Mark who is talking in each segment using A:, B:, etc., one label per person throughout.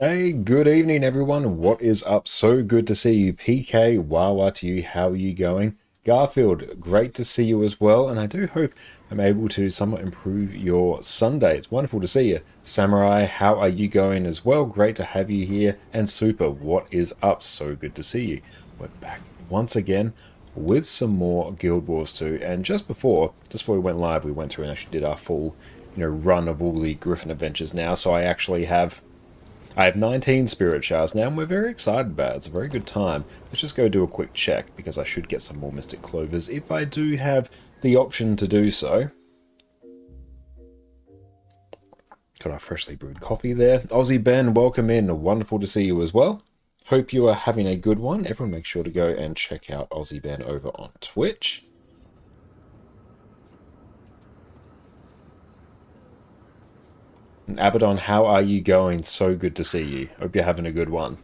A: Hey, good evening, everyone. What is up? So good to see you. PK, Wawa to you. How are you going? Garfield, great to see you as well. And I do hope I'm able to somewhat improve your Sunday. It's wonderful to see you. Samurai, how are you going as well? Great to have you here. And Super, what is up? So good to see you. We're back once again with some more Guild Wars 2. And just before we went live, we went through and actually did our full, run of all the Griffin adventures now. So I have 19 spirit shards now, and we're very excited about it. It's a very good time. Let's just go do a quick check, because I should get some more Mystic Clovers if I do have the option to do so. Got our freshly brewed coffee there. Aussie Ben, welcome in. Wonderful to see you as well. Hope you are having a good one. Everyone make sure to go and check out Aussie Ben over on Twitch. And Abaddon, how are you going? So good to see you. Hope you're having a good one.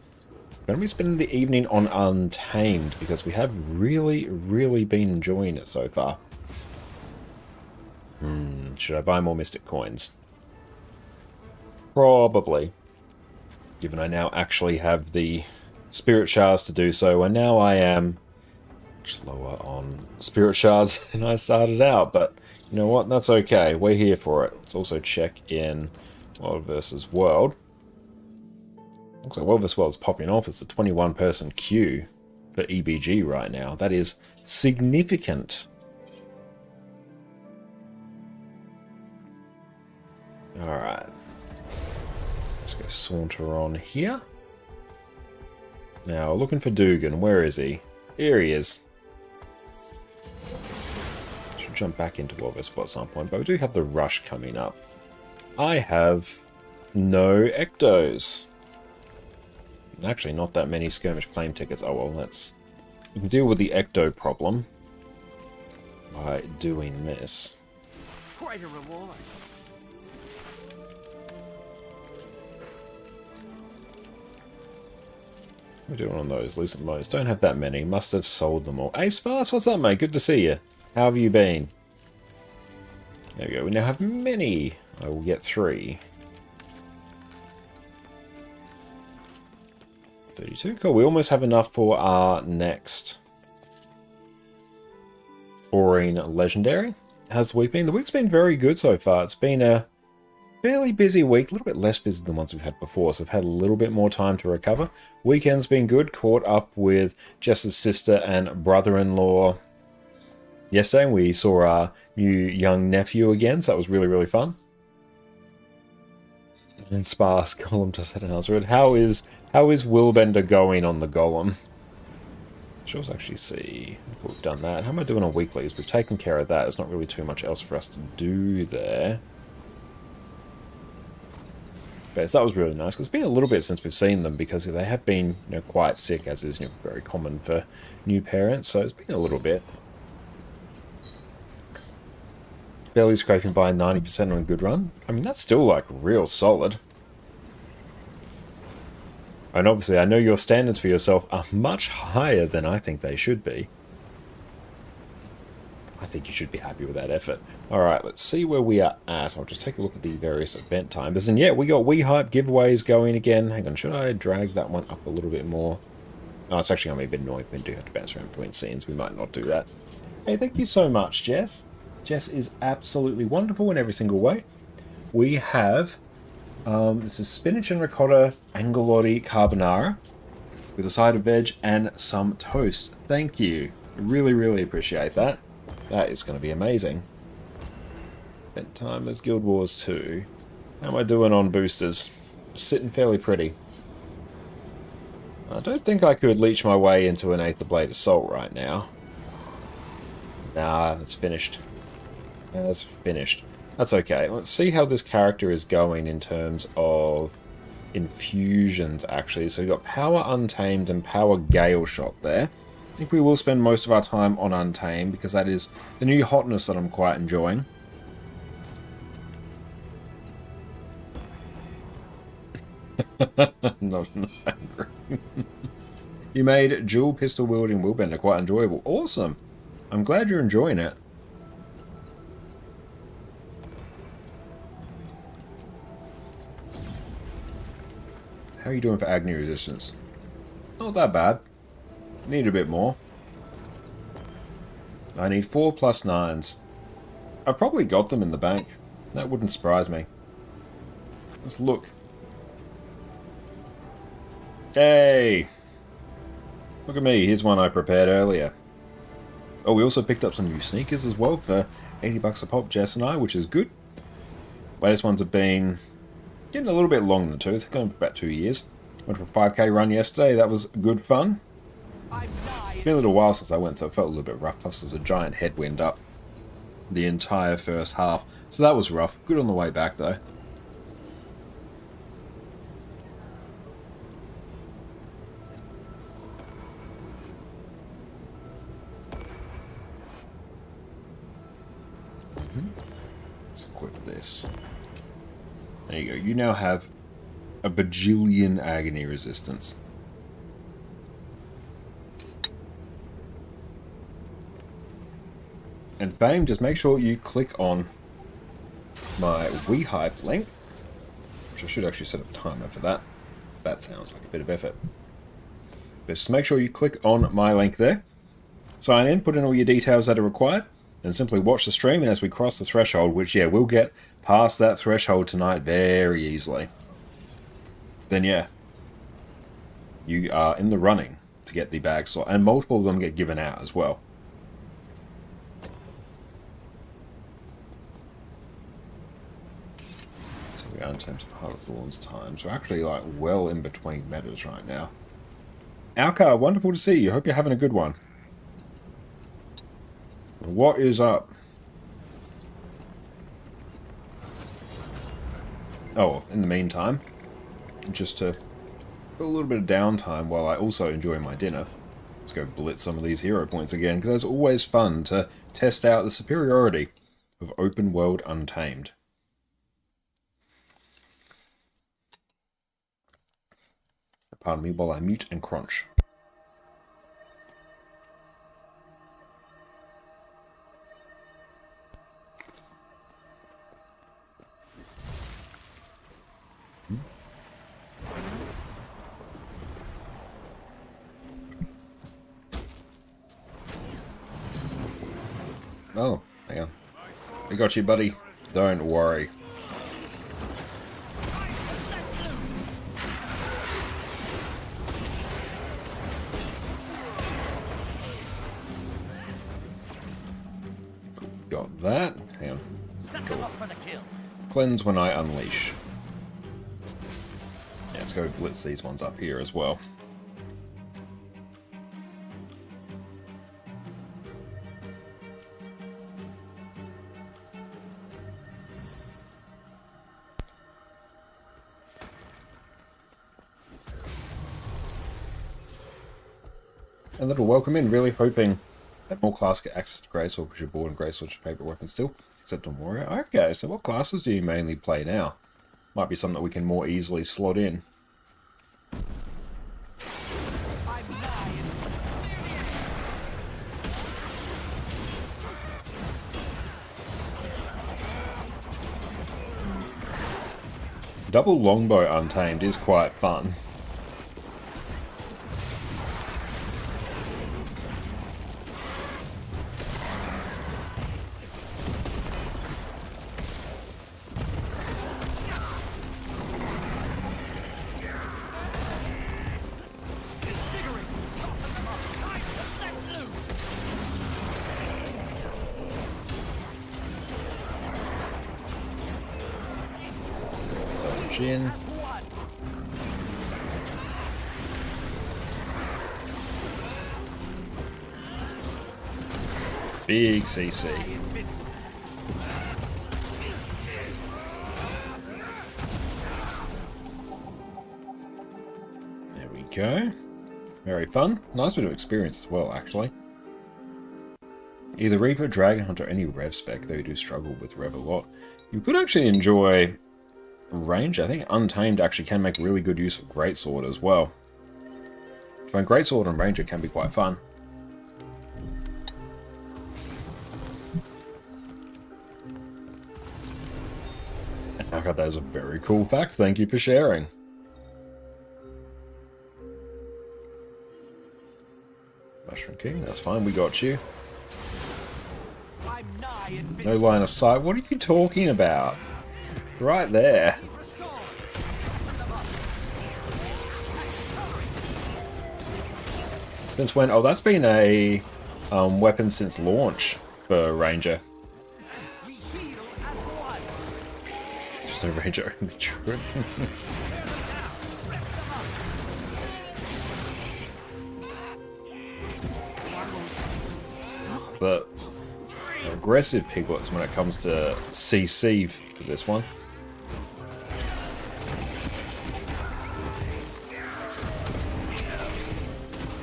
A: I'm going to be spending the evening on Untamed because we have really been enjoying it so far. Should I buy more Mystic Coins? Probably. Given I now actually have the Spirit Shards to do so, and now I am much lower on Spirit Shards than I started out, but you know what? That's okay. We're here for it. Let's also check in World versus World. Looks like World vs. World is popping off. It's a 21-person queue for EBG right now. That is significant. Alright. Let's go saunter on here. Now, looking for Dugan. Where is he? Here he is. Should jump back into World vs. World at some point, but we do have the rush coming up. I have no Ectos. Actually, not that many skirmish claim tickets. Oh well, we can deal with the Ecto problem by doing this.
B: Quite a reward.
A: We're doing on those lucent modes. Don't have that many. Must have sold them all. Hey Sparse, what's up, mate? Good to see you. How have you been? There we go. We now have many. I will get 3. 32. Cool. We almost have enough for our next Boring Legendary. How's the week been? The week's been very good so far. It's been a fairly busy week. A little bit less busy than ones we've had before, so we've had a little bit more time to recover. Weekend's been good. Caught up with Jess's sister and brother-in-law yesterday, and we saw our new young nephew again, so that was really fun. And Sparse Golem to set an answer it. How is Willbender going on the Golem? Sure, let's actually see if we've done that. How am I doing on weeklies? We've taken care of that. There's not really too much else for us to do there. But that was really nice, because it's been a little bit since we've seen them, because they have been quite sick, as is very common for new parents, so it's been a little bit. Barely scraping by 90% on a good run. I mean, that's still like real solid. And obviously, I know your standards for yourself are much higher than I think they should be. I think you should be happy with that effort. Alright, let's see where we are at. I'll just take a look at the various event timers. And yeah, we got WeHype giveaways going again. Hang on, should I drag that one up a little bit more? Oh, it's actually going to be a bit annoying if we do have to bounce around between scenes. We might not do that. Hey, thank you so much, Jess. Jess is absolutely wonderful in every single way. We have, this is spinach and ricotta angelotti carbonara with a side of veg and some toast. Thank you. Really appreciate that. That is going to be amazing. Event timers, Guild Wars 2. How am I doing on boosters? Sitting fairly pretty. I don't think I could leech my way into an Aether Blade Assault right now. Nah, that's finished. That's finished. That's okay. Let's see how this character is going in terms of infusions, actually. So we've got Power Untamed and Power Gale Shot there. I think we will spend most of our time on Untamed, because that is the new hotness that I'm quite enjoying. Not angry. You made dual pistol wielding Willbender quite enjoyable. Awesome. I'm glad you're enjoying it. How are you doing for Agni resistance? Not that bad. Need a bit more. I need 4 plus 9s. I've probably got them in the bank. That wouldn't surprise me. Let's look. Hey! Look at me, here's one I prepared earlier. Oh, we also picked up some new sneakers as well for 80 bucks a pop, Jess and I, which is good. Latest ones have been getting a little bit long in the tooth, going for about 2 years. Went for a 5k run yesterday, that was good fun. It's been a little while since I went, so it felt a little bit rough, plus there's a giant headwind up the entire first half. So that was rough. Good on the way back though. Let's equip this. There you go. You now have a bajillion agony resistance. And bam, just make sure you click on my WeHype link, which I should actually set up a timer for that. That sounds like a bit of effort. Just make sure you click on my link there. Sign in, put in all your details that are required, and simply watch the stream. And as we cross the threshold, which, yeah, we'll get past that threshold tonight very easily, then, yeah, you are in the running to get the bag slot. And multiple of them get given out as well. So we are in terms of Heart of Thorns times. We're actually, like, well in between metas right now. Alka, wonderful to see you. Hope you're having a good one. What is up? Oh, in the meantime, just to put a little bit of downtime while I also enjoy my dinner, let's go blitz some of these hero points again, because it's always fun to test out the superiority of open world Untamed. Pardon me while I mute and crunch. Oh, hang on. We got you, buddy. Don't worry. Got that. Hang on. Cool. Cleanse when I unleash. Yeah, let's go blitz these ones up here as well. And that'll welcome in, really hoping that more class get access to Greysword because you're bored and Greysword's your favourite weapon still, except on Warrior. Okay, so what classes do you mainly play now? Might be something that we can more easily slot in. Double Longbow Untamed is quite fun. In. Big CC. There we go. Very fun. Nice bit of experience as well, actually. Either Reaper, Dragon Hunter, or any Rev spec, though you do struggle with Rev a lot. You could actually enjoy range. I think Untamed actually can make really good use of Greatsword as well. I find Greatsword and Ranger can be quite fun. I got that as a very cool fact. Thank you for sharing. Okay, that's fine. We got you.
B: I'm nigh invincible.
A: No line of sight. What are you talking about? Right there.
B: Restore. Soften them up. Accelerate.
A: Since when? Oh, that's been a weapon since launch for Ranger.
B: We heal as one.
A: Just a Ranger only trip. The aggressive piglets when it comes to CC for this one.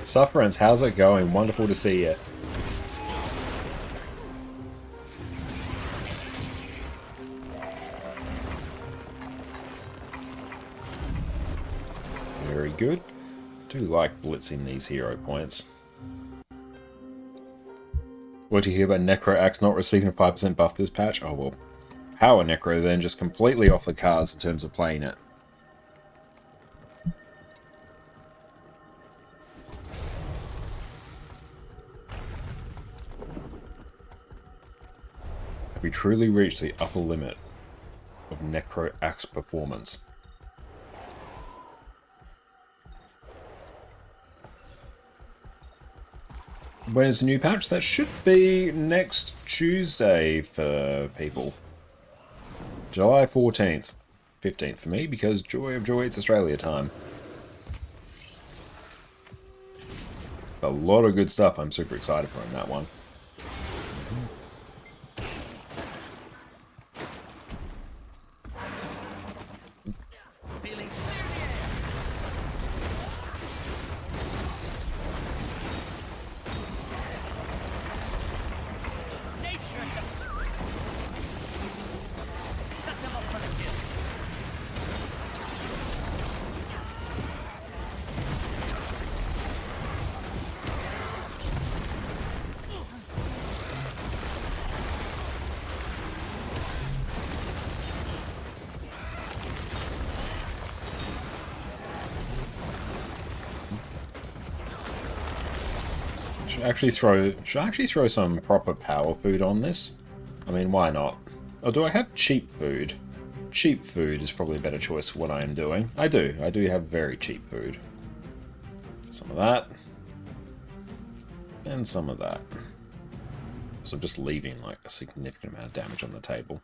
A: Sufferance, how's it going? Wonderful to see you. Very good. Do like blitzing these hero points. What do you hear about Necro Axe not receiving a 5% buff this patch? Oh well. Power Necro then just completely off the cards in terms of playing it. Have we truly reached the upper limit of Necro Axe performance? When is the new patch? That should be next Tuesday for people. July 14th. 15th for me, because joy of joy, it's Australia time. A lot of good stuff. I'm super excited for in that one.
B: Feeling nature. Set them up for the kill.
A: Should actually throw some proper power food on this. I mean, why not? Or do I have cheap food? Cheap food is probably a better choice for what I am doing. I do have very cheap food. Some of that. And some of that. So I'm just leaving like a significant amount of damage on the table.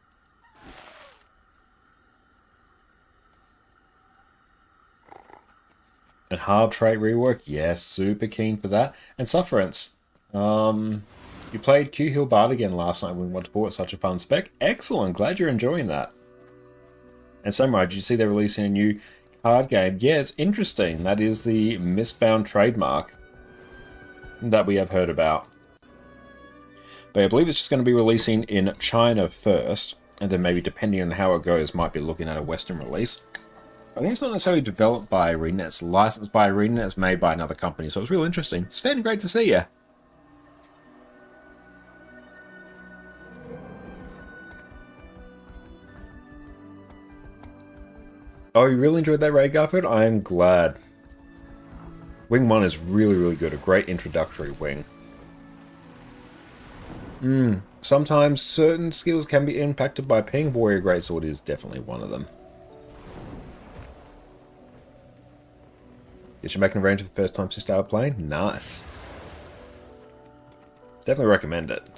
A: And hard trait rework, yes, super keen for that. And Sufferance. You played Q Hill Bard again last night when we went to port. Such a fun spec. Excellent, glad you're enjoying that. And Samurai, did you see they're releasing a new card game? Yeah, it's interesting. That is the Mistbound trademark that we have heard about. But I believe it's just going to be releasing in China first, and then maybe depending on how it goes, might be looking at a Western release. I think it's not necessarily developed by Arena, it's licensed by Arena, it's made by another company, so it's real interesting. Sven, great to see you. Oh, you really enjoyed that raid, Garfield? I am glad. Wing 1 is really, really good, a great introductory wing. Sometimes certain skills can be impacted by ping. Warrior Greatsword is definitely one of them. Is you making a range for the first time since started playing? Nice. Definitely recommend it.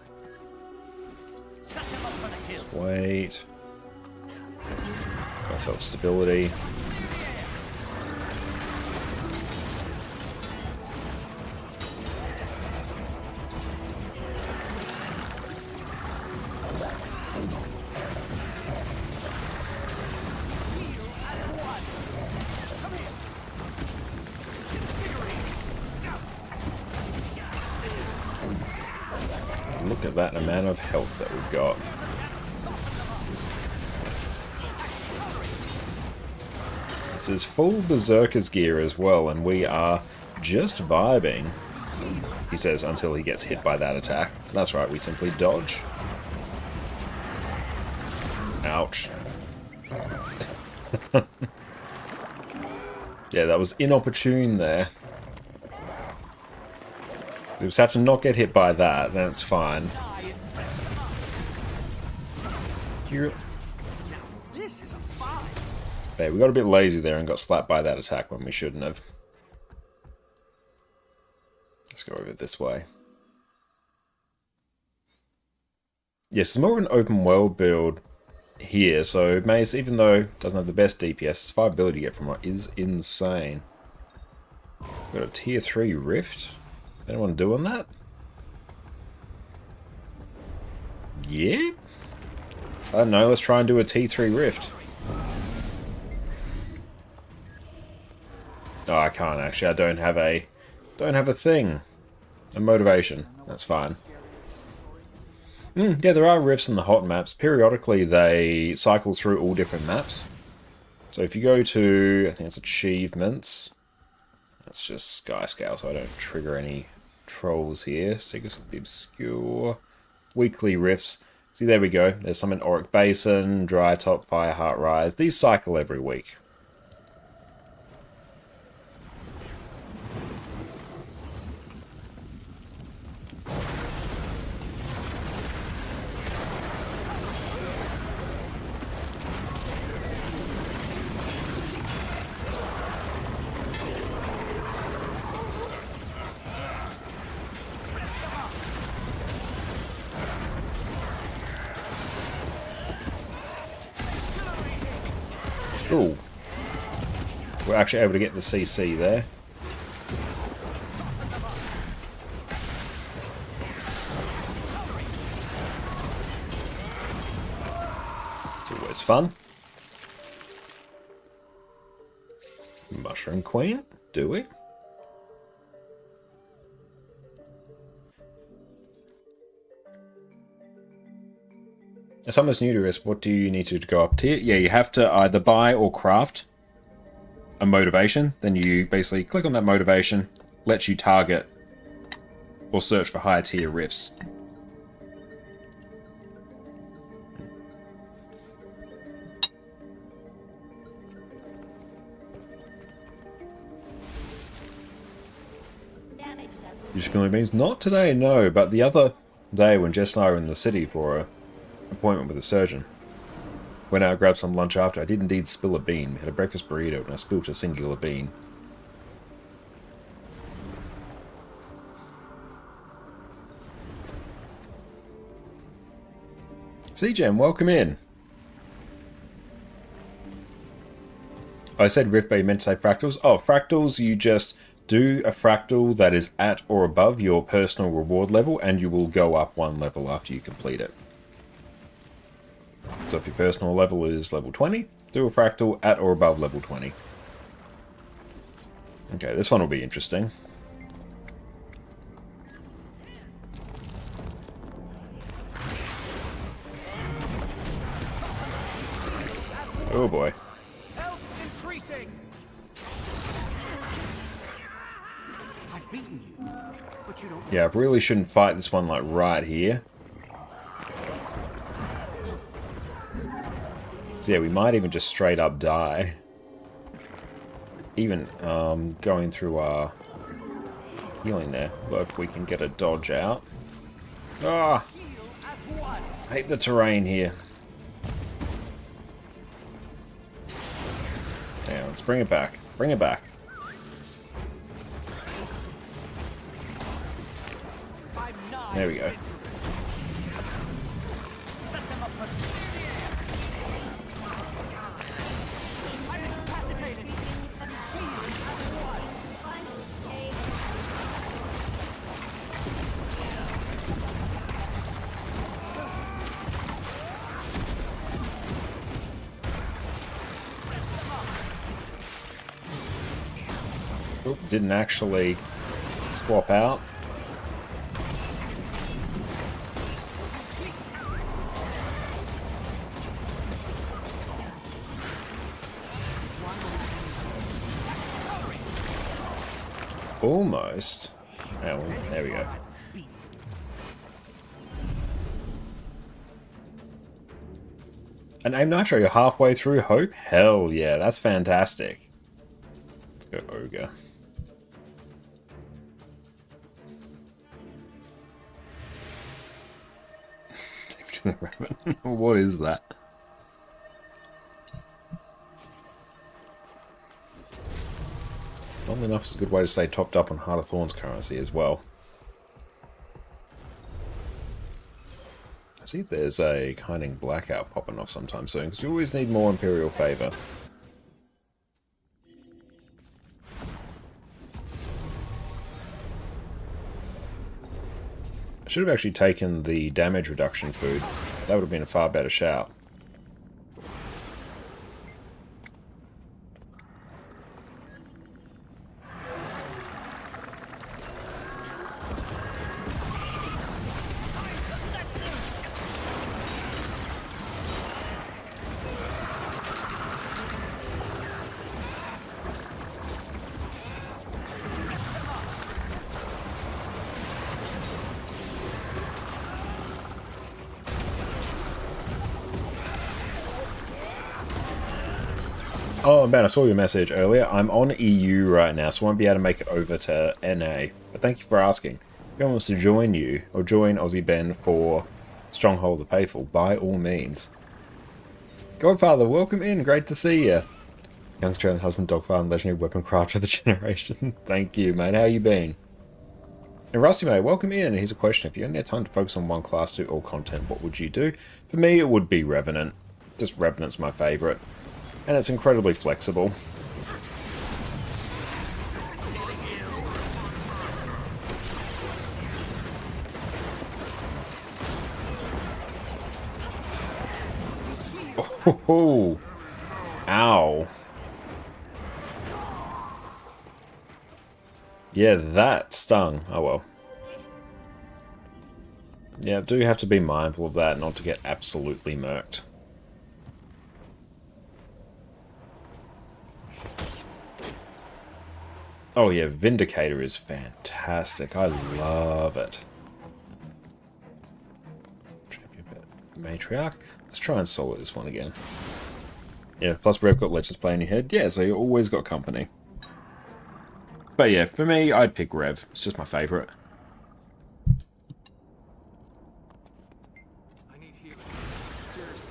A: Just wait. Myself stability. Look at that amount of health that we've got. This is full Berserker's gear as well, and we are just vibing, he says, until he gets hit by that attack. That's right, we simply dodge. Ouch. Yeah, that was inopportune there. We just have to not get hit by that, then it's fine. Here.
B: This is a fight.
A: Yeah, we got a bit lazy there and got slapped by that attack when we shouldn't have. Let's go over this way. Yes, it's more of an open world build here, so Mace, even though it doesn't have the best DPS, its survivability to get from it is insane. We've got a tier 3 rift. Anyone doing that? Yeah? I don't know, let's try and do a T3 rift. Oh, I can't actually. I don't have a thing. A motivation. That's fine. Yeah, there are rifts in the hot maps. Periodically, they cycle through all different maps. So if you go to, I think it's achievements. That's just Sky Scale, so I don't trigger any trolls here. Secrets of the Obscure. Weekly rifts. See, there we go. There's some in Auric Basin, Dry Top, Fireheart Rise. These cycle every week. Ooh. We're actually able to get the CC there. It's always fun. Mushroom Queen, do we? If someone's new to this, what do you need to go up tier? Yeah, you have to either buy or craft a motivation. Then you basically click on that motivation, lets you target or search for higher tier rifts. You spilling beans? Not today, no, but the other day when Jess and I were in the city for a appointment with a surgeon. Went out, grabbed some lunch after. I did indeed spill a bean. We had a breakfast burrito and I spilled a singular bean. CGem, welcome in. I said Rift, but you meant to say fractals. Oh, fractals, you just do a fractal that is at or above your personal reward level and you will go up one level after you complete it. So if your personal level is level 20, do a fractal at or above level 20. Okay, this one will be interesting. Oh boy.
B: Health increasing. I've beaten you, but you don't.
A: Yeah, I really shouldn't fight this one like right here. So yeah, we might even just straight up die. Even going through our healing there. Although if we can get a dodge out. Ah! I hate the terrain here. Yeah, let's bring it back. Bring it back. There we go.
B: Set them up for I'm incapacitated.
A: Oop, didn't actually swap out. Almost. Oh, well, there we go. An aim nitro, you're halfway through Hope? Hell yeah, that's fantastic. Let's go Ogre. Chasing the rabbit. What is that? Long enough is a good way to stay topped up on Heart of Thorns currency as well. I see if there's a Kinding Blackout popping off sometime soon, because we always need more Imperial Favor. I should have actually taken the damage reduction food. That would have been a far better shout. Oh man, I saw your message earlier. I'm on EU right now, so I won't be able to make it over to NA. But thank you for asking. If anyone wants to join you, or join Aussie Ben for Stronghold of the Faithful, by all means. Godfather, welcome in. Great to see you. Young Australian husband, dog farm, legendary weapon crafter of the generation. Thank you, mate. How you been? And Rusty, mate, welcome in. Here's a question. If you only had time to focus on one class to all content, what would you do? For me, it would be Revenant. Just Revenant's my favourite. And it's incredibly flexible. Oh, ow. Yeah, that stung. Oh well. Yeah, do have to be mindful of that, not to get absolutely murked. Oh yeah, Vindicator is fantastic. I love it. Matriarch. Let's try and solo this one again. Yeah, plus Rev got Legends Play in your head. Yeah, so you always got company. But yeah, for me, I'd pick Rev. It's just my favourite.
B: I need healing. Seriously.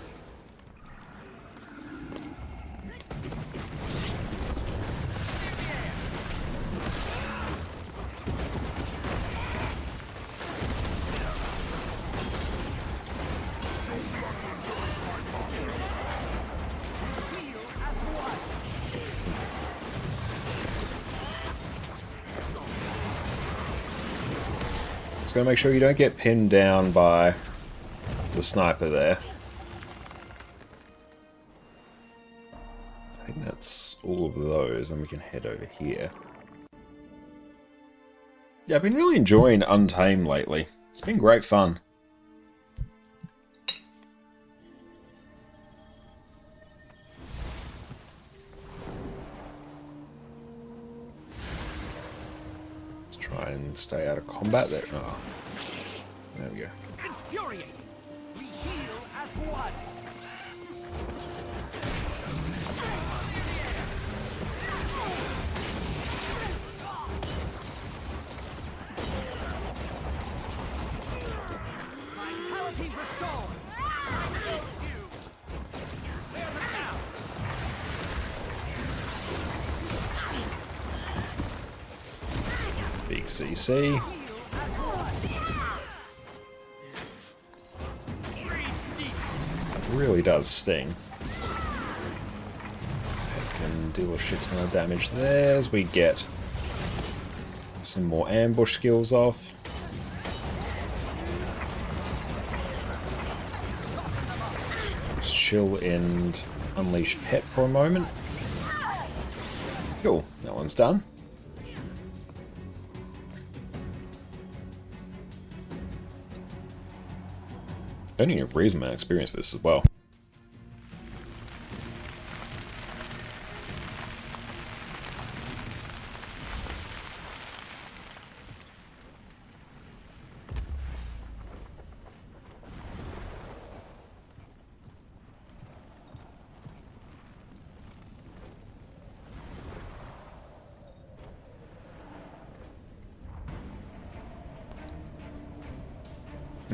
A: Just gotta make sure you don't get pinned down by the sniper there. I think that's all of those, and we can head over here. Yeah, I've been really enjoying Untamed lately. It's been great fun. Let's try and stay out of combat there. Oh, there we go.
B: Infuriating. We heal as one. Vitality restored. I choose you. Clear them down.
A: Big CC.
B: Heal as one.
A: Really does sting. Can deal a shit ton of damage there as we get some more ambush skills off. Just chill and unleash Pet for a moment. Cool, that one's done. Only a reasonable amount of experience for this as well.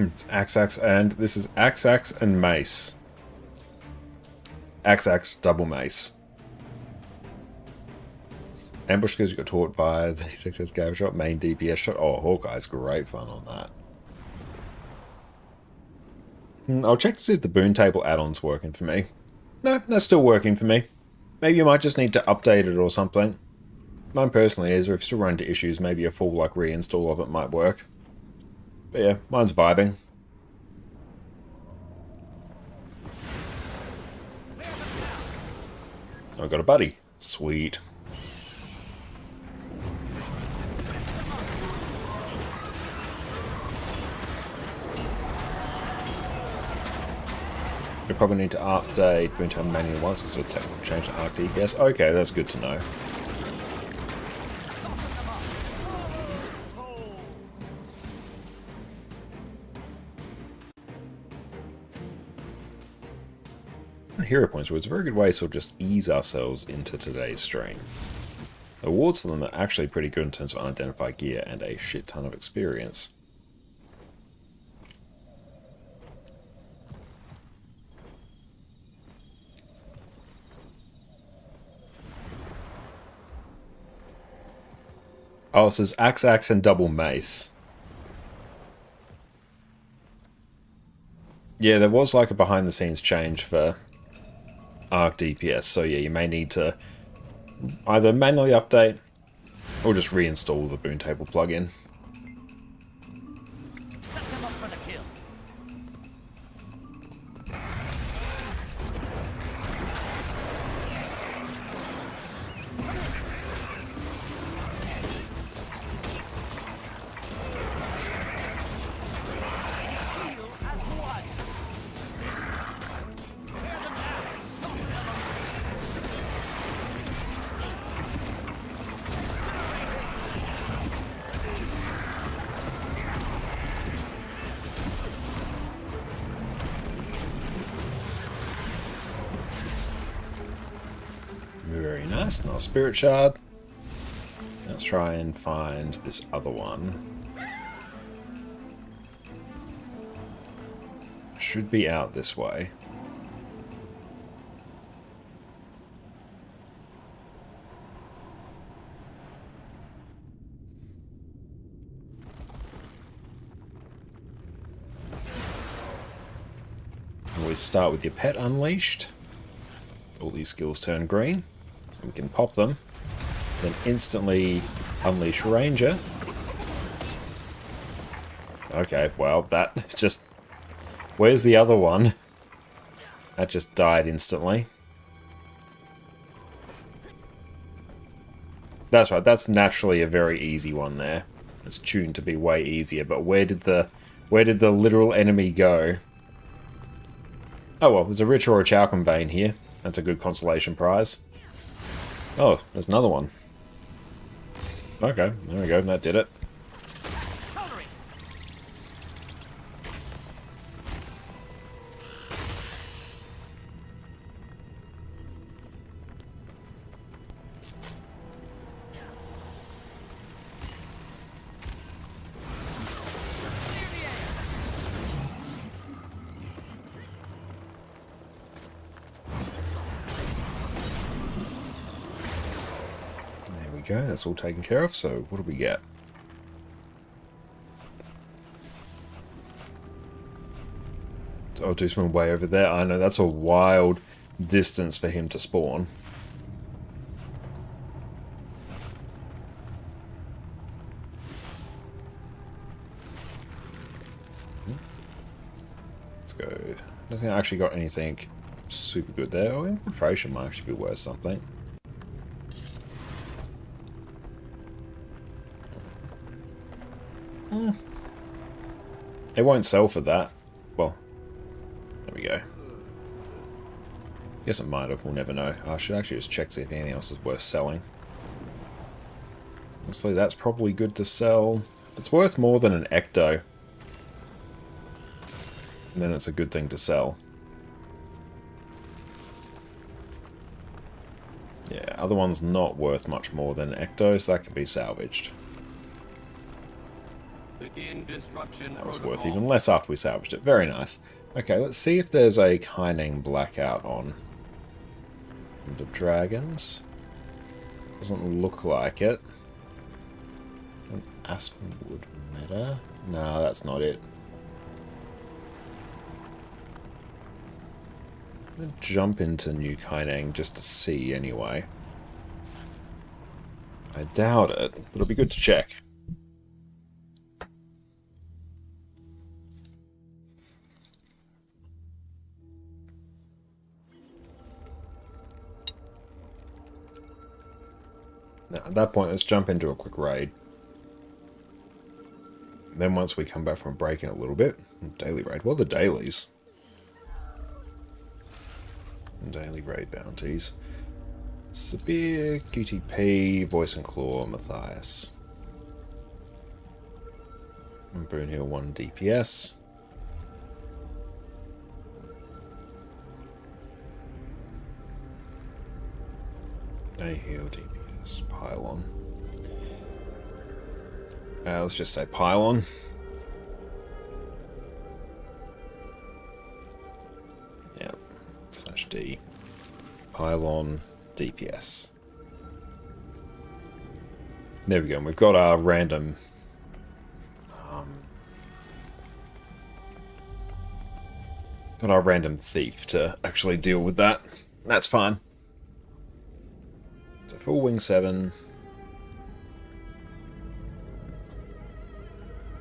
A: It's axe, and this is axe and mace. Axe, double mace. Ambush skills you got taught by the success gave shot, main DPS shot. Oh, Hawkeye's great fun on that. I'll check to see if the boon table add-on's working for me. No, that's still working for me. Maybe you might just need to update it or something. Mine personally is, or if you still run into issues, maybe a full like reinstall of it might work. But yeah, mine's vibing. I got a buddy. Sweet. You probably need to update Boontown manually once because we'll technically change the arc DPS. Okay, that's good to know. Hero points, which is a very good way to just ease ourselves into today's stream. Awards for them are actually pretty good in terms of unidentified gear and a shit ton of experience. Oh, it says axe and double mace. Yeah, there was like a behind the scenes change for arc DPS, so yeah, you may need to either manually update or just reinstall the boon table plugin.
B: Set them up for the kill. Heal as one. Tear them down. Soften them up.
A: Very nice. Nice spirit shard. Let's try and find this other one. Should be out this way. Always start with your pet unleashed. All these skills turn green, so we can pop them. Then instantly unleash Ranger. Okay, well, that just... Where's the other one? That just died instantly. That's right, that's naturally a very easy one there. It's tuned to be way easier, but where did the literal enemy go? Oh well, there's a Rich or a Chalcom Vein here. That's a good consolation prize. Oh, there's another one. Okay, there we go, that did it.
B: Celery.
A: There we go, that's all taken care of, so what do we get? Oh, do spawn way over there. I know, that's a wild distance for him to spawn. Let's go. I don't think I actually got anything super good there. Oh, infiltration might actually be worth something. It won't sell for that. Well, there we go. Guess it might have, we'll never know. I should actually just check to see if anything else is worth selling. Honestly, that's probably good to sell. If it's worth more than an Ecto, then it's a good thing to sell. Yeah, other one's not worth much more than Ecto, so that can be salvaged.
C: Begin destruction
A: That was
C: protocol.
A: worth even less after we salvaged it. Very nice. Okay, let's see if there's a Kyning blackout on the dragons. Doesn't look like it. An Aspenwood meta? No, that's not it. I'm gonna jump into New Kyning just to see anyway. I doubt it, but it'll be good to check. Now, at that point, let's jump into a quick raid. And then once we come back from break in a little bit, daily raid. What are the dailies? Daily raid bounties. Sabir, QTP, Voice and Claw, Matthias. And Boonhill 1 DPS. A heal DPS, Pylon. Let's just say Pylon. Yeah, /D. Pylon, DPS. There we go, and we've got our random thief to actually deal with that. That's fine. So full wing 7.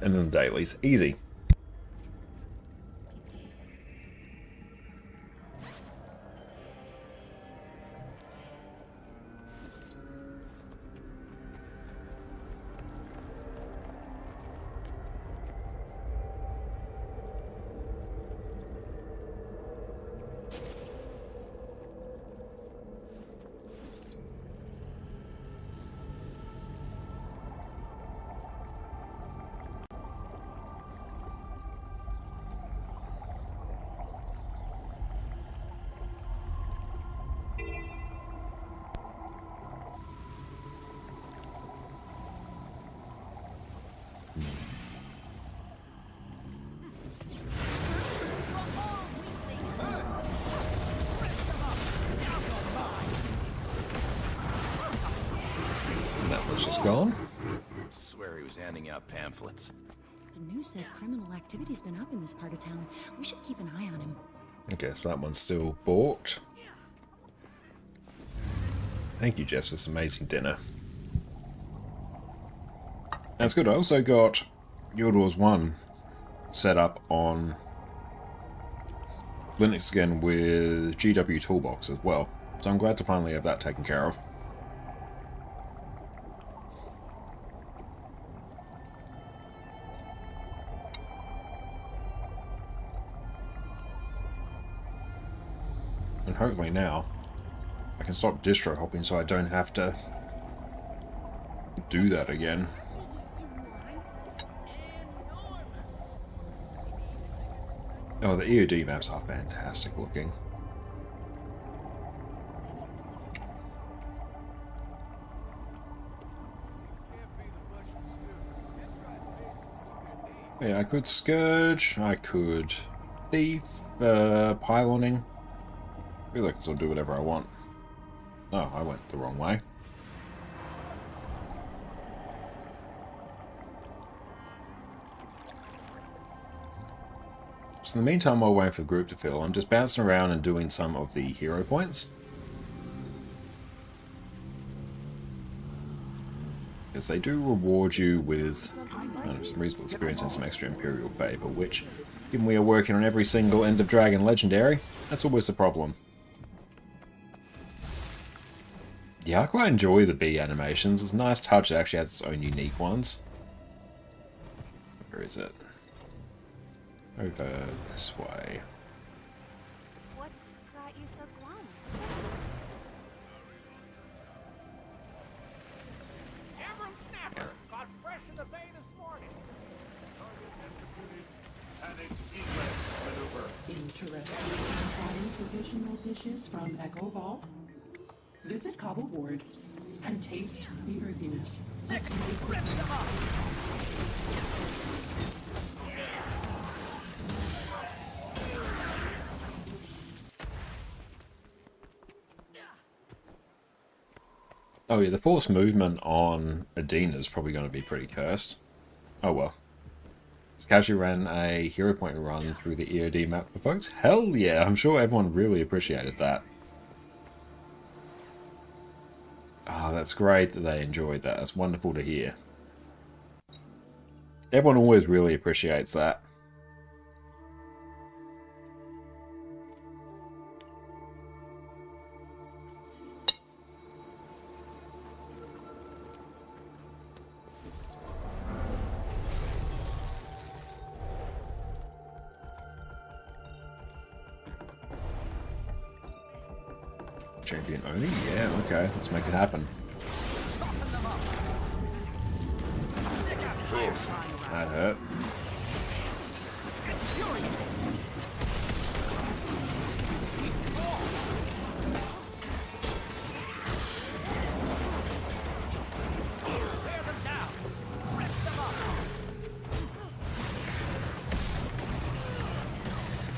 A: And then the dailies. Easy. And that was just gone.
C: Swear he was handing out pamphlets.
D: The news said criminal activity's been up in this part of town. We should keep an eye on him.
A: Okay, so that one's still balked. Thank you, Jess, for this amazing dinner. That's good. I also got Guild Wars 1 set up on Linux again with GW Toolbox as well. So I'm glad to finally have that taken care of. And hopefully now I can stop distro hopping so I don't have to do that again. Oh, the EOD maps are fantastic looking. Yeah, I could Scourge, I could Thief, Pyloning. I feel like I can sort of do whatever I want. Oh, I went the wrong way. So in the meantime, while waiting for the group to fill, I'm just bouncing around and doing some of the hero points. Because they do reward you with some reasonable experience and some extra Imperial favour, which, given we are working on every single End of Dragon Legendary, that's always the problem. Yeah, I quite enjoy the bee animations. It's a nice touch. It actually has its own unique ones. Where is it? Over this way.
E: What's got you so glum?
B: Cameron Snapper caught fresh in the bay this morning.
F: And its egress maneuver.
G: Interested in trying traditional dishes from Echo Vault? Visit Cobble Ward. and taste the earthiness.
B: Sick! Rip them up!
A: Oh yeah, the force movement on Adina is probably going to be pretty cursed. Oh well. Just casually ran a hero point run through the EOD map for folks. Hell yeah, I'm sure everyone really appreciated that. Ah, that's great that they enjoyed that. That's wonderful to hear. Everyone always really appreciates that. Champion Oni? Yeah, okay. Let's make it happen.
B: Soften them up! Sick of tired flying around.
A: That hurt.
B: Infuriate! Tear them down! Rip them up!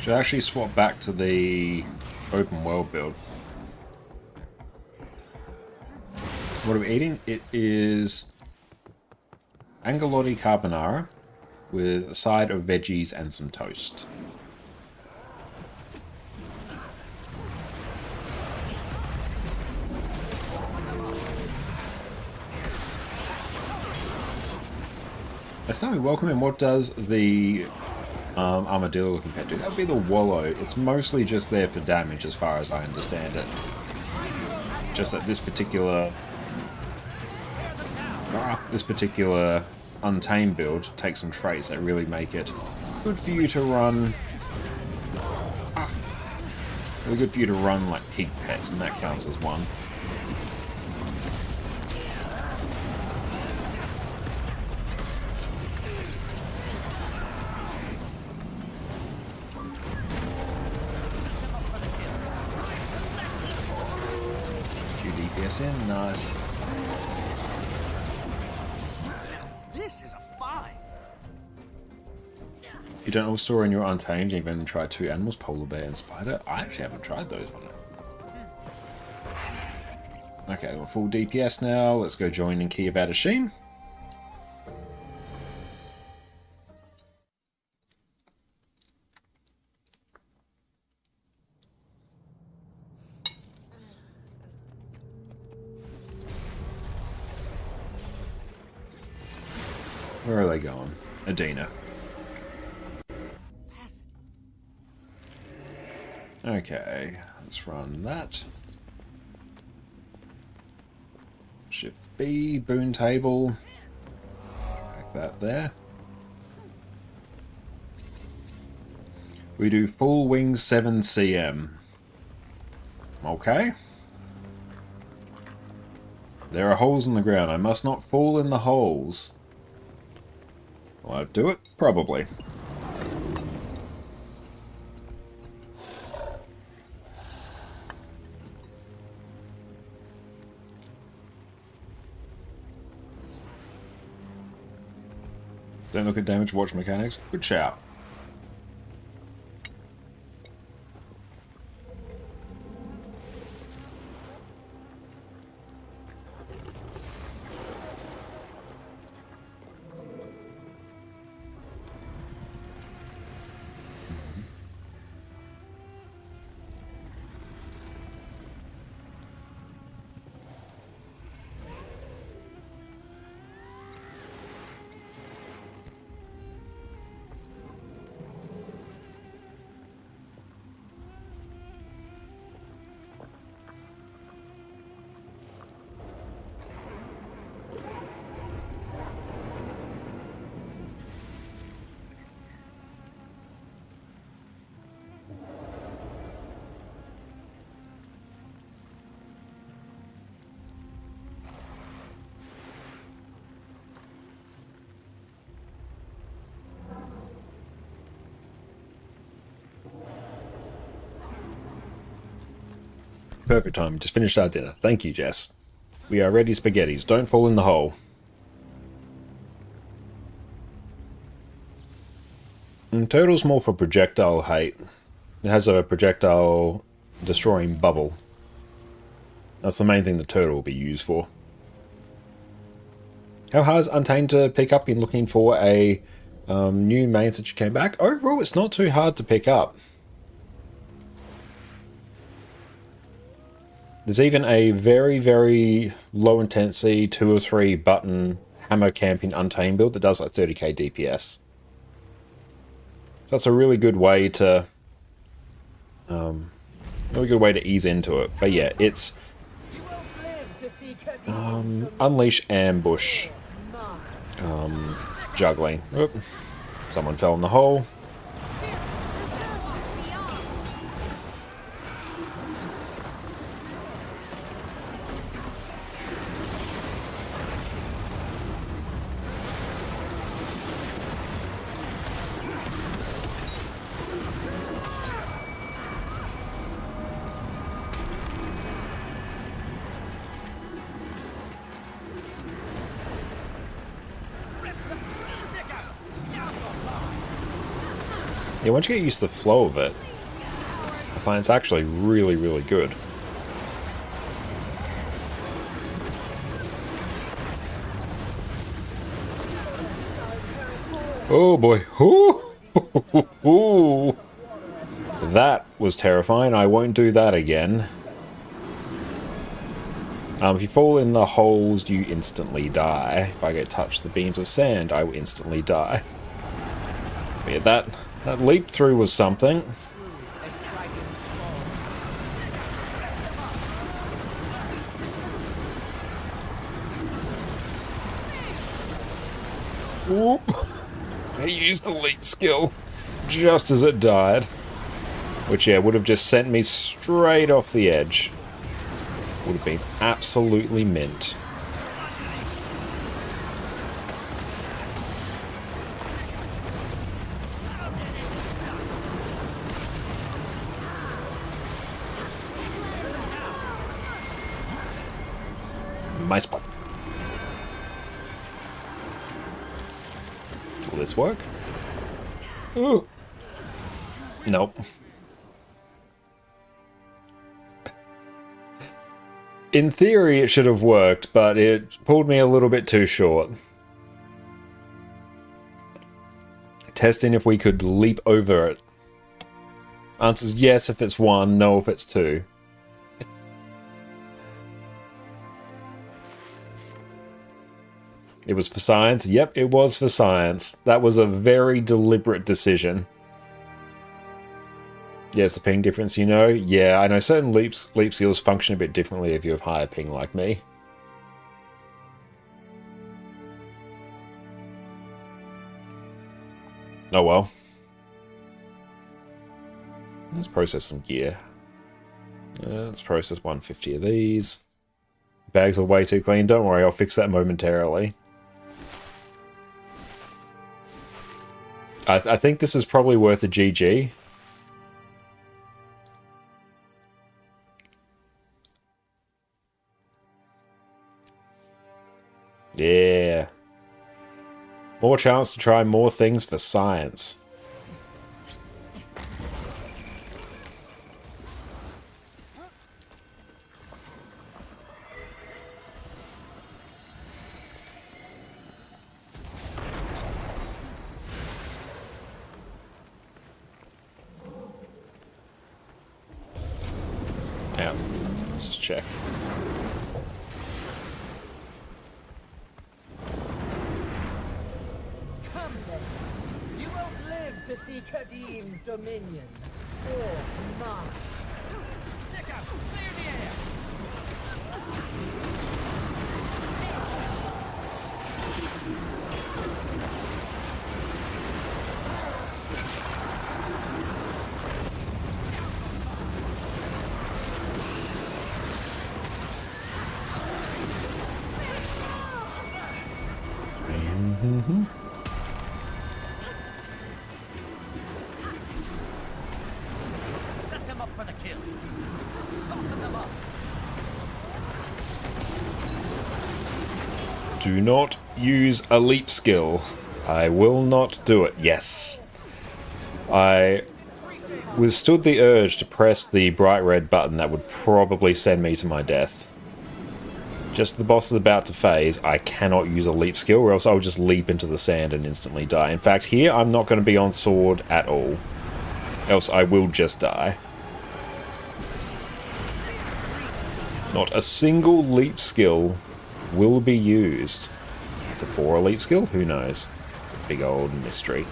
A: Should actually swap back to the open world build. What are we eating? It is Angolotti carbonara with a side of veggies and some toast. Let's now welcome in. What does the armadillo looking pet do? That would be the wallow. It's mostly just there for damage as far as I understand it. Just that this particular Untamed build takes some traits that really make it good for you to run. Really good for you to run like pig pets, and that counts as one. Few DPS in, nice.
B: This is a 5!
A: You don't all store in your Untamed, you've only tried 2 animals, polar bear and spider. I actually haven't tried those on it. Okay, we're full DPS now. Let's go join in Kiev Adashim. Where are they going? Adina. Okay, let's run that. Shift B, boon table. Like that there. We do full wings 7 cm. Okay. There are holes in the ground. I must not fall in the holes. Will I do it? Probably. Don't look at damage, watch mechanics. Good shout. Perfect time. Just finished our dinner. Thank you, Jess. We are ready spaghettis. Don't fall in the hole. And Turtle's more for projectile hate. It has a projectile destroying bubble. That's the main thing the turtle will be used for. How hard is Untamed to pick up? Been looking for a new main since you came back. Overall, it's not too hard to pick up. There's even a very, very low intensity 2 or 3 button hammer camping Untamed build that does like 30k DPS. So that's a really good way to ease into it. But yeah, it's unleash ambush, juggling. Oop. Someone fell in the hole. Yeah, once you get used to the flow of it, I find it's actually really, really good. Oh boy. Ooh. That was terrifying. I won't do that again. If you fall in the holes, you instantly die. If I get touched the beams of sand, I will instantly die. But yeah, that leap through was something. Whoop. I used the leap skill just as it died. Which, yeah, would have just sent me straight off the edge. Would have been absolutely mint. My spot. Will this work? Ooh. Nope. In theory, it should have worked, but it pulled me a little bit too short. Testing if we could leap over it. Answers yes if it's 1, no if it's 2. It was for science? Yep, it was for science. That was a very deliberate decision. Yes, the ping difference, you know? Yeah, I know certain leap skills function a bit differently if you have higher ping like me. Oh well. Let's process some gear. Let's process 150 of these. Bags are way too clean. Don't worry, I'll fix that momentarily. I think this is probably worth a GG. Yeah. More chance to try more things for science. Yeah, let's just check.
H: Come then. You won't live to see Kadim's dominion. Or mine.
B: Sicko, clear the air! Set them up for the kill. Soften them up.
A: Do not use a leap skill. I will not do it. Yes. I withstood the urge to press the bright red button that would probably send me to my death. Just as the boss is about to phase, I cannot use a leap skill or else I'll just leap into the sand and instantly die. In fact, here I'm not going to be on sword at all. Else I will just die. Not a single leap skill will be used. Is the 4 a leap skill? Who knows? It's a big old mystery.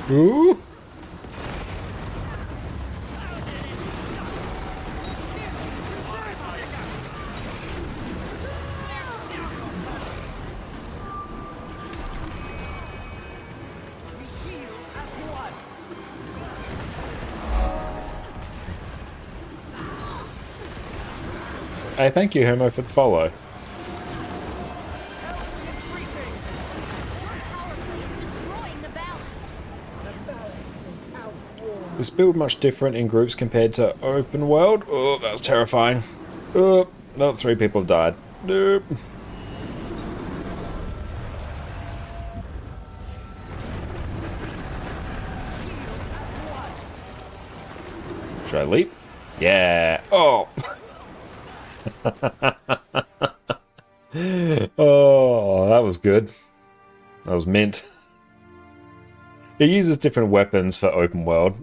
A: Ooh! Hey, thank you, Homo, for the follow.
E: Destroying the balance.
A: This build much different in groups compared to open world. Oh, that was terrifying. Oh, no, 3 people have died. Nope. Should I leap? Yeah. Oh. Oh, that was good. That was mint. It uses different weapons for open world.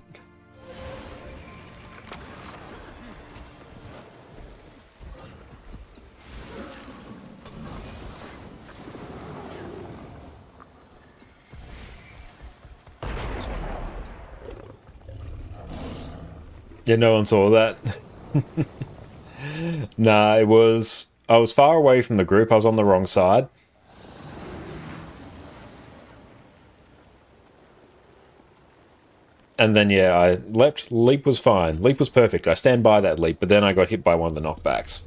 A: Yeah, no one saw that. Nah, it was... I was far away from the group. I was on the wrong side. And then, yeah, I leapt. Leap was fine. Leap was perfect. I stand by that leap, but then I got hit by one of the knockbacks.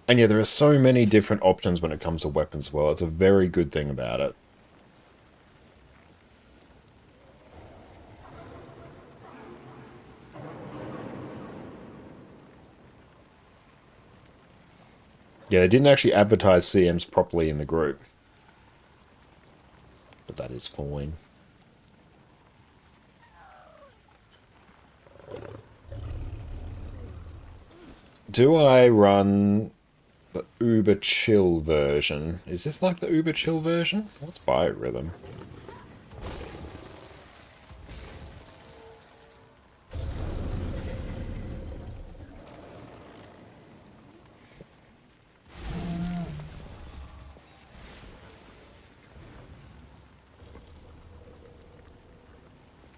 A: And yeah, there are so many different options when it comes to weapons as well. It's a very good thing about it. Yeah, they didn't actually advertise CMs properly in the group. But that is fine. Do I run the Uber Chill version? Is this like the Uber Chill version? What's Biorhythm?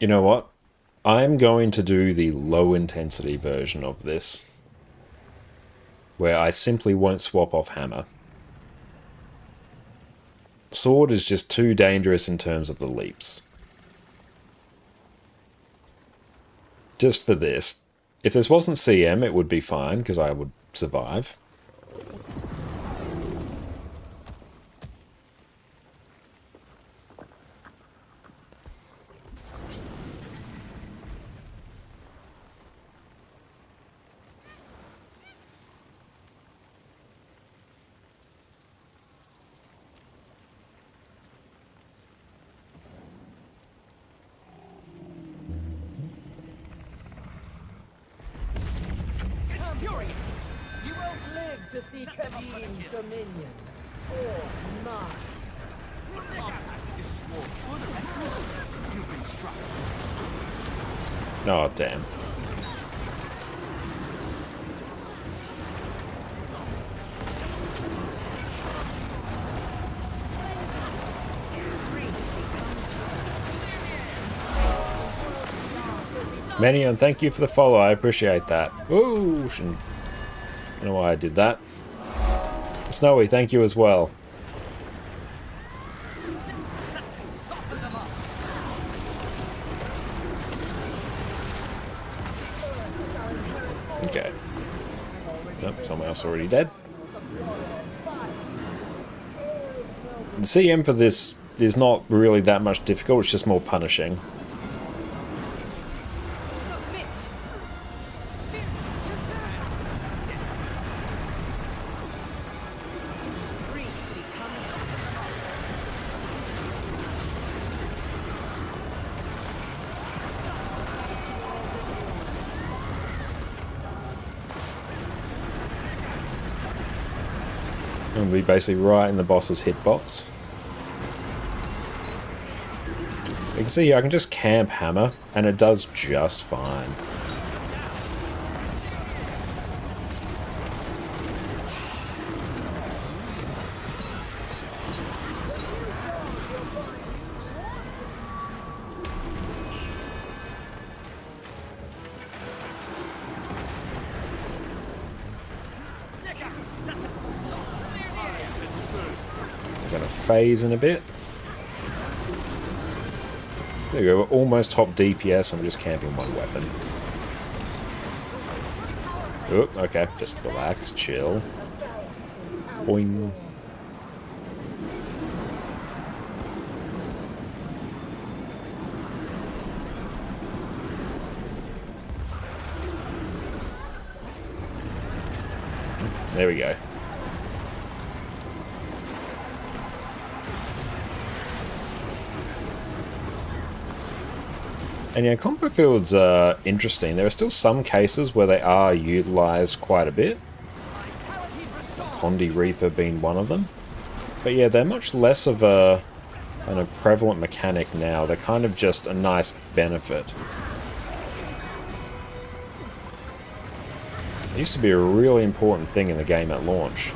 A: You know what? I'm going to do the low intensity version of this, where I simply won't swap off hammer. Sword is just too dangerous in terms of the leaps. Just for this. If this wasn't CM, it would be fine, because I would survive.
H: You won't live to see Kadim's dominion or mine.
B: You've been struck.
A: Oh, damn. Manion, thank you for the follow. I appreciate that. Ooh, shouldn't... I don't know why I did that. Snowy, thank you as well. Someone else already dead. The CM for this is not really that much difficult, it's just more punishing.
B: Submit. Spirit Grief becomes
A: And we basically right in the boss's hitbox. You can see here I can just camp hammer and it does just fine. I'm gonna phase in a bit. There we go, we're almost top DPS, I'm just camping one weapon. Oop, okay, just relax, chill. Boing. There we go. And yeah, combo fields are interesting. There are still some cases where they are utilised quite a bit. Condi Reaper being one of them. But yeah, they're much less of a prevalent mechanic now. They're kind of just a nice benefit. It used to be a really important thing in the game at launch.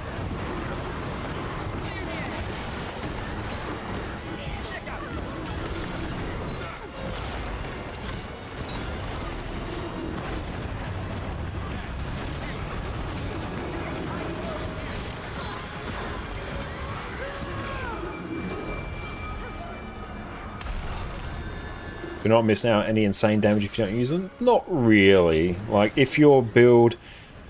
A: You're not missing out on any insane damage if you don't use them? Not really. Like, if your build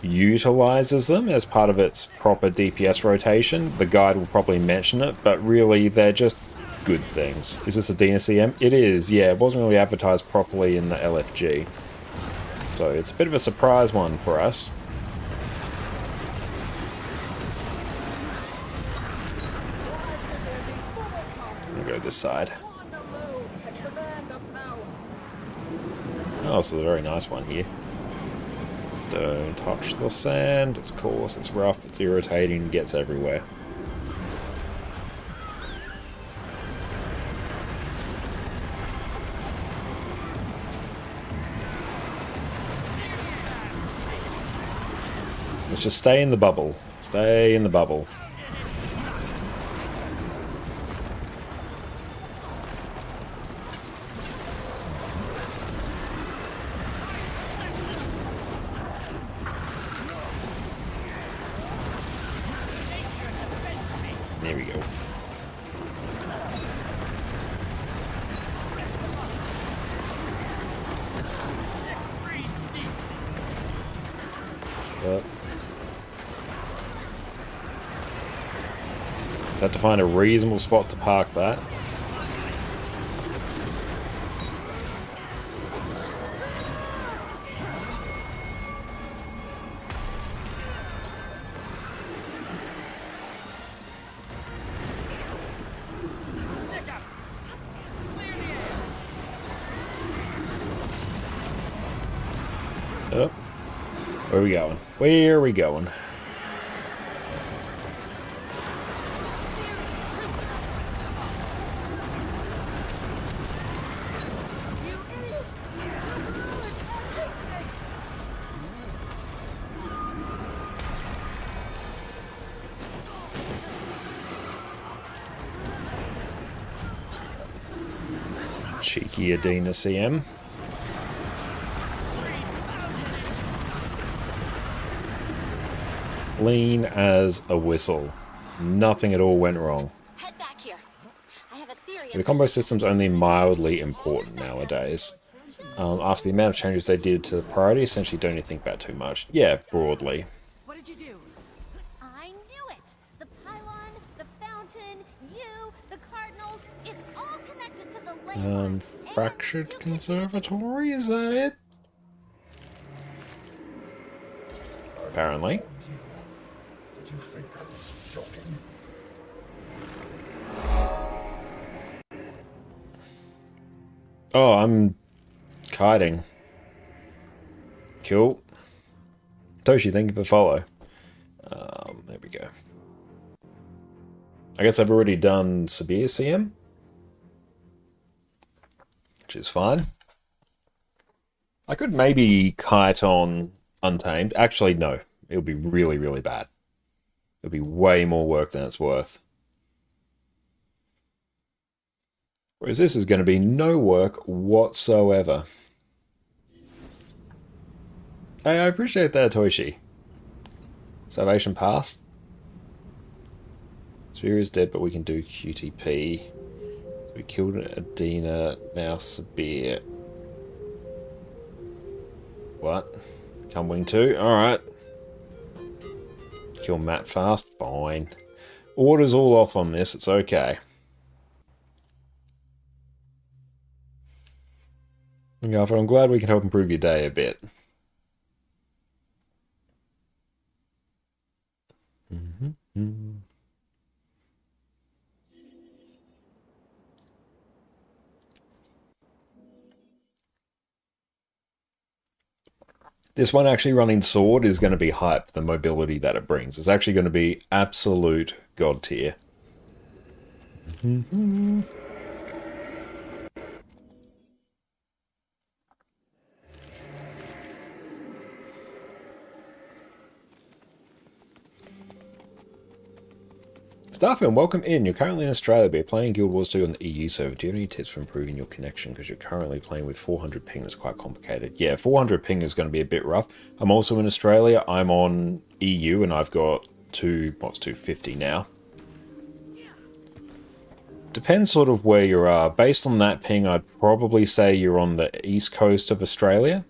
A: utilizes them as part of its proper DPS rotation, the guide will probably mention it, but really they're just good things. Is this a Dina CM? It is, yeah. It wasn't really advertised properly in the LFG. So it's a bit of a surprise one for us. I'll go this side. Oh, so a very nice one here. Don't touch the sand. It's coarse, it's rough, it's irritating, gets everywhere. Let's just stay in the bubble. Stay in the bubble. There we go. Just have to find a reasonable spot to park that. Oh. Where are we going? Where are we going? Cheeky Adina CM. Lean as a whistle. Nothing at all went wrong.
E: Head back here. I have a theory.
A: The combo system's only mildly important nowadays. After the amount of changes they did to the priority, essentially don't need to think about too much. Yeah, broadly.
B: What did you do?
E: mountain, you, the cardinals, it's all connected to the lake.
A: Fractured Conservatory, is that it? Apparently.
F: Did you think I was joking?
A: Oh, I'm kiting. Cool. Toshi, thank you for the follow. There we go. I guess I've already done Severe CM, which is fine. I could maybe kite on Untamed. Actually, no. It would be really, really bad. It would be way more work than it's worth. Whereas this is going to be no work whatsoever. Hey, I appreciate that, Toshi. Salvation passed. Sphere is dead, but we can do QTP. So we killed Adina, now Sabir. What? Come wing 2? Alright. Kill Matt fast? Fine. Order's all off on this, it's okay. Garfield, I'm glad we can help improve your day a bit. This one actually running sword is going to be hype, the mobility that it brings. It's actually going to be absolute god tier. Starfield, welcome in. You're currently in Australia, but you're playing Guild Wars 2 on the EU server. Do you have any tips for improving your connection? Because you're currently playing with 400 ping. It's quite complicated. Yeah, 400 ping is going to be a bit rough. I'm also in Australia. I'm on EU, and I've got 250 now. Depends sort of where you are. Based on that ping, I'd probably say you're on the east coast of Australia.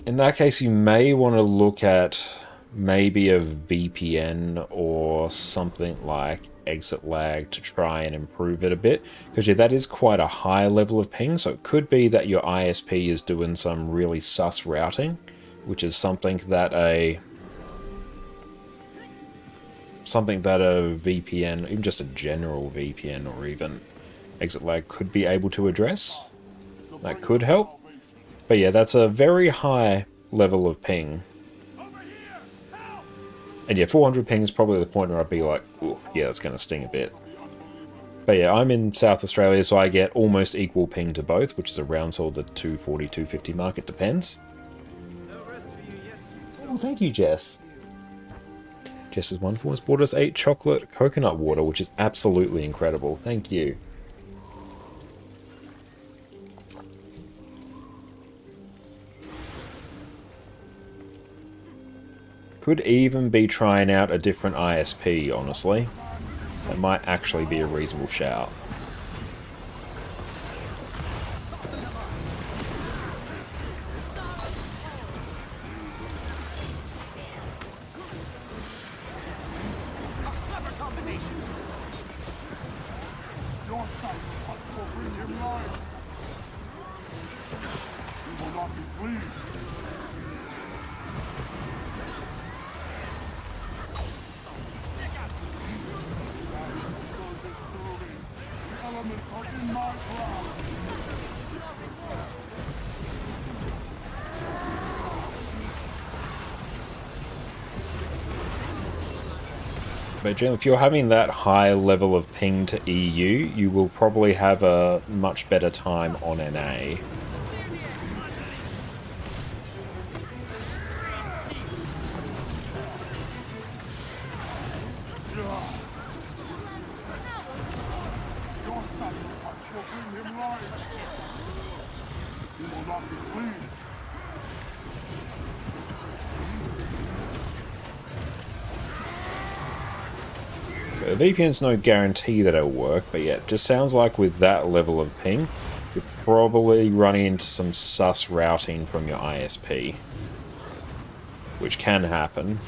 A: In that case, you may want to look at maybe a VPN or something like exit lag to try and improve it a bit, because yeah, that is quite a high level of ping, so it could be that your ISP is doing some really sus routing, which is something that a VPN, even just a general VPN or even exit lag could be able to address. That could help. But yeah, that's a very high level of ping. And yeah, 400 ping is probably the point where I'd be like, ooh, yeah, that's going to sting a bit. But yeah, I'm in South Australia, so I get almost equal ping to both, which is around sort of the 240, 250 mark. It depends. Oh, thank you, Jess. Jess is wonderful. Has bought us 8 chocolate coconut water, which is absolutely incredible. Thank you. Could even be trying out a different ISP, honestly. That might actually be a reasonable shout.
F: Your sacrifice will bring him life. He will not be pleased. The elements are in my grasp.
A: But generally, if you're having that high level of ping to EU, you will probably have a much better time on NA.
F: Your sacrifice will bring him life. He will not be pleased.
A: The VPN's no guarantee that it'll work, but yeah, it just sounds like with that level of ping, you're probably running into some sus routing from your ISP, which can happen.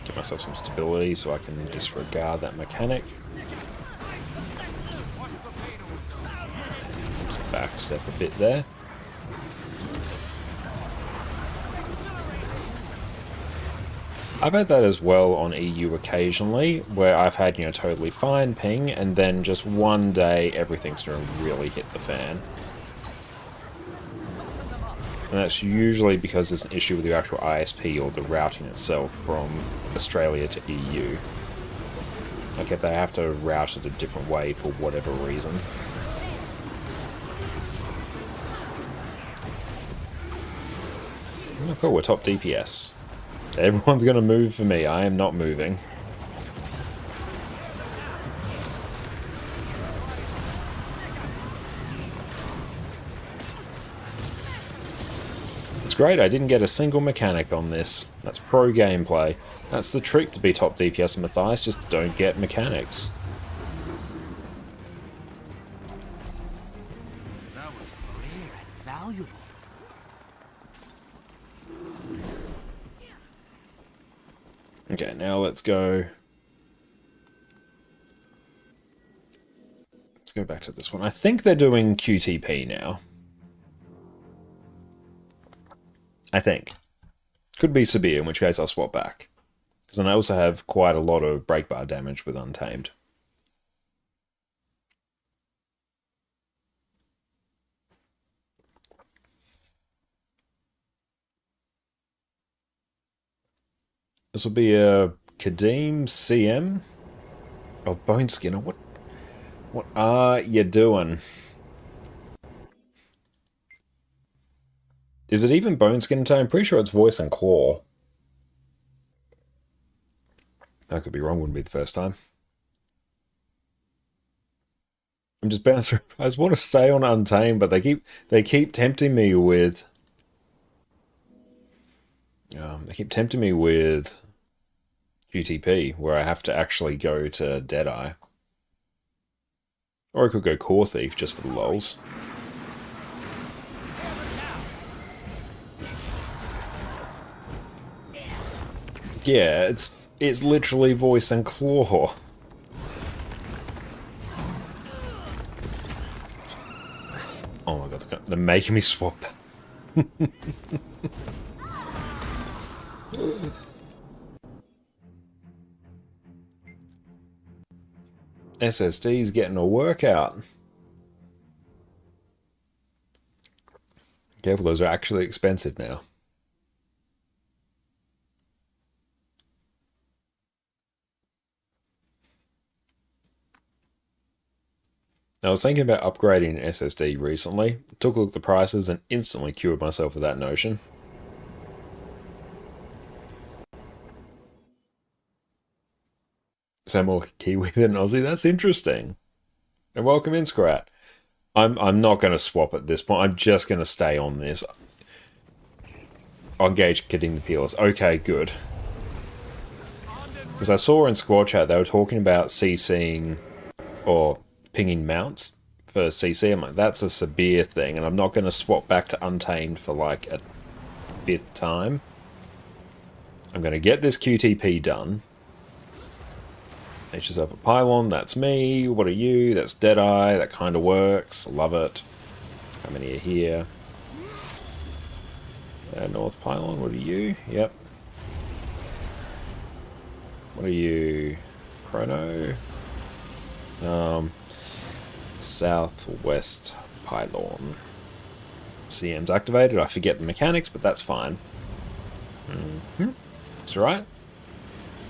A: Give myself some stability so I can disregard that mechanic. Just backstep a bit there. I've had that as well on EU occasionally, where I've had, you know, totally fine ping, and then just one day everything's going to really hit the fan. And that's usually because there's an issue with the actual ISP or the routing itself from Australia to EU. Like if they have to route it a different way for whatever reason. Oh, cool, we're top DPS. Everyone's gonna move for me. I am not moving. It's great, I didn't get a single mechanic on this. That's pro gameplay. That's the trick to be top DPS in Matthias, just don't get mechanics.
B: That was rare and valuable.
A: Okay, now let's go. Let's go back to this one. I think they're doing QTP now. I think. Could be severe, in which case I'll swap back. Because then I also have quite a lot of breakbar damage with Untamed. This will be a Kadeem CM. Oh, Bone Skinner. What are you doing? Is it even Bone Skinner time? I'm pretty sure it's Voice and Claw. I could be wrong, wouldn't be the first time. I'm just bouncing. I just want to stay on Untamed, but they keep tempting me with QTP, where I have to actually go to Deadeye. Or I could go Core Thief just for the lols. Yeah, it's literally Voice and Claw. Oh my god, they're making me swap. SSD's getting a workout. Careful, those are actually expensive now. I was thinking about upgrading an SSD recently, took a look at the prices and instantly cured myself of that notion. So more Kiwi than Aussie, that's interesting. And welcome in, Scrat. I'm not going to swap at this point, I'm just going to stay on this. I'll engage getting the peelers. Okay, good. Because I saw in squad chat they were talking about CCing or pinging mounts for CC. I'm like, that's a severe thing, and I'm not going to swap back to Untamed for like a 5th time. I'm going to get this QTP done. Make yourself a pylon, that's me. What are you? That's Deadeye, that kind of works. Love it. How many are here? North pylon, what are you? Yep. What are you? Chrono? Southwest pylon. CM's activated. I forget the mechanics, but that's fine. That's right.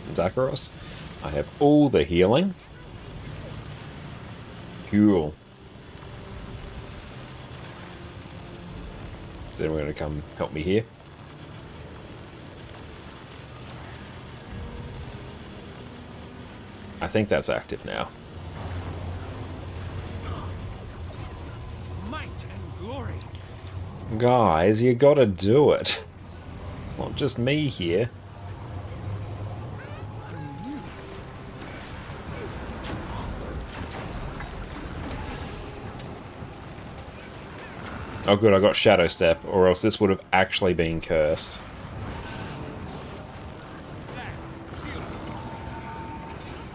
A: Zakaros. I have all the healing. Cool. Is anyone going to come help me here? I think that's active now.
B: Might and glory.
A: Guys, you gotta do it. Not just me here. Oh good, I got Shadow Step, or else this would have actually been cursed.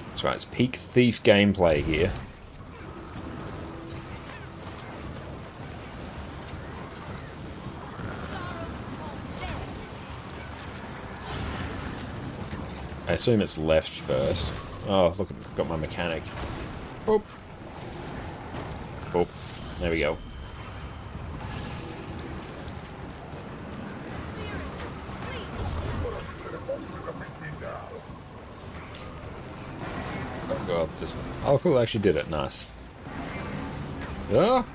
A: That's right, it's peak thief gameplay here. I assume it's left first. Oh, look, I've got my mechanic. Boop. Boop. There we go. Oh god, this one. Oh cool, I actually did it. Nice. Ah!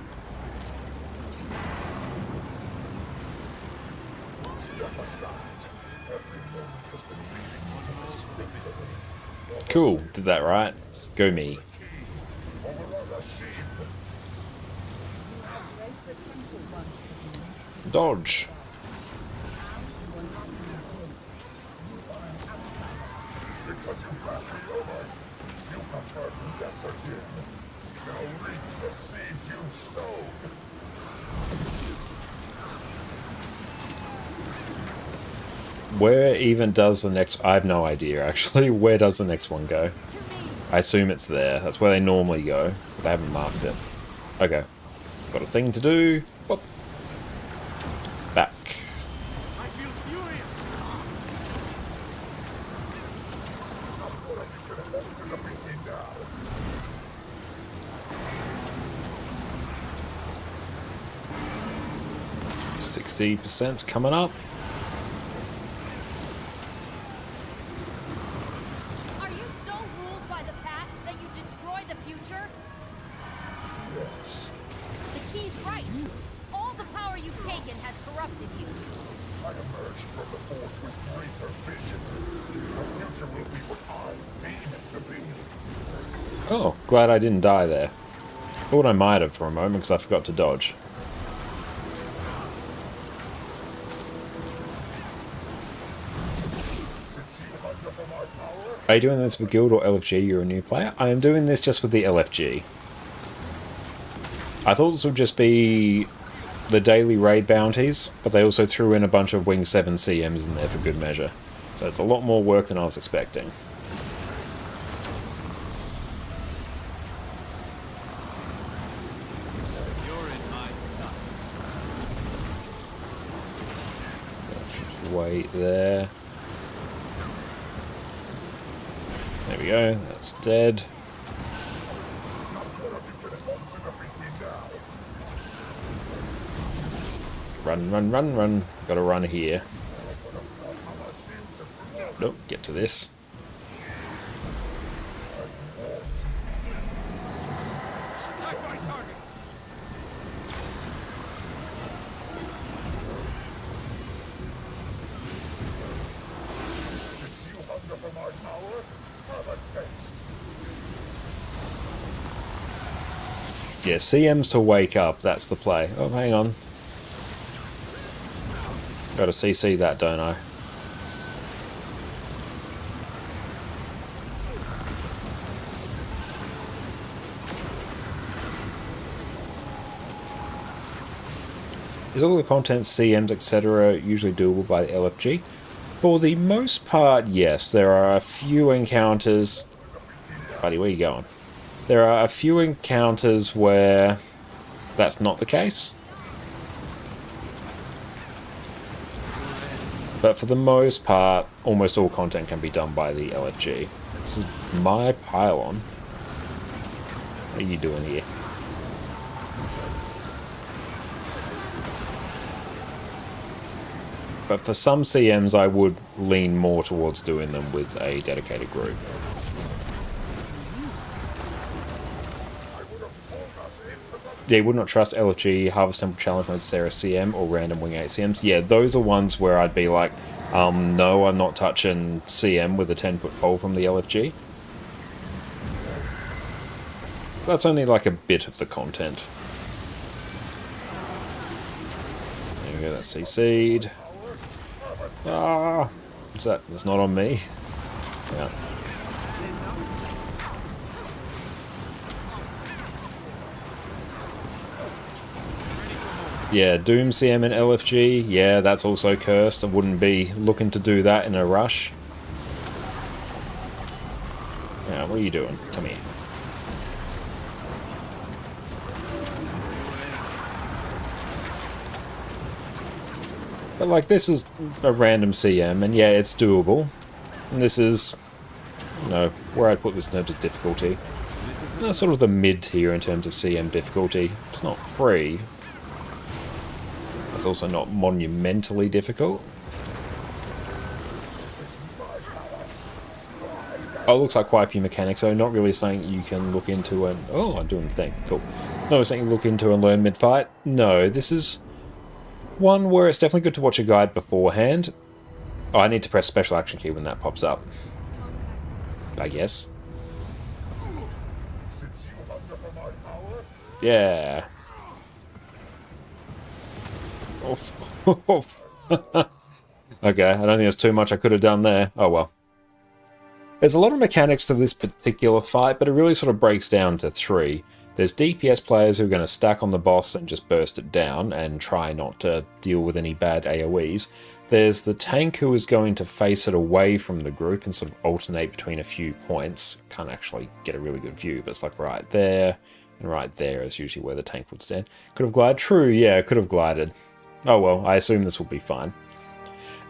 A: Cool, did that right. Go me. Dodge.
F: Because you passed me over, you have heard yesterday. Now reap the seeds you've sown.
A: Where even does the next... I have no idea, actually. Where does the next one go? I assume it's there. That's where they normally go, but I haven't marked it. Okay. Got a thing to do. Whoop. Back.
B: I feel furious.
A: 60%'s coming up.
E: Are you so ruled by the past that you destroy the future?
F: Yes,
E: The key's right. All the power you've taken has corrupted you.
F: I emerged from the forge with greater vision. The future will be what I deem it to be.
A: Oh, glad I didn't die there. Thought I might have for a moment because I forgot to dodge.
F: Since you hunger for my power,
A: Are you doing this with Guild or LFG? You're a new player? I am doing this just with the LFG. I thought this would just be the daily raid bounties, but they also threw in a bunch of Wing 7 CMs in there for good measure. So it's a lot more work than I was expecting.
C: You're in my sights.
A: Just wait there. There we go, that's dead. Run, run, run, run. Gotta run here. Nope, get to this.
B: Attack my target.
F: since you hunger for my power, have a taste.
A: Yeah, CM's to wake up, that's the play. Oh, hang on. Gotta CC that, don't I? Is all the content, CMs, etc. usually doable by the LFG? For the most part, yes. There are a few encounters... Buddy, where you going? There are a few encounters where that's not the case. But for the most part, almost all content can be done by the LFG. This is my pylon. What are you doing here? But for some CMs, I would lean more towards doing them with a dedicated group. Yeah, you would not trust LFG, Harvest Temple Challenge Mode, Cerus CM, or Random Wing 8 CMs. Yeah, those are ones where I'd be like, no, I'm not touching CM with a 10-foot pole from the LFG. That's only like a bit of the content. There we go, that's CC'd. Ah! What's that? That's not on me. Yeah. Yeah, Doom CM and LFG, yeah, that's also cursed. I wouldn't be looking to do that in a rush. Now, what are you doing? Come here. But like, this is a random CM, and yeah, it's doable. And this is, you know, where I'd put this in terms of difficulty. Sort of the mid-tier in terms of CM difficulty. It's not free. It's also not monumentally difficult. Oh, it looks like quite a few mechanics, so not really something you can look into and... Oh, I'm doing the thing. Cool. Not something you look into and learn mid-fight. No, this is one where it's definitely good to watch a guide beforehand. Oh, I need to press special action key when that pops up. I guess. Yeah. Oh. Okay, I don't think there's too much I could have done there. Oh well. There's a lot of mechanics to this particular fight, but it really sort of breaks down to three. There's DPS players who are going to stack on the boss and just burst it down and try not to deal with any bad AoEs. There's the tank who is going to face it away from the group and sort of alternate between a few points. Can't actually get a really good view, but it's like right there and right there is usually where the tank would stand. Could have glided? True, yeah, could have glided. Oh well, I assume this will be fine.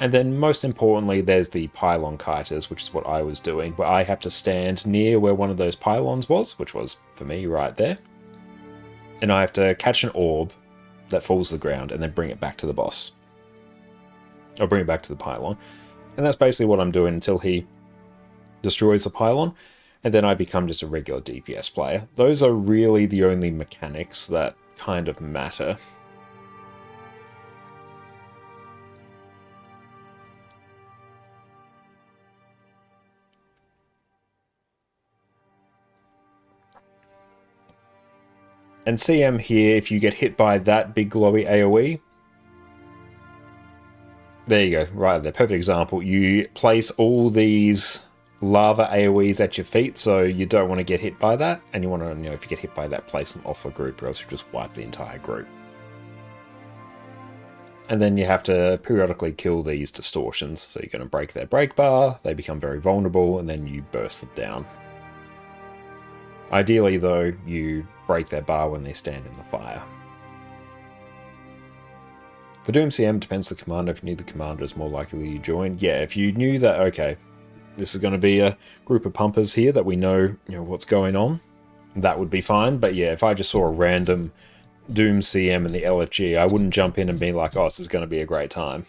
A: And then most importantly, there's the pylon kiters, which is what I was doing, where I have to stand near where one of those pylons was, which was, for me, right there. And I have to catch an orb that falls to the ground and then bring it back to the boss. Or bring it back to the pylon. And that's basically what I'm doing until he destroys the pylon, and then I become just a regular DPS player. Those are really the only mechanics that kind of matter. And CM here, if you get hit by that big glowy AoE, there you go, right there, perfect example. You place all these lava AoEs at your feet, so you don't want to get hit by that, and you want to, you know, if you get hit by that, place them off the group, or else you just wipe the entire group. And then you have to periodically kill these distortions, so you're going to break their break bar, they become very vulnerable, and then you burst them down. Ideally, though, you break their bar when they stand in the fire. For Doom CM, depends on the commander. If you knew the commander, is more likely you join. Yeah, if you knew that, okay, this is going to be a group of pumpers here that we know, what's going on, that would be fine. But yeah, if I just saw a random Doom CM in the LFG, I wouldn't jump in and be like, oh, this is going to be a great time.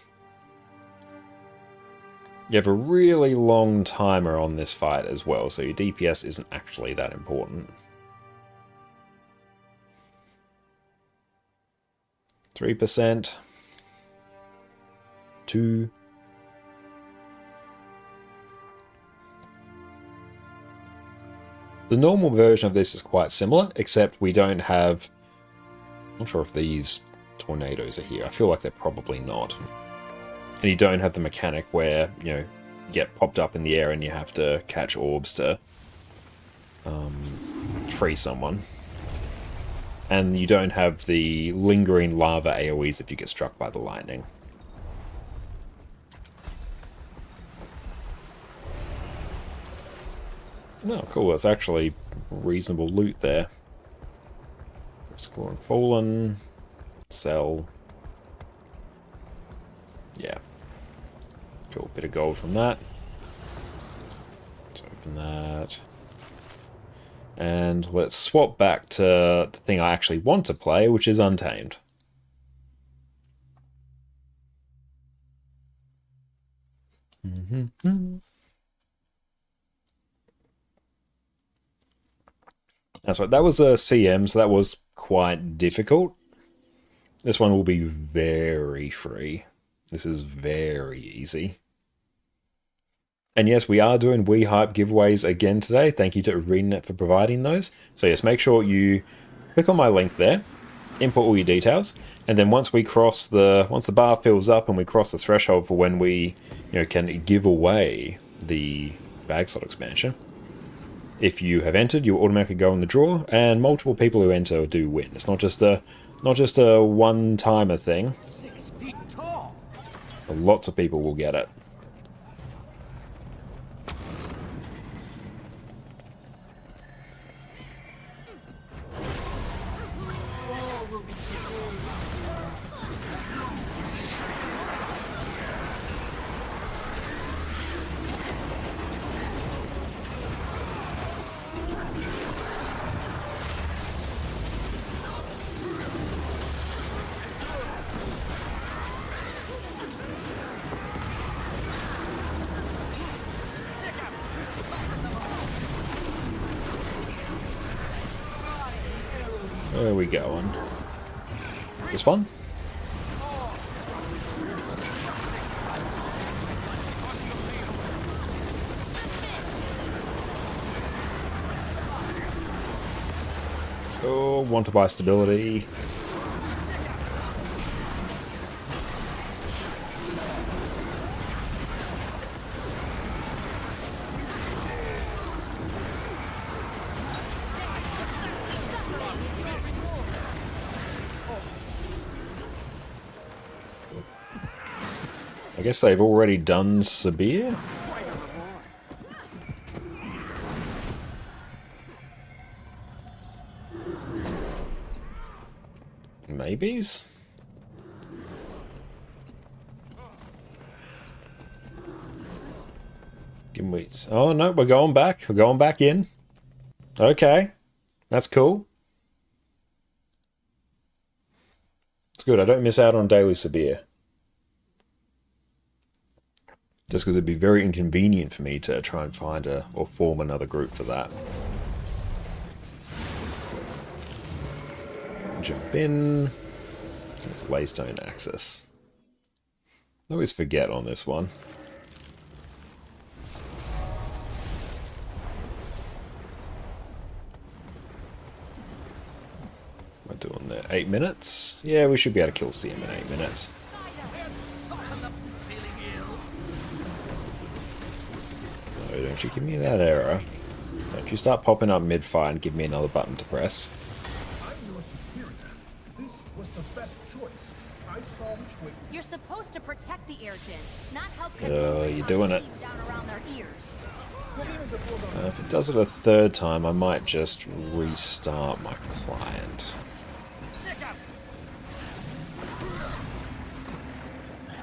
A: You have a really long timer on this fight as well, so your DPS isn't actually that important. 3%. 2. The normal version of this is quite similar, except we don't have... I'm not sure if these tornadoes are here. I feel like they're probably not. And you don't have the mechanic where, you get popped up in the air and you have to catch orbs to free someone. And you don't have the lingering lava AoEs if you get struck by the lightning. Oh, cool. That's actually reasonable loot there. Score and Fallen. Sell. Yeah. Cool. Bit of gold from that. Let's open that. And let's swap back to the thing I actually want to play, which is Untamed. That's right, that was a CM, so that was quite difficult. This one will be very free. This is very easy. And yes, we are doing We Hype giveaways again today. Thank you to ArenaNet for providing those. So yes, make sure you click on my link there, input all your details, and then once the bar fills up and we cross the threshold for when we can give away the bag slot expansion, if you have entered, you'll automatically go in the draw, and multiple people who enter do win. It's not just a Not just a one-timer thing.
B: 6 feet tall.
A: Lots of people will get it. Where are we going? This one? Oh, want to buy stability. I guess they've already done Sabir? Maybes? Give me... Oh no, we're going back. We're going back in. Okay. That's cool. It's good. I don't miss out on daily Sabir. Just because it'd be very inconvenient for me to try and find or form another group for that. Jump in. There's Laystone access. I always forget on this one. What am I doing there? 8 minutes? Yeah, we should be able to kill CM in 8 minutes. Oh, don't you give me that error. Don't you start popping up mid-fire and give me another button to press.
F: I'm your superior. This was the best choice. I saw which way.
E: You're supposed to protect the air gen, not help
A: You're doing it.
E: down around their ears.
A: If it does it a third time, I might just restart my client.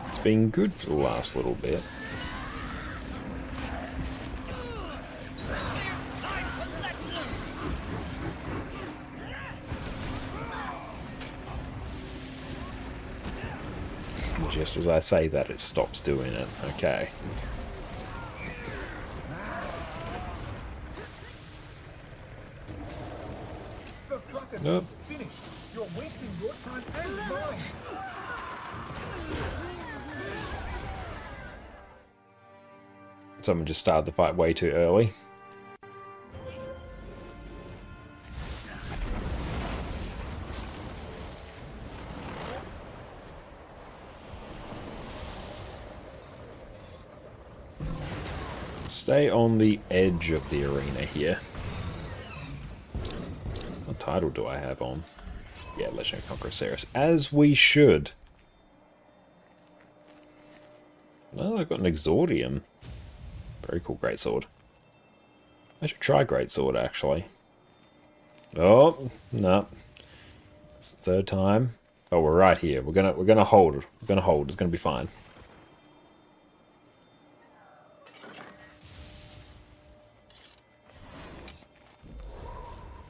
A: It's been good for the last little bit. Just as I say that, it stops doing it. Okay.
F: The clock is
A: Nope.
F: finished. You're wasting your time and mine.
A: Someone just started the fight way too early. Stay on the edge of the arena here. What title do I have on? Yeah, Legendary Conqueror Cerus. As we should. Well, I've got an Exordium. Very cool greatsword. I should try greatsword, actually. Oh, no. It's the third time. Oh, we're right here. We're gonna hold. We're gonna hold. It's gonna be fine.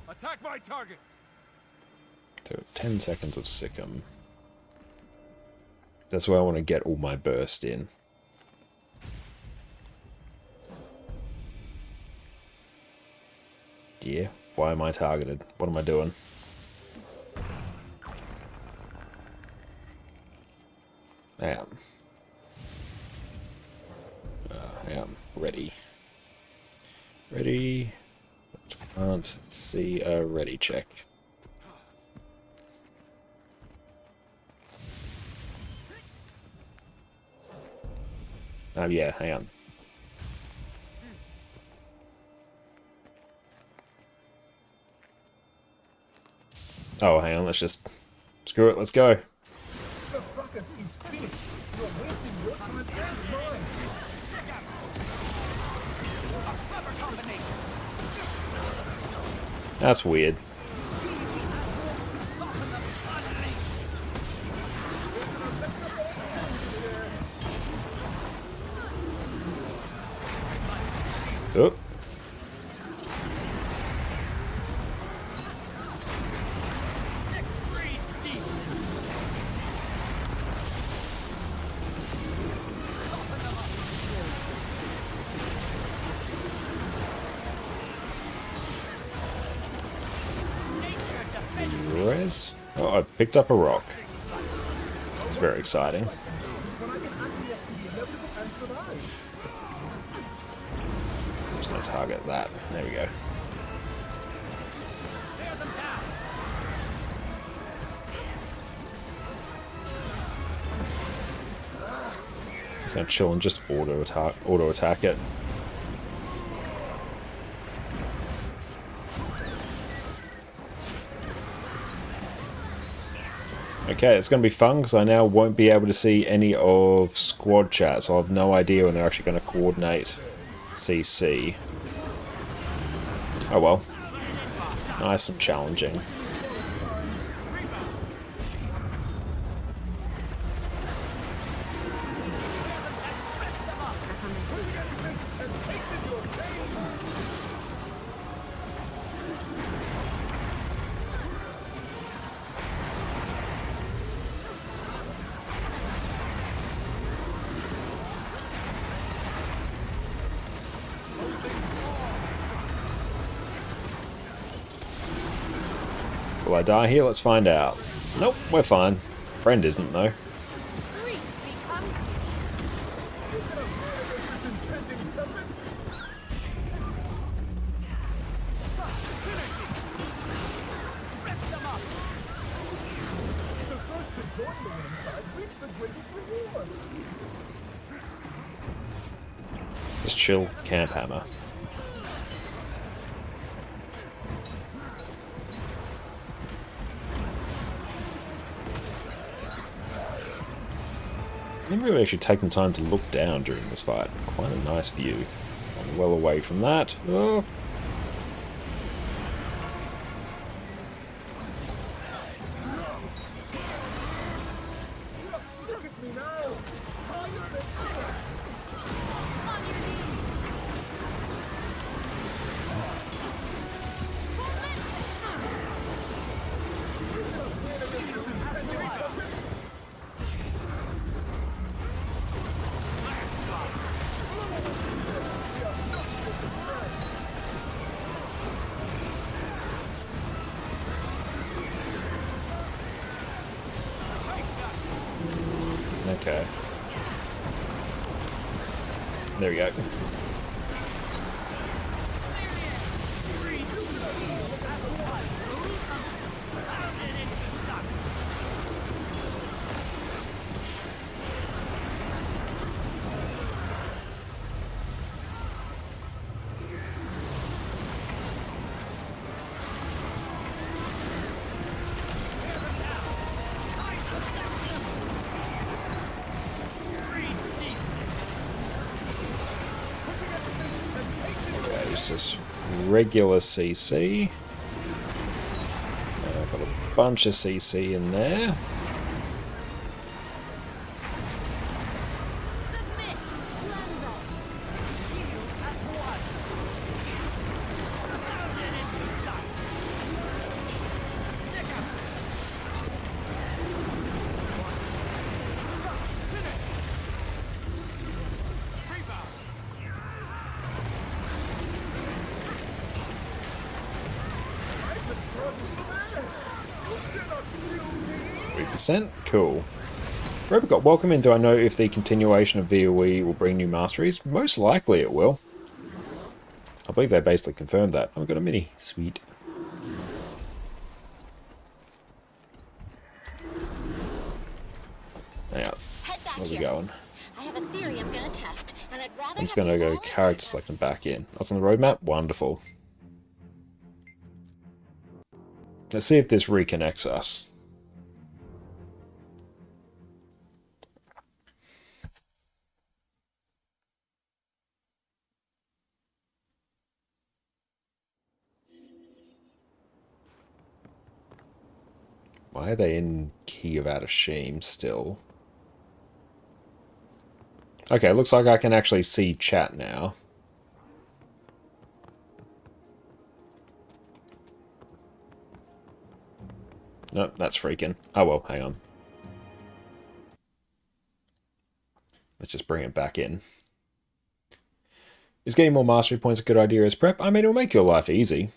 B: Attack my target.
A: So 10 seconds of Sikkim. That's where I want to get all my burst in. Yeah, why am I targeted? What am I doing? I am ready. Ready. Can't see a ready check. Oh yeah, hang on. Oh, hang on, let's just Screw it, let's go.
B: The ruckus is finished. You're wasting your time and mine. A clever combination.
A: That's weird.
B: Soften them unleashed.
A: Oh. Res? Oh, I picked up a rock. It's very exciting. I'm just going to target that. There we go. Just going to chill and just auto attack it. Okay, it's going to be fun because I now won't be able to see any of squad chat, so I have no idea when they're actually going to coordinate CC. Oh well. Nice and challenging. Will I die here? Let's find out. Nope, we're fine. Friend isn't, though.
E: Greek becomes
B: Such synergy. Rip them up. The first to join the winning side reaps the greatest rewards.
A: Just chill, camp hammer. I didn't really actually take the time to look down during this fight. Quite a nice view. I'm well away from that. Oh.
B: Look at me now. Higher than ever.
E: on your knees.
A: Okay. There we go. It's just regular CC. I've got a bunch of CC in there.
E: Submit. Cleanse us.
A: Cool. Robocop, welcome in. Do I know if the continuation of VOE will bring new masteries? Most likely it will. I believe they basically confirmed that. I've got a mini. Sweet. Hang on.
E: Head back
A: Where's we
E: here.
A: going?
E: I have a theory I'm gonna test, and I'd rather
A: I'm just
E: have
A: going to
E: you
A: go
E: all
A: character select and back in. That's on the roadmap? Wonderful. Let's see if this reconnects us. Why are they in Key of Adashim still? Okay, looks like I can actually see chat now. Nope, that's freaking. Oh well, hang on. Let's just bring it back in. Is getting more mastery points a good idea as prep? I mean, it'll make your life easy.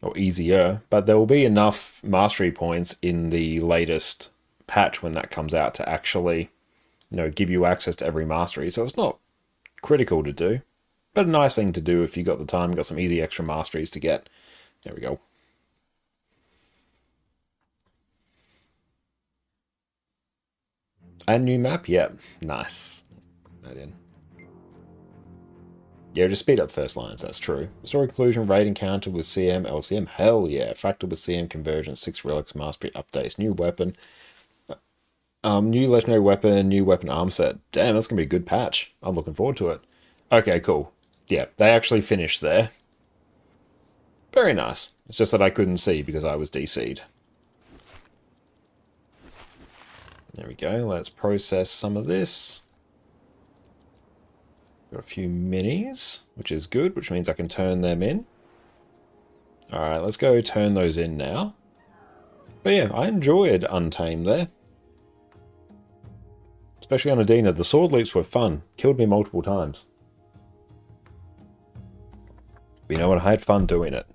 A: Or easier. But there will be enough mastery points in the latest patch when that comes out to actually, you know, give you access to every mastery. So it's not critical to do. But a nice thing to do if you got the time, got some easy extra masteries to get. There we go. And new map? Yep. Nice. Put that in. Yeah, just speed up first lines, that's true. Story conclusion, raid encounter with CM, LCM, hell yeah. Fractal with CM, conversion, 6 relics, mastery, updates, new weapon. New legendary weapon, new weapon arm set. Damn, that's going to be a good patch. I'm looking forward to it. Okay, cool. Yeah, they actually finished there. Very nice. It's just that I couldn't see because I was DC'd. There we go, let's process some of this. Got a few minis, which is good, which means I can turn them in. Alright, let's go turn those in now. But yeah, I enjoyed Untamed there. Especially on Adina, the sword leaps were fun. Killed me multiple times. But you know what, I had fun doing it.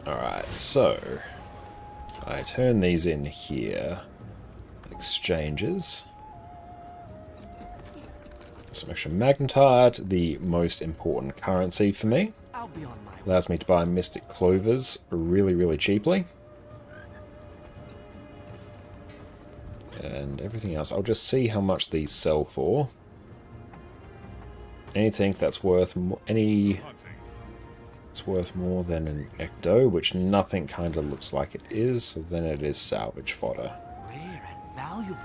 A: Alright, so I turn these in here. Exchanges. Some extra magnetite, the most important currency for me. Allows me to buy mystic clovers really, really cheaply. And everything else, I'll just see how much these sell for. Anything that's worth it's worth more than an ecto, which nothing kind of looks like it is, so then it is salvage fodder.
B: Rare and valuable.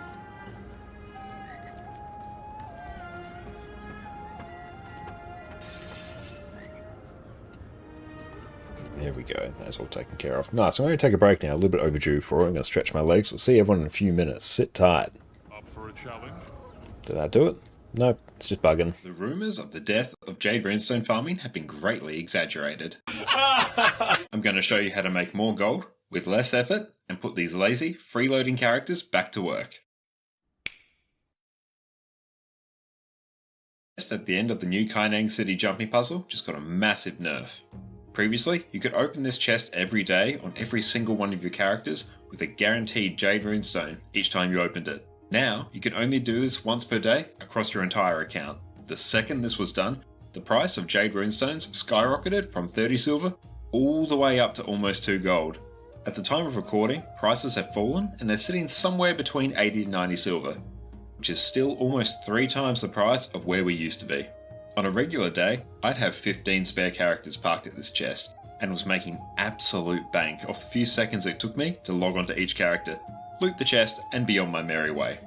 A: There we go, that's all taken care of. Nice, I'm going to take a break now, a little bit overdue for it. I'm going to stretch my legs. We'll see everyone in a few minutes. Sit tight.
F: Up for a challenge?
A: Did that do it? Nope, it's just bugging.
I: The rumours of the death of Jade Runestone farming have been greatly exaggerated. I'm going to show you how to make more gold with less effort and put these lazy, freeloading characters back to work. Just at the end of the new Kaineng City jumping puzzle just got a massive nerf. Previously, you could open this chest every day on every single one of your characters with a guaranteed Jade Runestone each time you opened it. Now, you can only do this once per day across your entire account. The second this was done, the price of Jade Runestones skyrocketed from 30 silver all the way up to almost 2 gold. At the time of recording, prices have fallen and they're sitting somewhere between 80 to 90 silver, which is still almost 3 times the price of where we used to be. On a regular day, I'd have 15 spare characters parked at this chest, and was making absolute bank off the few seconds it took me to log onto each character, loot the chest, and be on my merry way.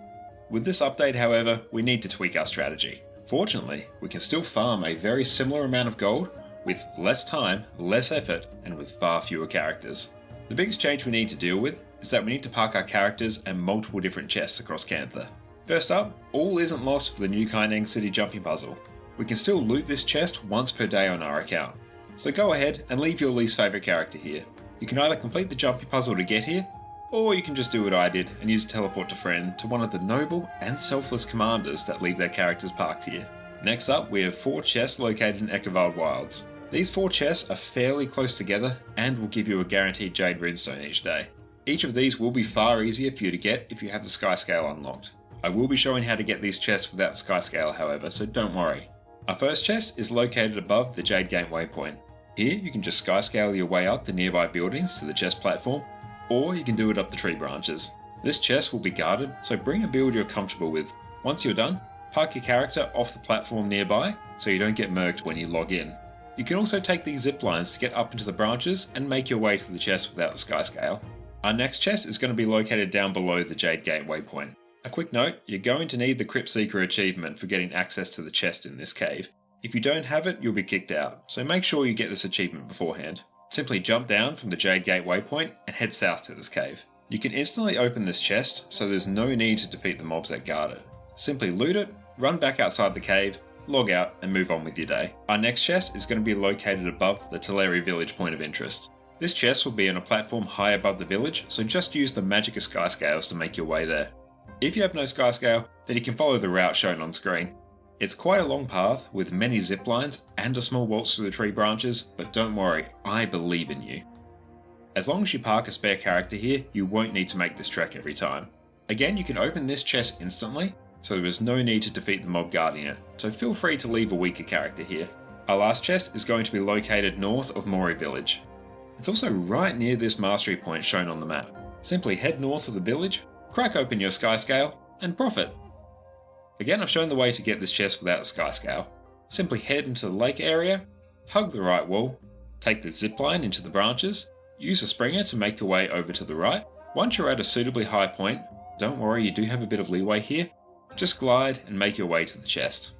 I: With this update, however, we need to tweak our strategy. Fortunately, we can still farm a very similar amount of gold with less time, less effort, and with far fewer characters. The biggest change we need to deal with is that we need to park our characters in multiple different chests across Cantha. First up, all isn't lost for the new Kaineng City jumping puzzle. We can still loot this chest once per day on our account. So go ahead and leave your least favourite character here. You can either complete the jumping puzzle to get here, or you can just do what I did and use a teleport to friend to one of the noble and selfless commanders that leave their characters parked here. Next up, we have 4 chests located in Eckervald Wilds. These 4 chests are fairly close together and will give you a guaranteed Jade Runestone each day. Each of these will be far easier for you to get if you have the Sky Scale unlocked. I will be showing how to get these chests without Sky Scale, however, so don't worry. Our first chest is located above the Jade Gate waypoint. Here you can just Sky Scale your way up the nearby buildings to the chest platform, or you can do it up the tree branches. This chest will be guarded, so bring a build you're comfortable with. Once you're done, park your character off the platform nearby so you don't get murked when you log in. You can also take these zip lines to get up into the branches and make your way to the chest without the Sky Scale. Our next chest is going to be located down below the Jade Gate waypoint. A quick note, you're going to need the Crypt Seeker achievement for getting access to the chest in this cave. If you don't have it, you'll be kicked out, so make sure you get this achievement beforehand. Simply jump down from the Jade Gate waypoint and head south to this cave. You can instantly open this chest, so there's no need to defeat the mobs that guard it. Simply loot it, run back outside the cave, log out, and move on with your day. Our next chest is going to be located above the Teleri village point of interest. This chest will be on a platform high above the village, so just use the Magicka Skyscales to make your way there. If you have no Skyscale, then you can follow the route shown on screen. It's quite a long path with many zip lines and a small waltz through the tree branches, but don't worry, I believe in you. As long as you park a spare character here, you won't need to make this trek every time. Again, you can open this chest instantly, so there is no need to defeat the mob guarding it, so feel free to leave a weaker character here. Our last chest is going to be located north of Mori village. It's also right near this mastery point shown on the map. Simply head north of the village, crack open your Skyscale, and profit. Again, I've shown the way to get this chest without a Skyscale. Simply head into the lake area, hug the right wall, take the zipline into the branches, use a springer to make your way over to the right. Once you're at a suitably high point, don't worry, you do have a bit of leeway here, just glide and make your way to the chest.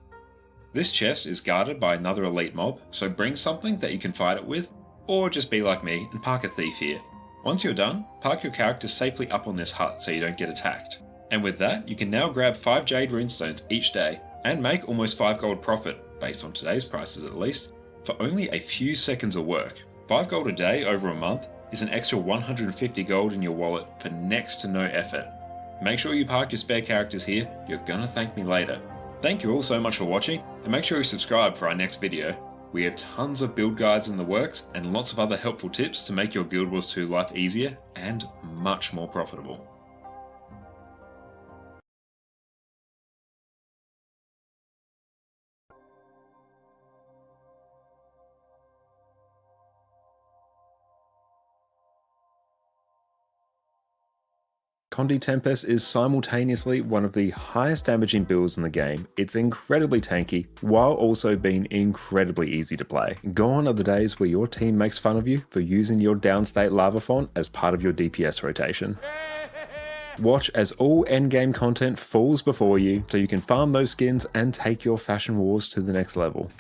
I: This chest is guarded by another elite mob, so bring something that you can fight it with, or just be like me and park a thief here. Once you're done, park your character safely up on this hut so you don't get attacked. And with that, you can now grab 5 Jade Runestones each day, and make almost 5 gold profit, based on today's prices at least, for only a few seconds of work. 5 gold a day over a month is an extra 150 gold in your wallet for next to no effort. Make sure you park your spare characters here, you're gonna thank me later. Thank you all so much for watching, and make sure you subscribe for our next video. We have tons of build guides in the works, and lots of other helpful tips to make your Guild Wars 2 life easier and much more profitable.
A: Condi Tempest is simultaneously one of the highest damaging builds in the game. It's incredibly tanky, while also being incredibly easy to play. Gone are the days where your team makes fun of you for using your downstate lava font as part of your DPS rotation. Watch as all endgame content falls before you, so you can farm those skins and take your fashion wars to the next level.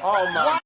B: Oh my.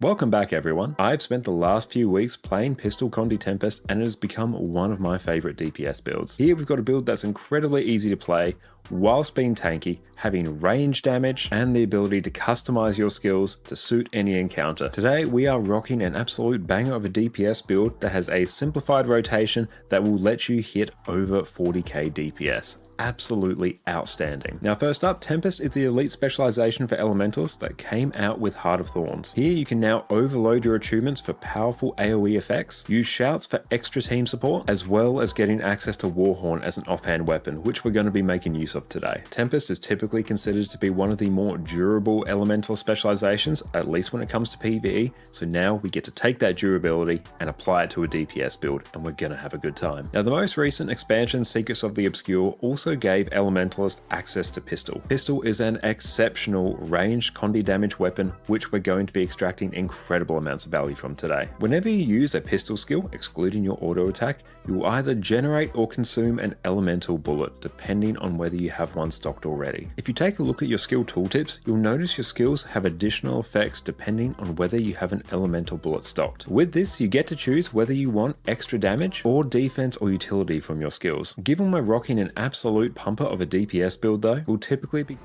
A: Welcome back everyone. I've spent the last few weeks playing Pistol Condi Tempest and it has become one of my favourite DPS builds. Here we've got a build that's incredibly easy to play, whilst being tanky, having range damage and the ability to customise your skills to suit any encounter. Today we are rocking an absolute banger of a DPS build that has a simplified rotation that will let you hit over 40k DPS. Absolutely outstanding. Now first up, Tempest is the elite specialization for elementals that came out with Heart of Thorns. Here you can now overload your achievements for powerful AoE effects, use shouts for extra team support, as well as getting access to Warhorn as an offhand weapon, which we're going to be making use of today. Tempest is typically considered to be one of the more durable elemental specializations, at least when it comes to PvE, so now we get to take that durability and apply it to a DPS build, and we're going to have a good time. Now the most recent expansion, Secrets of the Obscure, also gave Elementalist access to Pistol. Pistol is an exceptional ranged Condi damage weapon, which we're going to be extracting incredible amounts of value from today. Whenever you use a pistol skill, excluding your auto attack, you will either generate or consume an elemental bullet, depending on whether you have one stocked already. If you take a look at your skill tooltips, you'll notice your skills have additional effects depending on whether you have an elemental bullet stocked. With this, you get to choose whether you want extra damage or defense or utility from your skills. Given we're rocking an absolute pumper of a DPS build though, will typically be...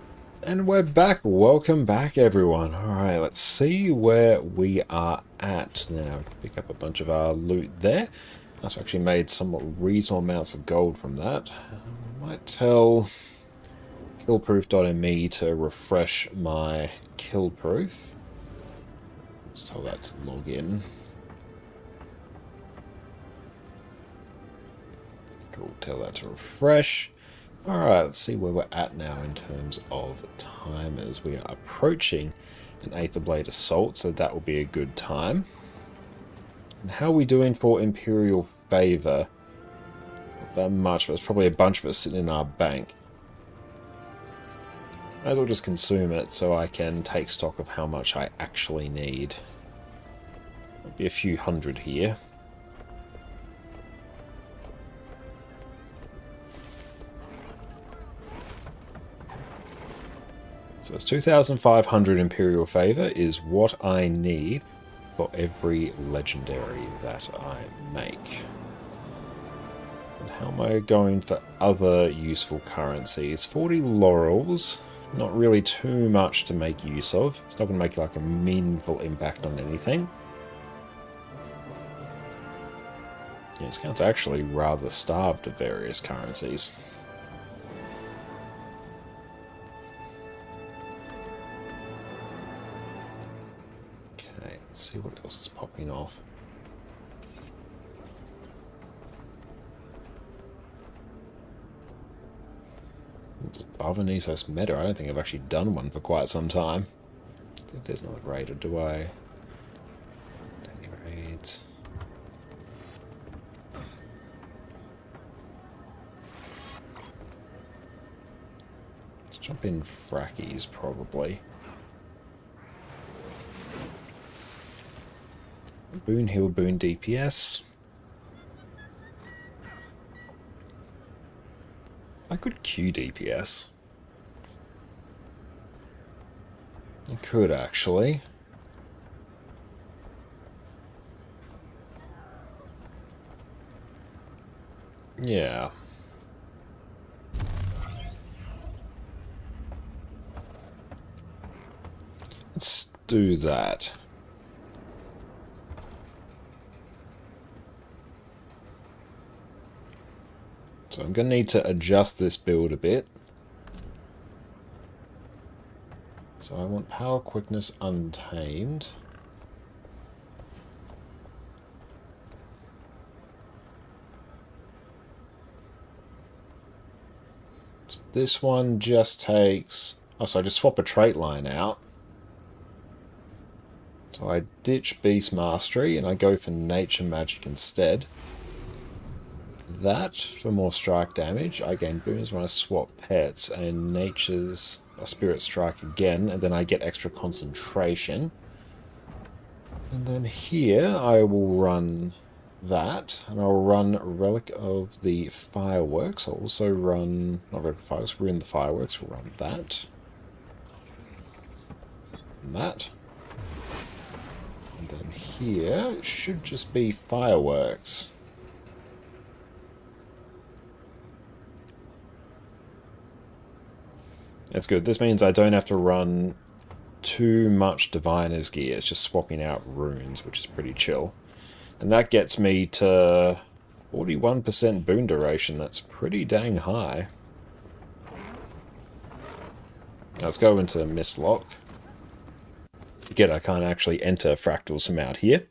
A: And we're back. Welcome back everyone. Alright, let's see where we are at now. Pick up a bunch of our loot there. That's actually made somewhat reasonable amounts of gold from that. I might tell killproof.me to refresh my killproof. Let's tell that to log in. Cool, tell that to refresh. Alright, let's see where we're at now in terms of timers. We are approaching an Aether Blade Assault, so that will be a good time. And how are we doing for Imperial Favor? Not that much, but there's probably a bunch of it sitting in our bank. Might as well just consume it so I can take stock of how much I actually need. Might be a few hundred here. So it's 2,500 Imperial Favor is what I need for every legendary that I make. And how am I going for other useful currencies? 40 laurels, not really too much to make use of. It's not going to make like a meaningful impact on anything. Yeah, this account's actually rather starved of various currencies. Okay, let's see what else is popping off. It's above an Esos meta. I don't think I've actually done one for quite some time. I think there's another raid, or do I? Daily raids. Let's jump in frackies, probably. Boon heal, boon DPS. I could Q DPS. I could actually. Yeah. Let's do that. So I'm going to need to adjust this build a bit. So I want power, quickness, untamed. So this one just takes... Oh, so I just swap a trait line out. So I ditch Beast Mastery and I go for Nature Magic instead. That for more strike damage. I gain boons when I swap pets, and Nature's a Spirit Strike again, and then I get extra concentration. And then here I will run that, and I'll run Relic of the Fireworks. I'll also run, not Relic of the Fireworks, Ruin the Fireworks, we'll run that. And that. And then here it should just be Fireworks. That's good. This means I don't have to run too much Diviner's gear. It's just swapping out runes, which is pretty chill. And that gets me to 41% boon duration. That's pretty dang high. Let's go into Mistlock. Again, I can't actually enter fractals from out here.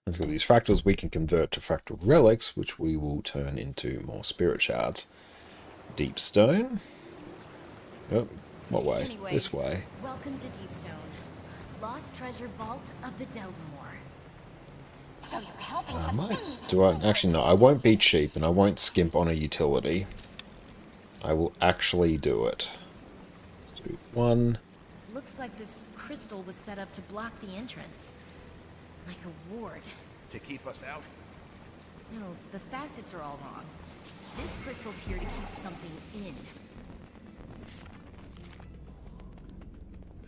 A: Let's go. These fractals we can convert to fractal relics, which we will turn into more spirit shards. Deep stone. Oh, what way?
E: Anyway,
A: This way.
E: Welcome to Deepstone, lost treasure vault of the Deldamore.
A: I might. Do I? Actually, no. I won't be cheap, and I won't skimp on a utility. I will actually do it. Let's do one.
E: Looks like this crystal was set up to block the entrance. Like a ward.
C: To keep us out?
E: No, the facets are all wrong. This crystal's here to keep something in.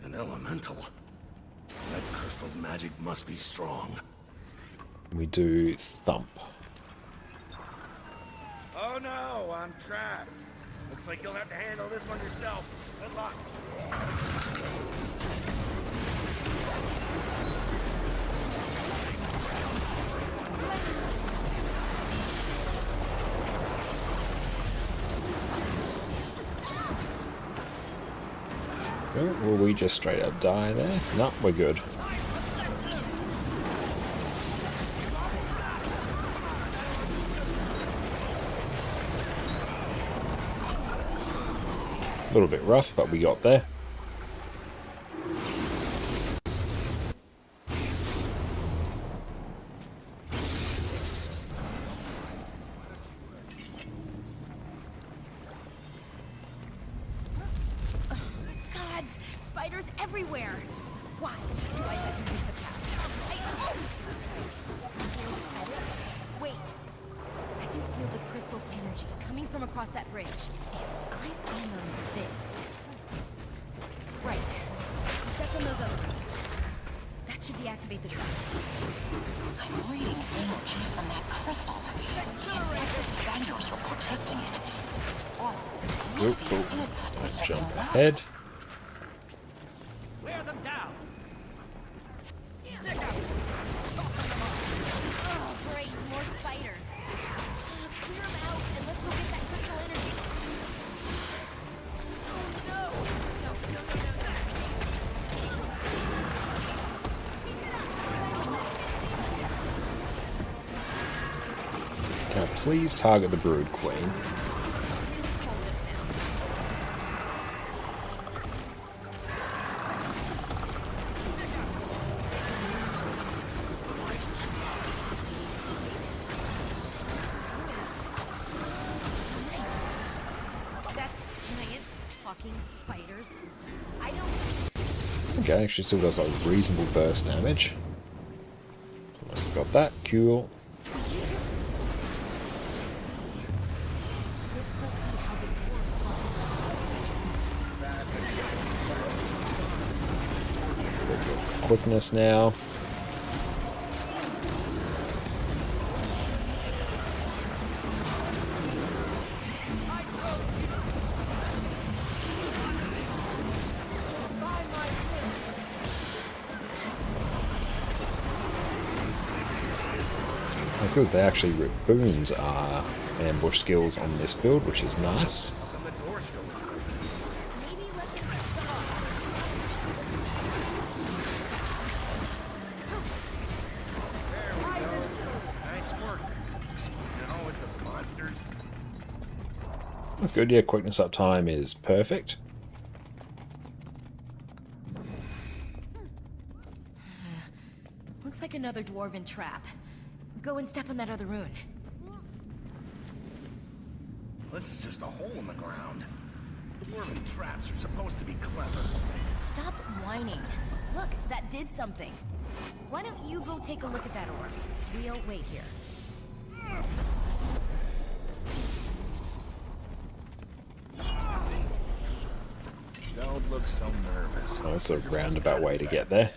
C: An elemental. That crystal's magic must be strong.
A: We do thump.
C: Oh no, I'm trapped. Looks like you'll have to handle this one yourself. Good luck.
A: Will we just straight up die there? No, we're good. A little bit rough, but we got there.
E: spiders everywhere. Why do I let him hit the paths? I always get spiders. Shield edit. Wait. I can feel the crystal's energy coming from across that bridge. If I stand on this... Right. Step on those other ones. That should deactivate the traps.
J: I'm reading energy from that crystal. The spiders are protecting it. Or
A: Jump ahead.
B: Wear them down. Sick out. Soften them up.
E: Oh, great. More spiders. Clear them out and let's go get that crystal energy. Oh, no. No.
A: Can I please target the Brood Queen?
E: Really cold just now. That's giant talking spiders. I don't...
A: Okay, actually still does like reasonable burst damage. Almost got that. Cool.
E: Did you just... This must be how the dwarves fought
A: Quickness now. That's good. They actually rip boons are ambush skills on this build, which is nice.
C: The door still is open.
E: Maybe let him fix them off.
C: Nice work. You know, with the monsters.
A: That's good. Yeah, quickness up time is perfect.
E: Looks like another dwarven trap. Go and step on that other rune.
C: This is just a hole in the ground. Dwarven traps are supposed to be clever.
E: Stop whining. Look, that did something. Why don't you go take a look at that orb? We'll wait here.
C: Don't look so nervous.
A: Oh, that's a roundabout way to get there.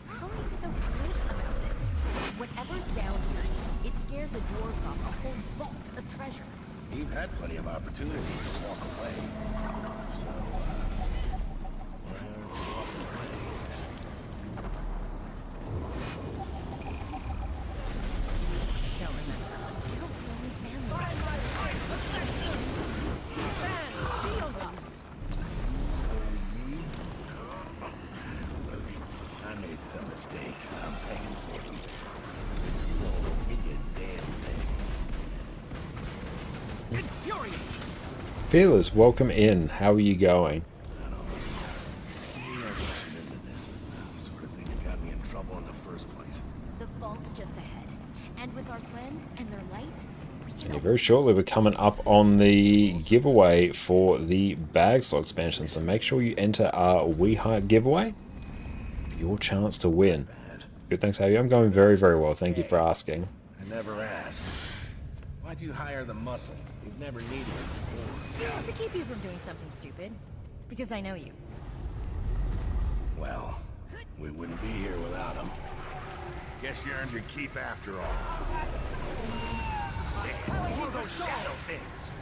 E: How are you so good about this? Whatever's down here, it scared the dwarves off a whole vault of treasure.
C: We've had plenty of opportunities to walk away. So, why aren't we walking away?
E: Don't remember. Guild's the only family.
B: By my time to vengeance! Fan, shield us!
C: Look, I made some mistakes and I'm paying for them. But you won't give you a damn thing.
B: Infuriating!
A: Fearless, welcome in. How are you going?
C: I don't know. Maybe I rushing into this is the sort of thing that got me in trouble in the first place.
E: The vault's just ahead. And with our friends and their light, we can
A: And very shortly we're coming up on the giveaway for the bag slot expansion, so make sure you enter our We Hype giveaway for your chance to win. Good, thanks. How are you? I'm going very, very well. Thank you for asking.
C: I never asked. Why'd you hire the muscle? We've never needed it before.
E: to keep you from doing something stupid. Because I know you.
C: Well, we wouldn't be here without him. Guess you earned your keep after all. Damn, who are those shadow things?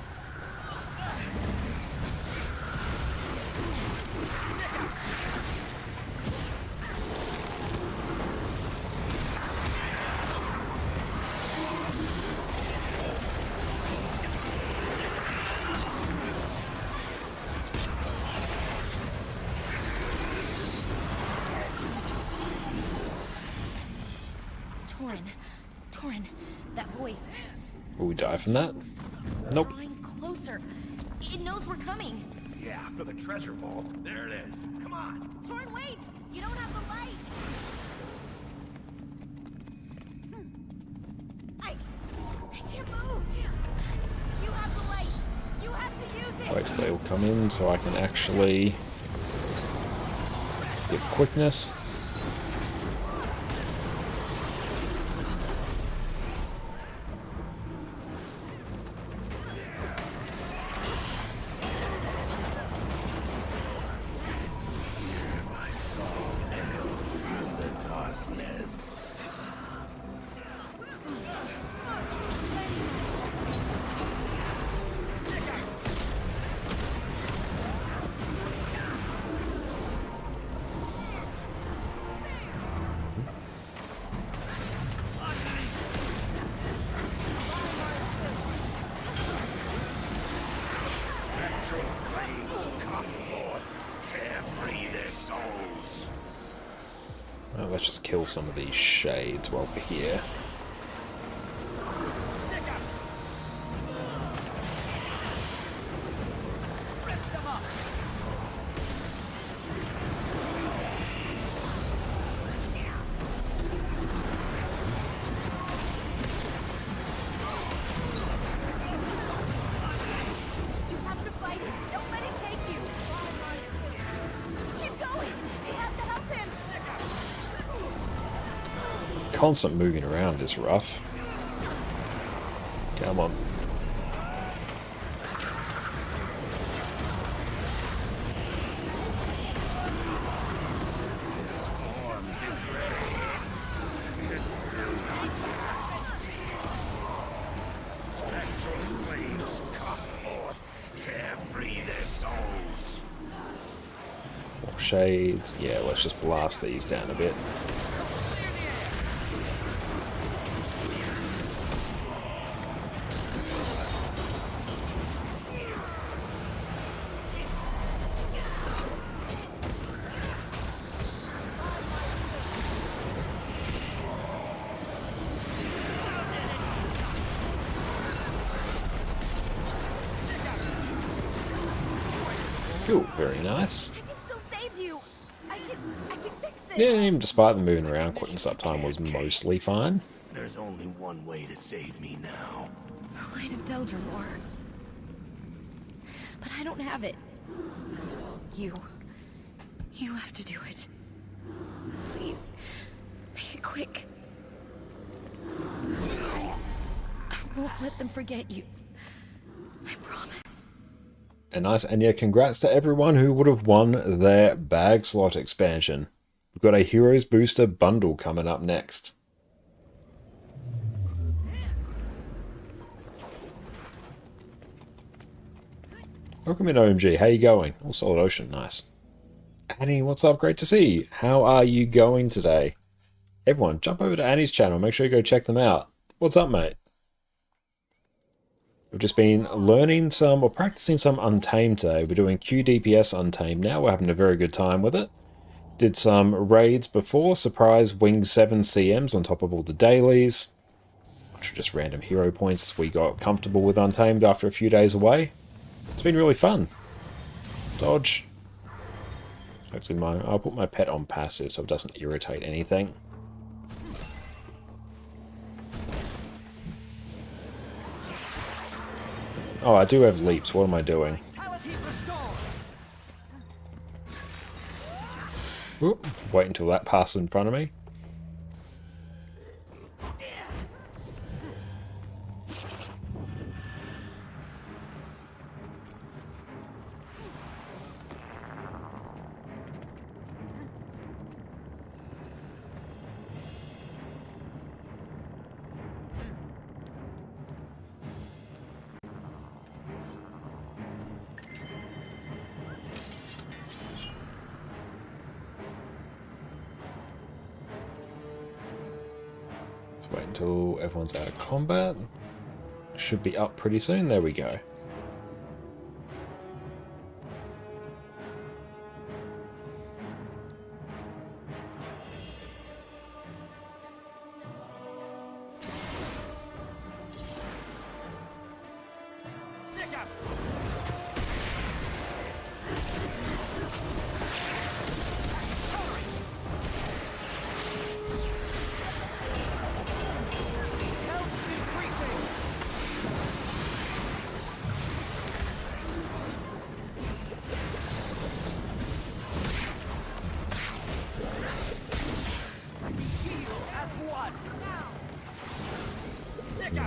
E: Torin, that voice.
A: Will we die from that? Nope.
E: Drawing closer. It knows we're coming.
C: Yeah, for the treasure vault. There it is. Come on.
E: Torin, wait! You don't have the light! I can't move! You have the light! You have to use it!
A: Wait till they will come in so I can actually Get quickness.
C: My song echo through the darkness. Spectral flames come forth, tear free their souls.
A: Well, let's just kill some of these shades while we're here.
E: You have to fight it. Don't let it take you. Keep going. You have to help him.
A: Constant moving around is rough. Come on.
C: This form degrades. It will not last. Spectral flames come forth, tear free their souls.
A: More shades. Yeah, let's just blast these down a bit. Cool, very nice.
E: I can still save you. I can fix this.
A: Yeah, even despite the moving around, quickness uptime was mostly fine.
C: There's only one way to save me now.
E: The light of Deldrimor. But I don't have it. You have to do it. Please, make it quick. I won't let them forget you. I promise.
A: And nice, and yeah, congrats to everyone who would have won their bag slot expansion. We've got a Heroes Booster bundle coming up next. Welcome in, OMG. How you going? Oh, Solid Ocean, nice. Annie, what's up? Great to see you. How are you going today? Everyone, jump over to Annie's channel. Make sure you go check them out. What's up, mate? We've just been learning some, or practicing some Untamed today. We're doing QDPS Untamed now. We're having a very good time with it. Did some raids before. Surprise winged 7 CMs on top of all the dailies. Which are just random hero points as we got comfortable with Untamed after a few days away. It's been really fun. Dodge. Hopefully I'll put my pet on passive so it doesn't irritate anything. Oh, I do have leaps. What am I doing? Oop, wait until that passes in front of me. Let's wait until everyone's out of combat. Should be up pretty soon. There we go.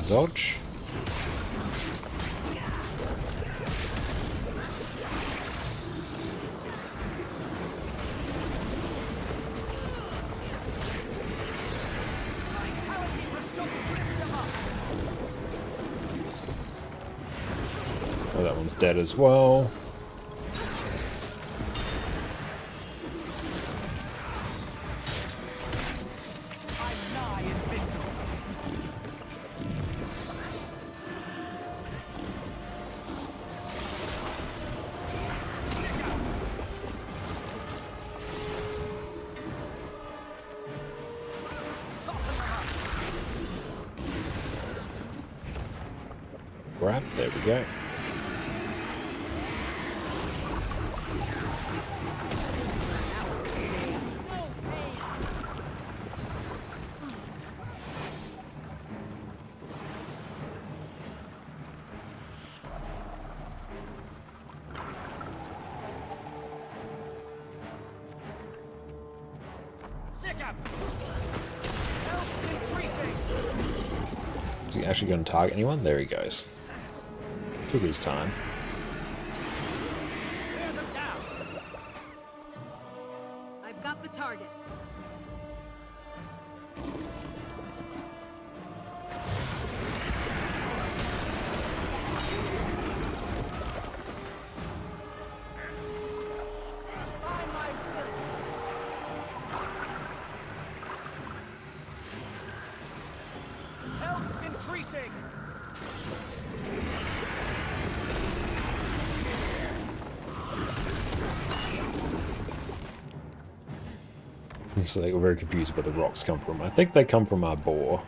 A: Dodge. Oh, that one's dead as well. Grab, there we go. Is he actually going to target anyone? There he goes. Took his time.
H: I've got the target.
B: Health increasing.
A: So they were very confused where the rocks come from. I think they come from our boar.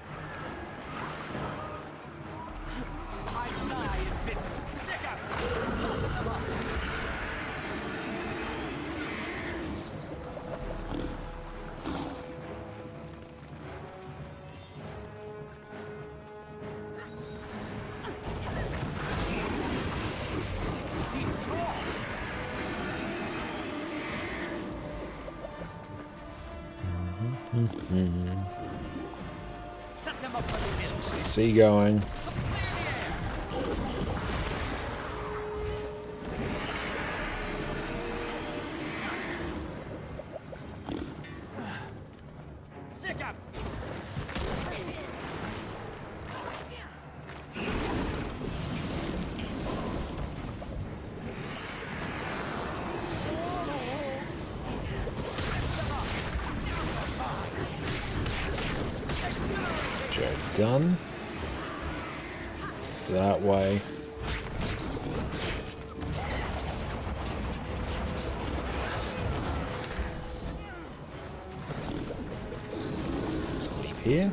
A: Some CC going. Done. That way. Sleep here.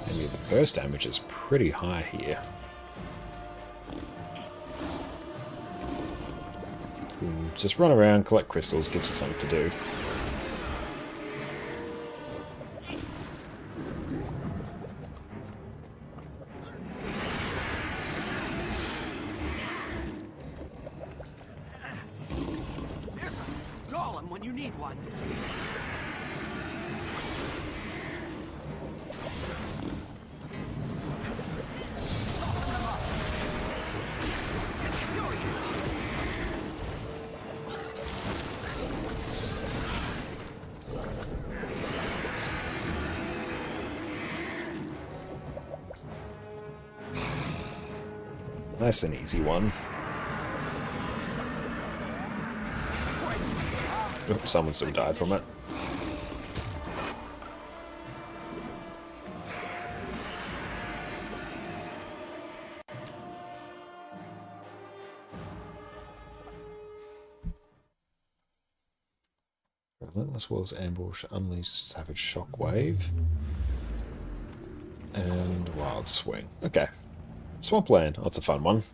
A: Maybe the burst damage is pretty high here. Just run around, collect crystals, gives us something to do.
B: There's a golem when you need one.
A: That's an easy one. Oops, someone still died from it. Relentless Wolves Ambush, Unleash Savage Shockwave, and Wild Swing. Okay. Swampland, that's a fun one.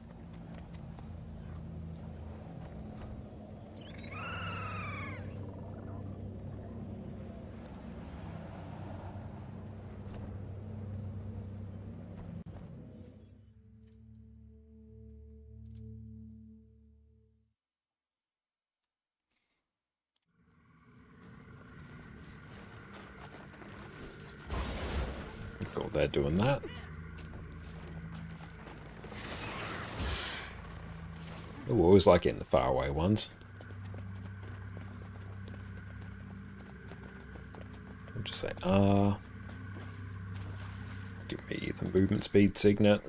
A: they're doing that. Ooh, I always like getting the faraway ones. I'll just say R. Give me the movement speed signet.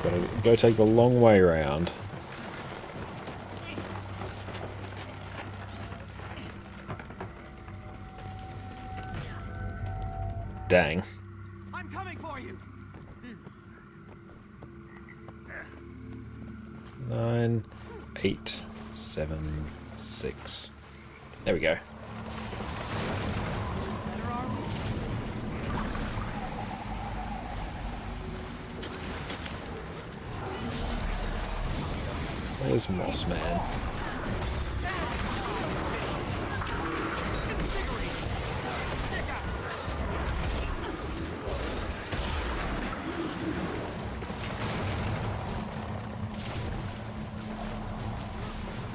A: Gotta go take the long way around. Dang.
B: I'm coming for you.
A: 9, 8, 7, 6. There we go. Where's Moss Man?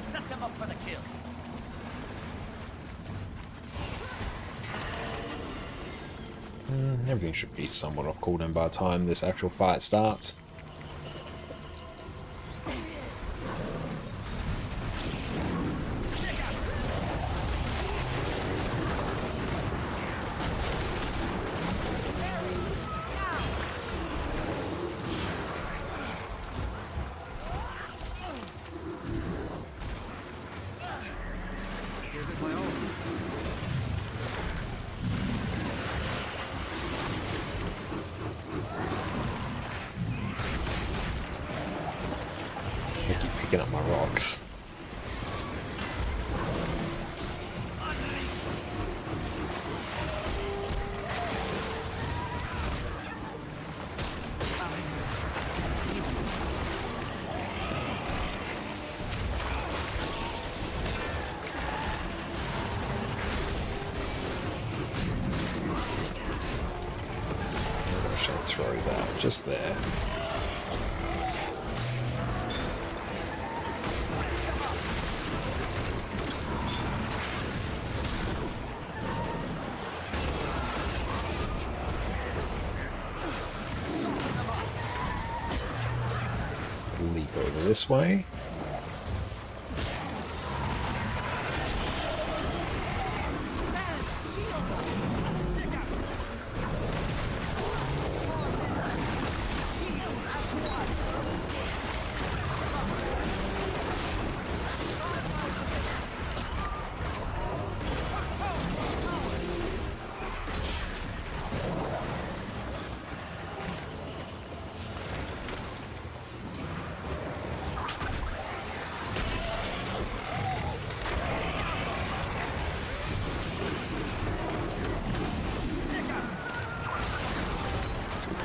C: Set them up for the kill.
A: Everything should be somewhat off cooldown by the time this actual fight starts. I keep picking up my rocks. Where should I throw that? Just there. Leap over this way.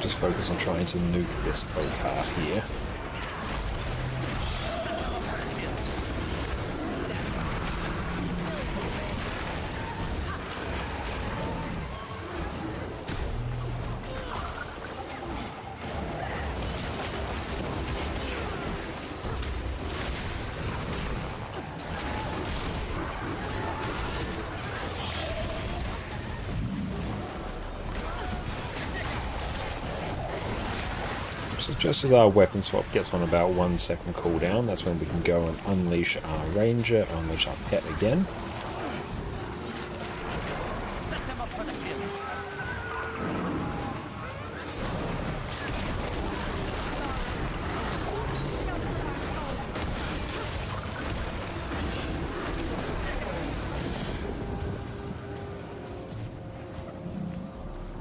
A: Just focus on trying to nuke this O-cart here. So just as our weapon swap gets on about 1 second cooldown, that's when we can go and unleash our ranger, unleash our pet again.
C: Set them up for the kill.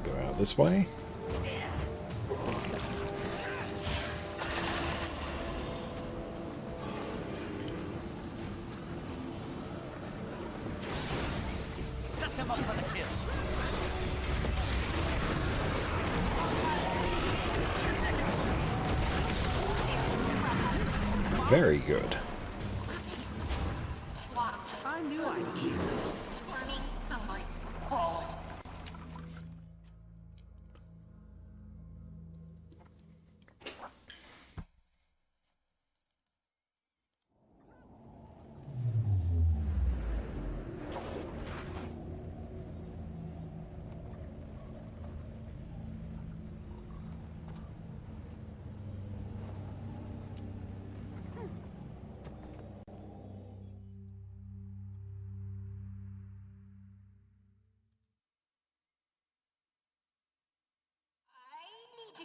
A: Go out this way.
C: Set them up for the kill.
A: Very good.
B: I knew I'd achieve this.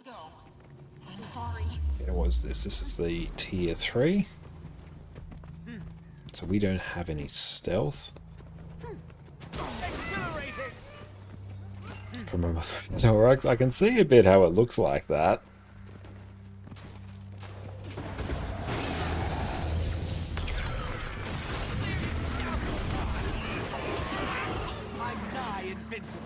J: to go. I'm sorry.
A: Yeah, what is this? This is the tier 3. So we don't have any stealth. From a no, I can see a bit how it looks like that.
B: I'm nigh invincible.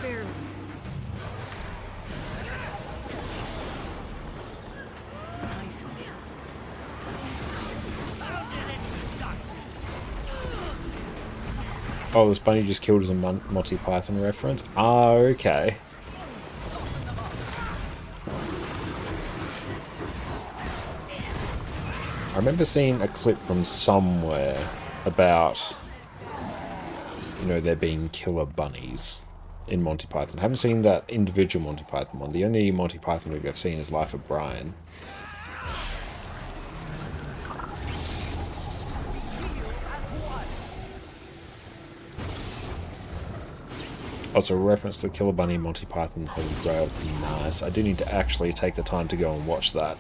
D: Barely. Nice one.
A: Oh, this bunny just killed as a Monty Python reference? Ah, okay. I remember seeing a clip from somewhere about, you know, there being killer bunnies in Monty Python. I haven't seen that individual Monty Python one. The only Monty Python movie I've seen is Life of Brian. Also, a reference to the Killer Bunny in Monty Python Holy Grail. Nice. I do need to actually take the time to go and watch that.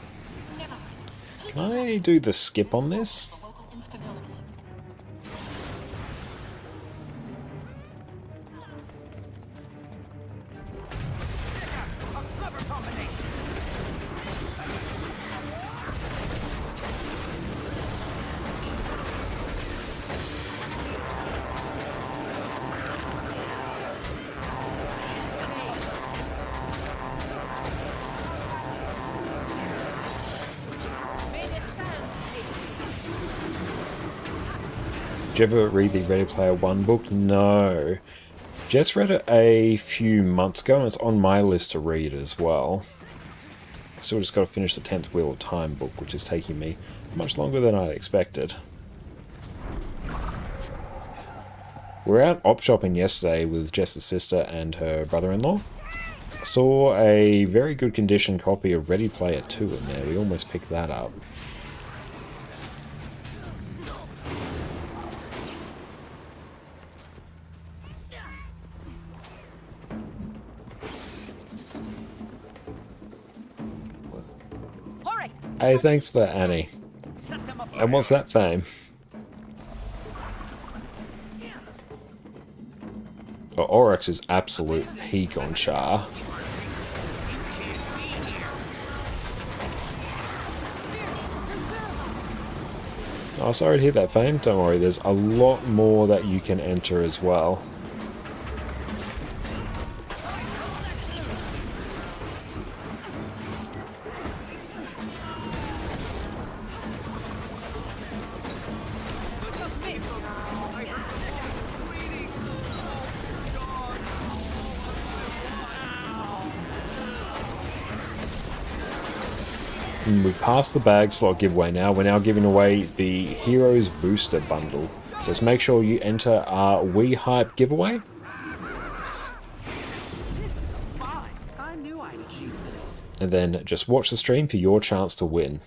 A: Can I do the skip on this?
J: Local instability.
B: A clever combination.
E: May the sand take
A: Did you ever read the Ready Player One book? No. Just read it a few months ago, and it's on my list to read as well. Still just got to finish the 10th Wheel of Time book, which is taking me much longer than I'd expected. We were out op shopping yesterday with Jess's sister and her brother-in-law. I saw a very good condition copy of Ready Player 2 in there. We almost picked that up.
B: Alright,
A: Hey, thanks for that, Annie.
B: set them up.
A: And what's that fame? Oh, Oryx is absolute peak on Char. Oh, sorry to hear that, Fame. Don't worry, there's a lot more that you can enter as well. We've passed the bag slot giveaway now. We're now giving away the Heroes Booster Bundle. So just make sure you enter our We Hype giveaway.
B: This is a find. I knew I'd achieve this.
A: And then just watch the stream for your chance to win.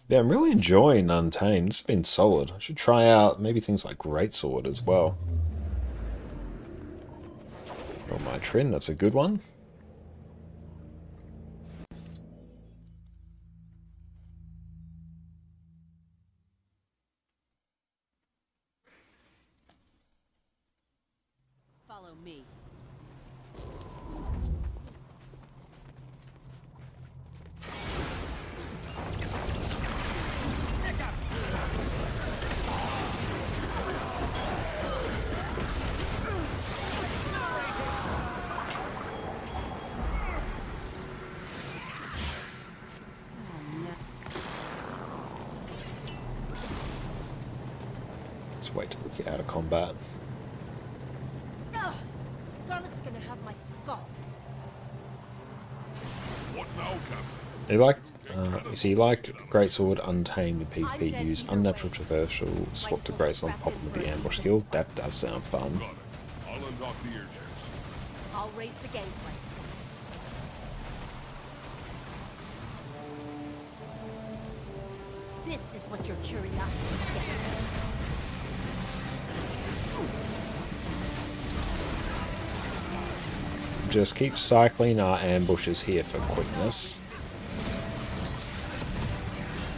A: Yeah, I'm really enjoying Untamed. It's been solid. I should try out maybe things like Greatsword as well. Oh, my Trin, that's a good one.
E: Follow me.
A: Let's wait till we get out of combat.
E: Ugh, Scarlet's gonna have my skull.
F: What now, Captain?
A: You see, like Greatsword, Untamed, and PvP, use Unnatural Traversal, swap to Greatsword, pop them with the ambush skill. That does sound fun.
F: I'll unlock the air chest.
E: I'll raise the gangplanks. This is what your curiosity gets you.
A: Just keep cycling our ambushes here for quickness.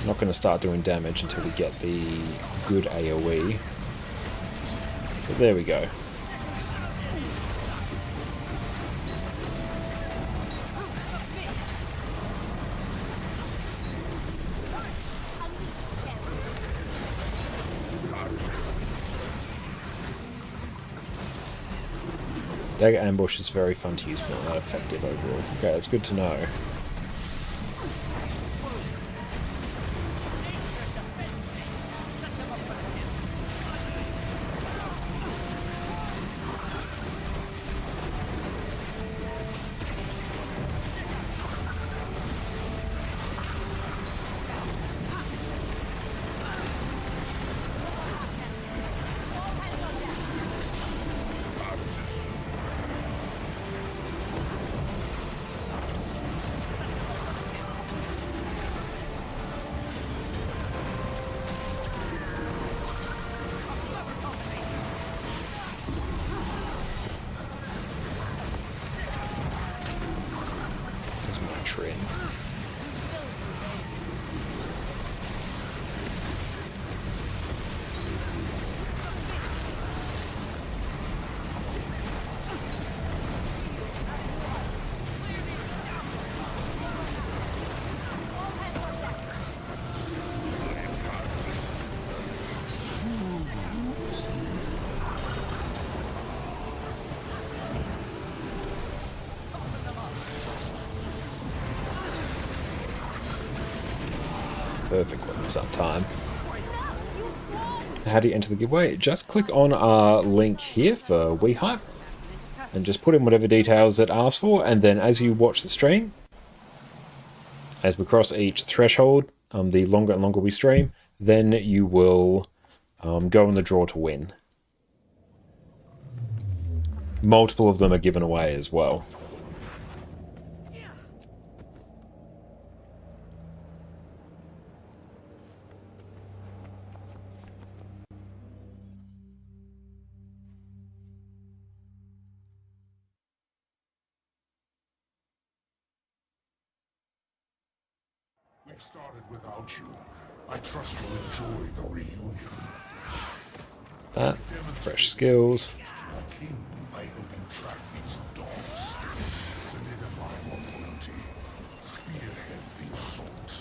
A: I'm not going to start doing damage until we get the good AoE. But there we go. Dagger ambush is very fun to use, but not effective overall. Okay, that's good to know. Trend. Perfect weapons that time. How do you enter the giveaway? Just click on our link here for WeHype and just put in whatever details it asks for, and then as you watch the stream, as we cross each threshold, the longer and longer we stream, then you will go in the draw to win. Multiple of them are given away as well.
F: We've started without you. I trust you'll enjoy the reunion.
A: That, fresh skills.
F: To your king by helping track these dogs. Solidify your loyalty. Spearhead the assault.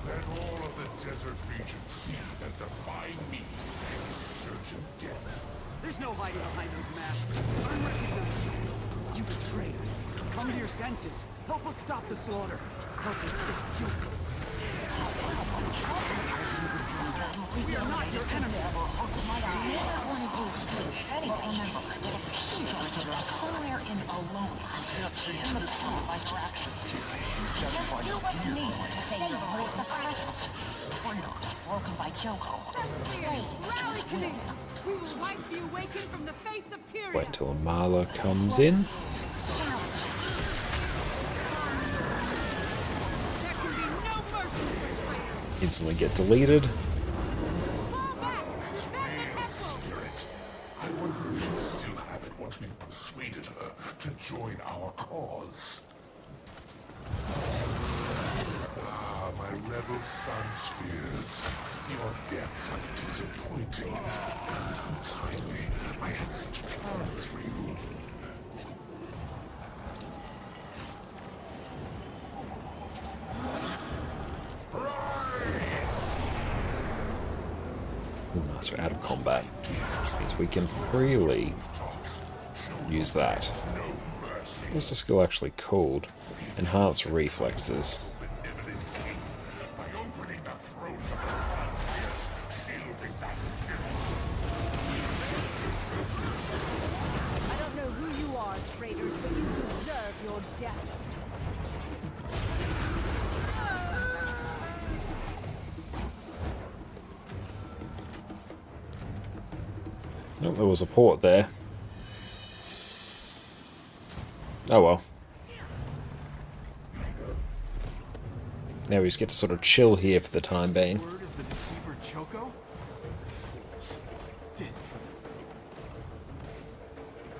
F: Let all of the desert region see that defying me is certain death.
B: There's no hiding behind those masks. Unrecognizable. You betrayers. Come to your senses. Help us stop the slaughter. Help us stop Joker. We are not your enemy.
J: Somewhere in alone, in the tunnel by your actions. Therefore, you must need to favor with the crystals. Freedom broken by Joko.
E: Rally to me! We will wipe the awakened from the face of tyranny.
A: Wait till Amala comes in.
E: There can be no mercy for traitors.
A: Instantly get deleted.
E: Fall back! Defend the temple!
F: Spirit, I wonder if she'll still have it once we've persuaded her to join our cause. Ah, my rebel sun spears. Your deaths are disappointing and untimely. I had such plans for you.
A: Nice, we're out of combat. Means we can freely use that. What's the skill actually called? Enhanced reflexes.
F: Benevolent king, by opening the throats of the sun spears, shielding that tyranny.
E: I don't know who you are, traitors, but you deserve your death.
A: Oh, there was a port there. Oh well. Now we just get to sort of chill here for the time being.
B: Word of the deceiver Choco? Fools. Dead fool.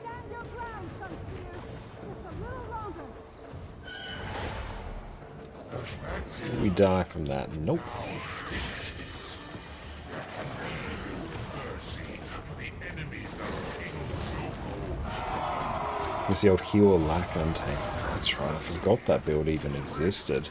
K: Stand your ground, Cerus. Just a little longer.
A: We die from that. Nope.
F: Finish this. Mercy for the enemies of King Choco.
A: It's the old heal lack Untamed. That's right, I forgot that build even existed.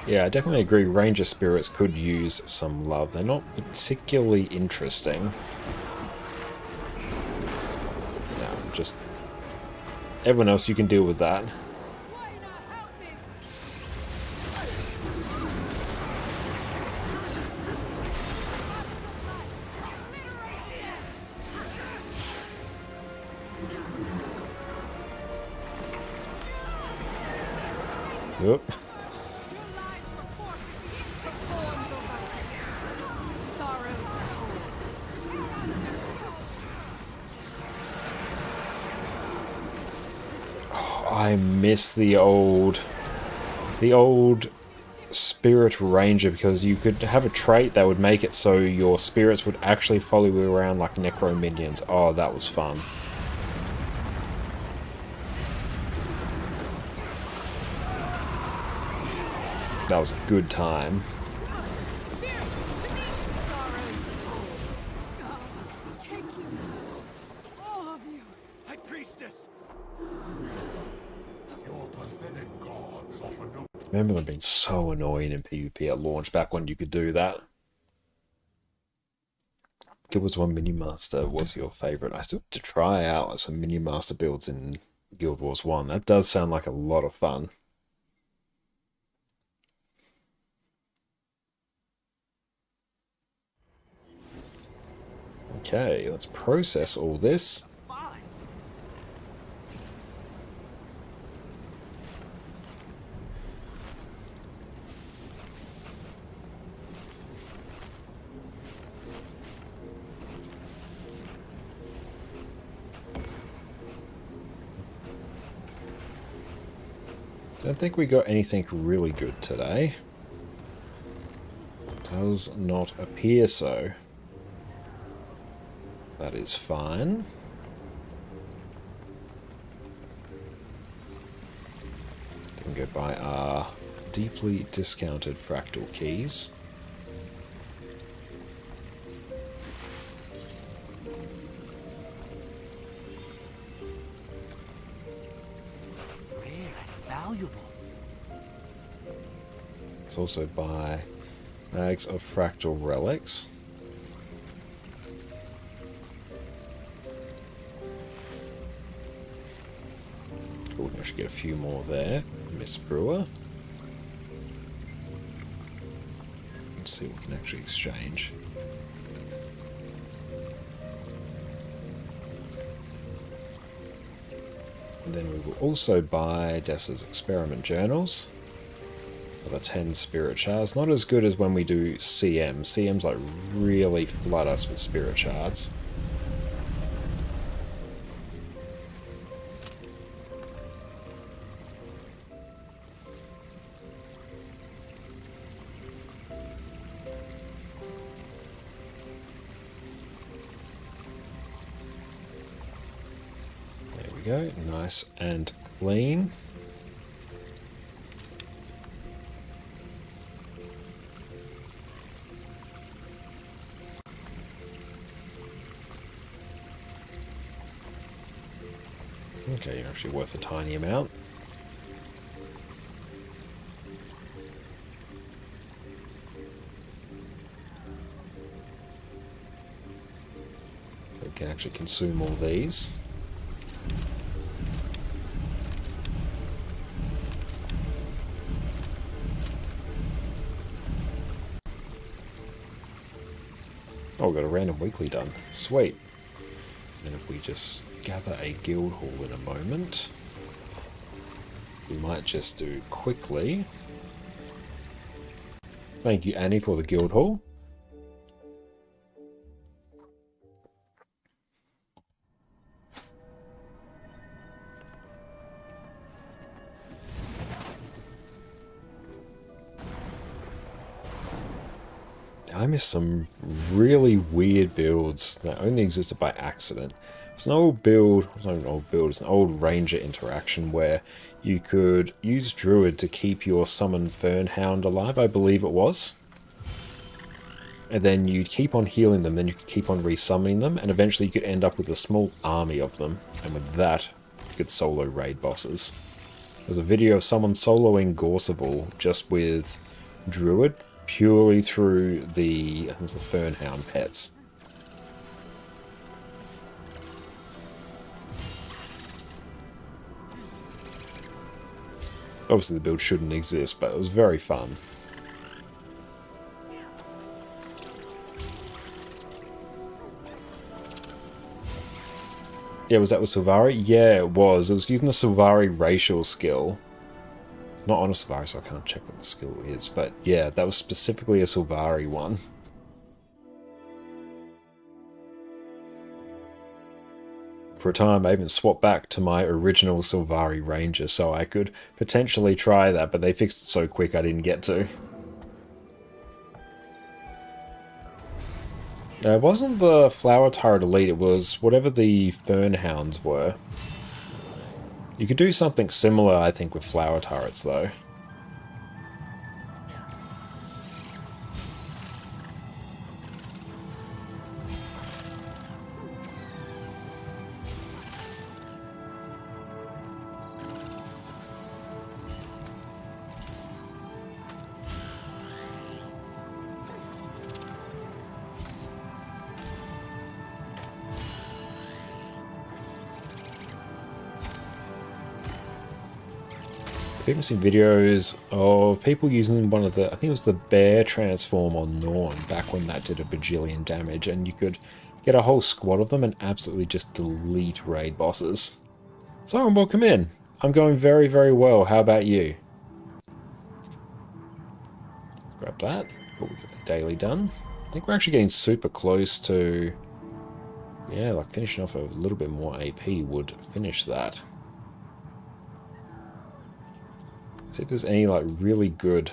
A: Yeah, I definitely agree Ranger Spirits could use some love. They're not particularly interesting. No, just... everyone else, you can deal with that. Oop. I miss the old Spirit Ranger, because you could have a trait that would make it so your spirits would actually follow you around like Necro minions. Oh, that was fun. That was a good time.
B: High Priestess!
F: Your pathetic gods offer no
A: Remember them being so annoying in PvP at launch, back when you could do that. Guild Wars 1 Mini-Master was your favourite. I still have to try out some Mini-Master builds in Guild Wars 1. That does sound like a lot of fun. Okay, let's process all this. Don't think we got anything really good today. Does not appear so. That is fine. Then go buy our deeply discounted fractal keys.
B: Rare and valuable.
A: Let's also buy bags of fractal relics. Cool, I should get a few more there. Miss Brewer. Let's see what we can actually exchange. And then we will also buy Dessa's experiment journals. The 10 spirit shards. Not as good as when we do CM. CM's like really flood us with spirit shards. There we go. Nice and clean. Okay, you're actually worth a tiny amount. We can actually consume all these. Oh, we got a random weekly done. Sweet. And if we just gather a guild hall in a moment, we might just do quickly. Thank you, Annie, for the guild hall. I missed some really weird builds that only existed by accident. It's an old build, it's not an old build, it's an old ranger interaction where you could use druid to keep your summoned Fernhound alive, I believe it was. And then you'd keep on healing them, then you could keep on resummoning them, and eventually you could end up with a small army of them. And with that, you could solo raid bosses. There's a video of someone soloing Gorseval just with druid, purely through the, I think it was the Fernhound pets. Obviously the build shouldn't exist, but it was very fun. Yeah, was that with Sylvari? Yeah, it was. It was using the Sylvari racial skill. Not on a Sylvari, so I can't check what the skill is. But yeah, that was specifically a Sylvari one. For a time, I even swapped back to my original Sylvari Ranger so I could potentially try that, but they fixed it so quick I didn't get to. It wasn't the Flower Turret Elite, it was whatever the Fernhounds were. You could do something similar, I think, with Flower Turrets, though. I've even seen videos of people using one of the, I think it was the bear transform on Norn, back when that did a bajillion damage, and you could get a whole squad of them and absolutely just delete raid bosses. So, welcome in. I'm going very, very well. How about you? Grab that. Cool, we get the daily done. I think we're actually getting super close to, yeah, like finishing off a little bit more AP would finish that. See if there's any like really good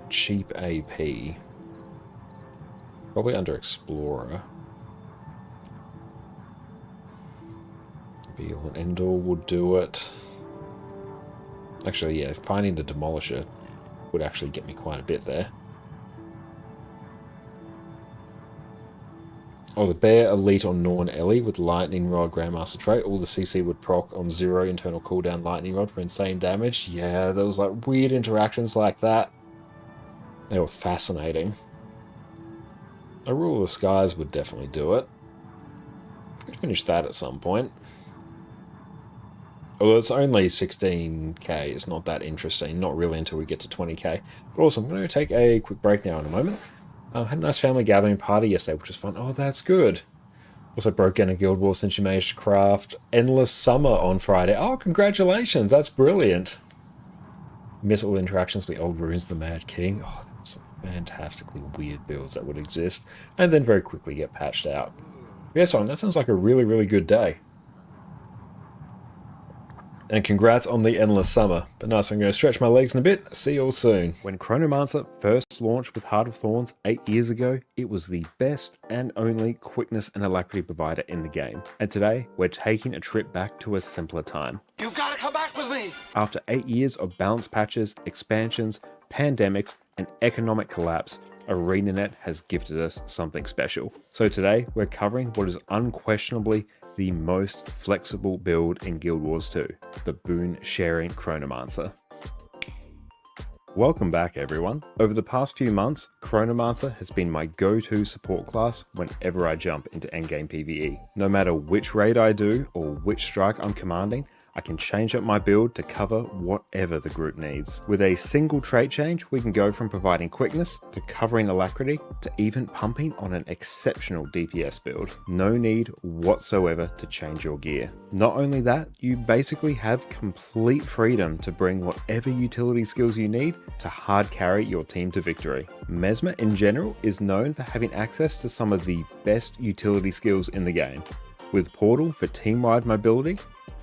A: cheap AP. Probably under Explorer. Beal and Endor would do it. Actually, yeah, finding the Demolisher would actually get me quite a bit there. Oh, the Bear Elite on Norn Ellie with Lightning Rod Grandmaster trait. All the CC would proc on 0 internal cooldown Lightning Rod for insane damage. Yeah, there was like weird interactions like that. They were fascinating. A Rule of the Skies would definitely do it. Could finish that at some point. Well, it's only 16k, it's not that interesting, not really until we get to 20k. But also, I'm going to take a quick break now in a moment. Had a nice family gathering party yesterday, which was fun. Oh, that's good. Also broke in a guild war since you managed to craft Endless Summer on Friday. Oh, congratulations, that's brilliant. Miss all the interactions with the old runes of the Mad King. Oh, there were some fantastically weird builds that would exist, and then very quickly get patched out. But yeah, so that sounds like a really, really good day. And congrats on the Endless Summer. But nice, I'm going to stretch my legs in a bit. See you all soon. When Chronomancer first launched with Heart of Thorns 8 years ago, it was the best and only quickness and alacrity provider in the game. And today, we're taking a trip back to a simpler time.
B: You've got to come back with me!
A: After 8 years of balance patches, expansions, pandemics, and economic collapse, ArenaNet has gifted us something special. So today we're covering what is unquestionably the most flexible build in Guild Wars 2, the Boon Sharing Chronomancer. Welcome back everyone. Over the past few months, Chronomancer has been my go-to support class whenever I jump into endgame PvE. No matter which raid I do or which strike I'm commanding, I can change up my build to cover whatever the group needs. With a single trait change, we can go from providing quickness to covering alacrity to even pumping on an exceptional DPS build. No need whatsoever to change your gear. Not only that, you basically have complete freedom to bring whatever utility skills you need to hard carry your team to victory. Mesmer in general is known for having access to some of the best utility skills in the game, with Portal for team-wide mobility,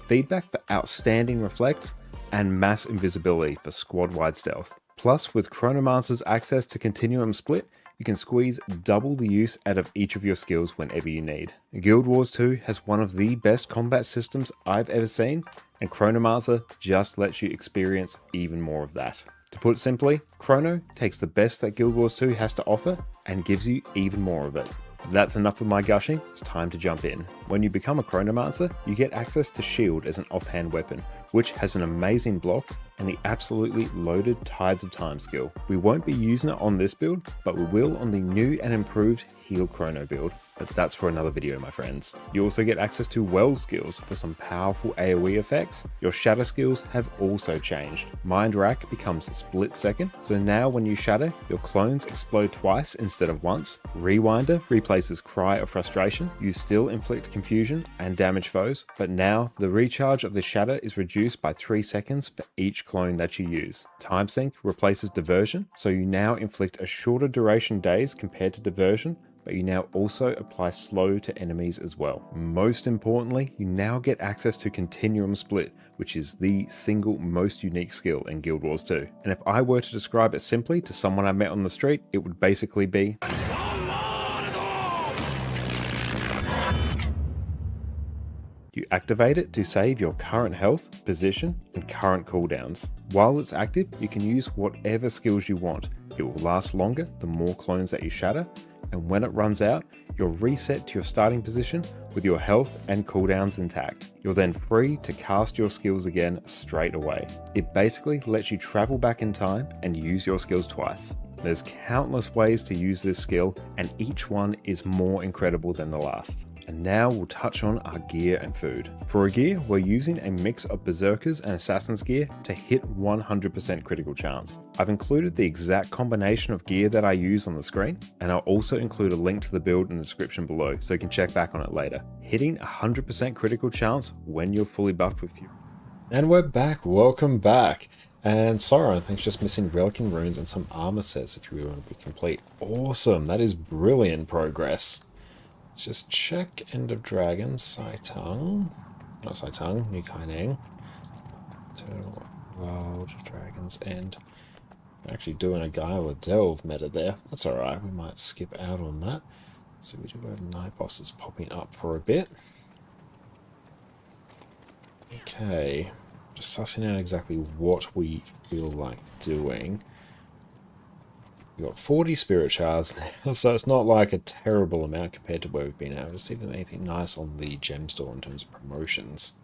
A: Feedback for outstanding reflex, and mass invisibility for squad-wide stealth. Plus, with Chronomancer's access to Continuum Split, you can squeeze double the use out of each of your skills whenever you need. Guild Wars 2 has one of the best combat systems I've ever seen, and Chronomancer just lets you experience even more of that. To put it simply, Chrono takes the best that Guild Wars 2 has to offer and gives you even more of it. That's enough of my gushing, it's time to jump in. When you become a Chronomancer, you get access to Shield as an offhand weapon, which has an amazing block and the absolutely loaded Tides of Time skill. We won't be using it on this build, but we will on the new and improved Heal Chrono build, but that's for another video my friends. You also get access to Wells skills for some powerful AoE effects. Your Shatter skills have also changed. Mind Rack becomes split second, so now when you shatter, your clones explode twice instead of once. Rewinder replaces Cry of Frustration. You still inflict confusion and damage foes, but now the recharge of the shatter is reduced by 3 seconds for each clone that you use. Time Sync replaces Diversion, so you now inflict a shorter duration days compared to Diversion, but you now also apply slow to enemies as well. Most importantly, you now get access to Continuum Split, which is the single most unique skill in Guild Wars 2. And if I were to describe it simply to someone I met on the street, it would basically be you activate it to save your current health, position, and current cooldowns. While it's active, you can use whatever skills you want. It will last longer the more clones that you shatter, and when it runs out, you're reset to your starting position with your health and cooldowns intact. You're then free to cast your skills again straight away. It basically lets you travel back in time and use your skills twice. There's countless ways to use this skill, and each one is more incredible than the last. And now we'll touch on our gear and food. For our gear, we're using a mix of Berserkers and Assassin's gear to hit 100% critical chance. I've included the exact combination of gear that I use on the screen, and I'll also include a link to the build in the description below so you can check back on it later. Hitting 100% critical chance when you're fully buffed with you. And we're back, welcome back. And sorry, I think it's just missing Relicking Runes and some armor sets if you want to be complete. Awesome, that is brilliant progress. Let's just check End of Dragons, Saitang, not Saitang, New Kaineng, Eternal Wild Dragons End. I'm actually doing a Guile Delve meta there. That's alright, we might skip out on that. So we do have night bosses popping up for a bit. Okay, just sussing out exactly what we feel like doing. We've got 40 spirit shards now, so it's not like a terrible amount compared to where we've been at. Just see if there's anything nice on the gem store in terms of promotions.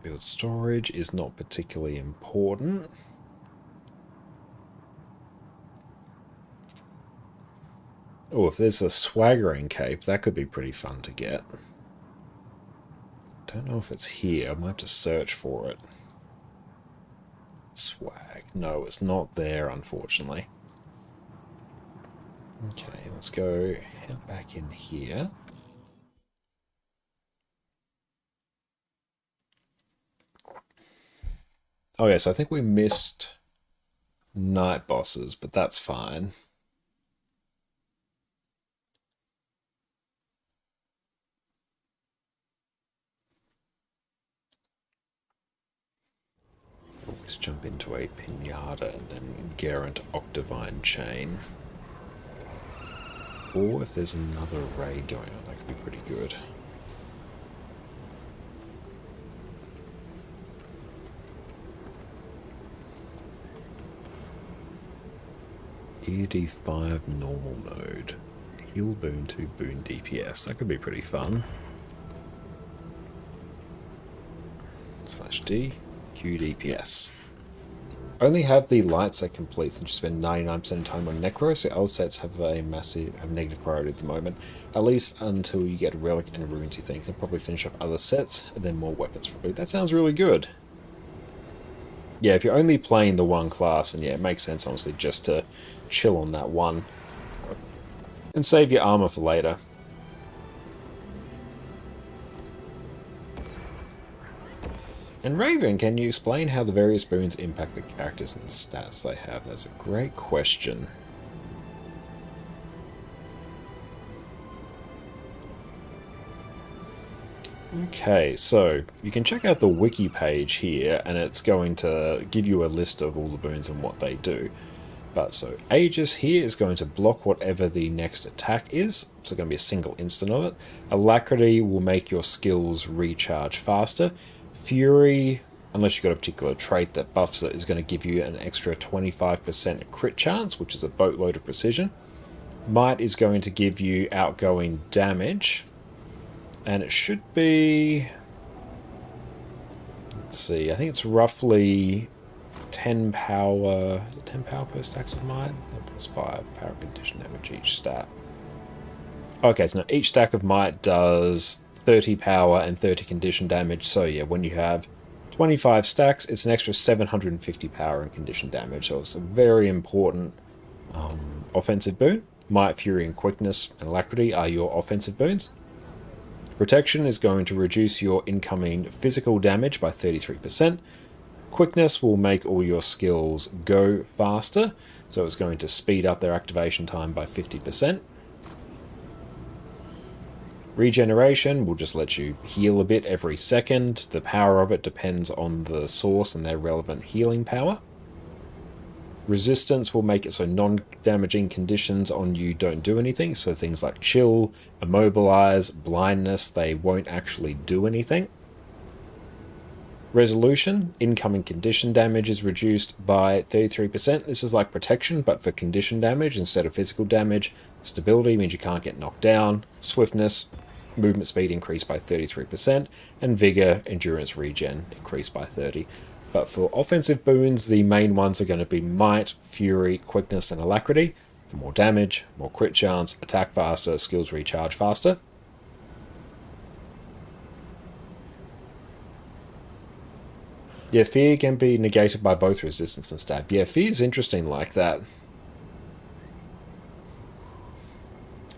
A: Build storage is not particularly important. Oh, if there's a swaggering cape, that could be pretty fun to get. Don't know if it's here. I might have to search for it. Swag. No, it's not there, unfortunately. Okay, let's go head back in here. Oh yes, I think we missed night bosses, but that's fine. Let's jump into a Pinata and then Garant Octavine Chain. Or if there's another raid going on, that could be pretty good. ED5 normal mode. Heal boon to boon DPS. That could be pretty fun. /D Q DPS. Only have the light set complete since you spend 99% of time on Necro, so other sets have have negative priority at the moment. At least until you get a relic and runes, you think. They'll probably finish up other sets, and then more weapons probably. That sounds really good. Yeah, if you're only playing the one class, and yeah, it makes sense honestly just to chill on that one. And save your armor for later. And Raven, can you explain how the various boons impact the characters and the stats they have? That's a great question. Okay, so you can check out the wiki page here, and it's going to give you a list of all the boons and what they do. But so Aegis here is going to block whatever the next attack is, so going to be a single instant of it. Alacrity will make your skills recharge faster. Fury, unless you've got a particular trait that buffs it, is going to give you an extra 25% crit chance, which is a boatload of precision. Might is going to give you outgoing damage, and it should be, let's see, I think it's roughly 10 power, is it 10 power per stacks of might? No, plus 5 power condition damage each stat. Okay, so now each stack of might does 30 power and 30 condition damage, so yeah, when you have 25 stacks, it's an extra 750 power and condition damage, so it's a very important offensive boon. Might, Fury, and Quickness and Alacrity are your offensive boons. Protection is going to reduce your incoming physical damage by 33%. Quickness will make all your skills go faster, so it's going to speed up their activation time by 50%. Regeneration will just let you heal a bit every second. The power of it depends on the source and their relevant healing power. Resistance will make it so non-damaging conditions on you don't do anything, so things like chill, immobilize, blindness, they won't actually do anything. Resolution, incoming condition damage is reduced by 33%. This is like protection, but for condition damage instead of physical damage. Stability means you can't get knocked down. Swiftness, movement speed increased by 33%. And vigor, endurance regen increased by 30%. But for offensive boons, the main ones are going to be Might, Fury, Quickness, and Alacrity. For more damage, more crit chance, attack faster, skills recharge faster. Yeah, fear can be negated by both resistance and stab. Yeah, fear is interesting like that.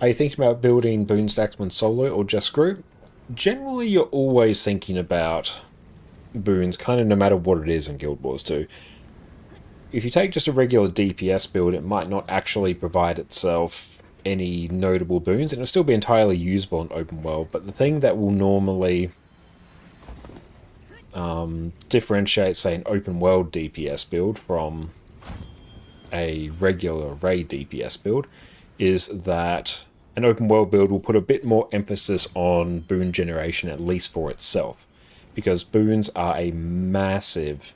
A: Are you thinking about building boon stacks when solo or just group? Generally, you're always thinking about boons, kind of no matter what it is in Guild Wars 2. If you take just a regular DPS build, it might not actually provide itself any notable boons, and it'll still be entirely usable in open world, but the thing that will normally differentiate, say, an open world DPS build from a regular raid DPS build is that an open world build will put a bit more emphasis on boon generation, at least for itself, because boons are a massive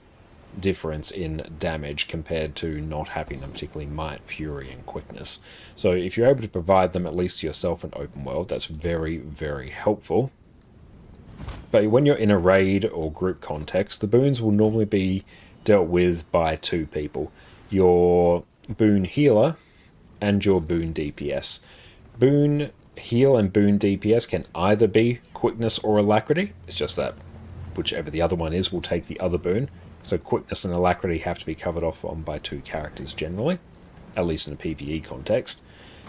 A: difference in damage compared to not having them, particularly Might, Fury, and Quickness. So if you're able to provide them at least to yourself in open world, that's very, very helpful. But when you're in a raid or group context, the boons will normally be dealt with by two people. Your boon healer and your boon DPS. Boon heal and boon DPS can either be Quickness or Alacrity. It's just that whichever the other one is will take the other boon. So Quickness and Alacrity have to be covered off on by two characters generally, at least in a PvE context.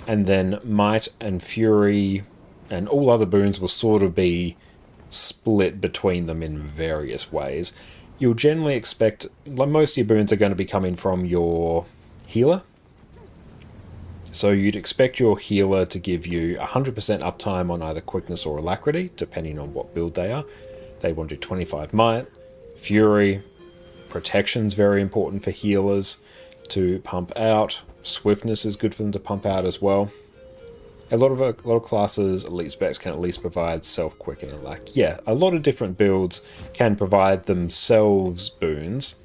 A: And then Might and Fury and all other boons will sort of be split between them in various ways. You'll generally expect, like, most of your boons are going to be coming from your healer. So you'd expect your healer to give you 100% uptime on either Quickness or Alacrity, depending on what build they are. They want to do 25 Might. Fury, Protection's very important for healers to pump out. Swiftness is good for them to pump out as well. A lot of classes, elite specs, can at least provide self-quicken and yeah, a lot of different builds can provide themselves boons.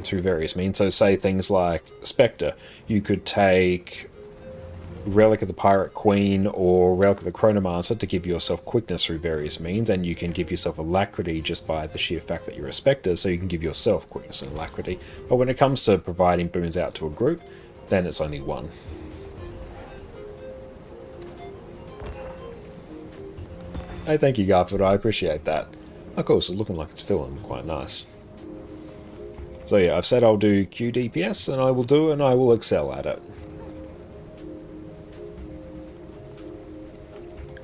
A: through various means. So say things like Spectre. You could take Relic of the Pirate Queen or Relic of the Chronomancer to give yourself quickness through various means, and you can give yourself alacrity just by the sheer fact that you're a Spectre, so you can give yourself quickness and alacrity. But when it comes to providing boons out to a group, then it's only one. Hey, thank you, Garfield, I appreciate that. Of course, it's looking like it's filling quite nice. So yeah, I've said I'll do QDPS, and I will do it, and I will excel at it.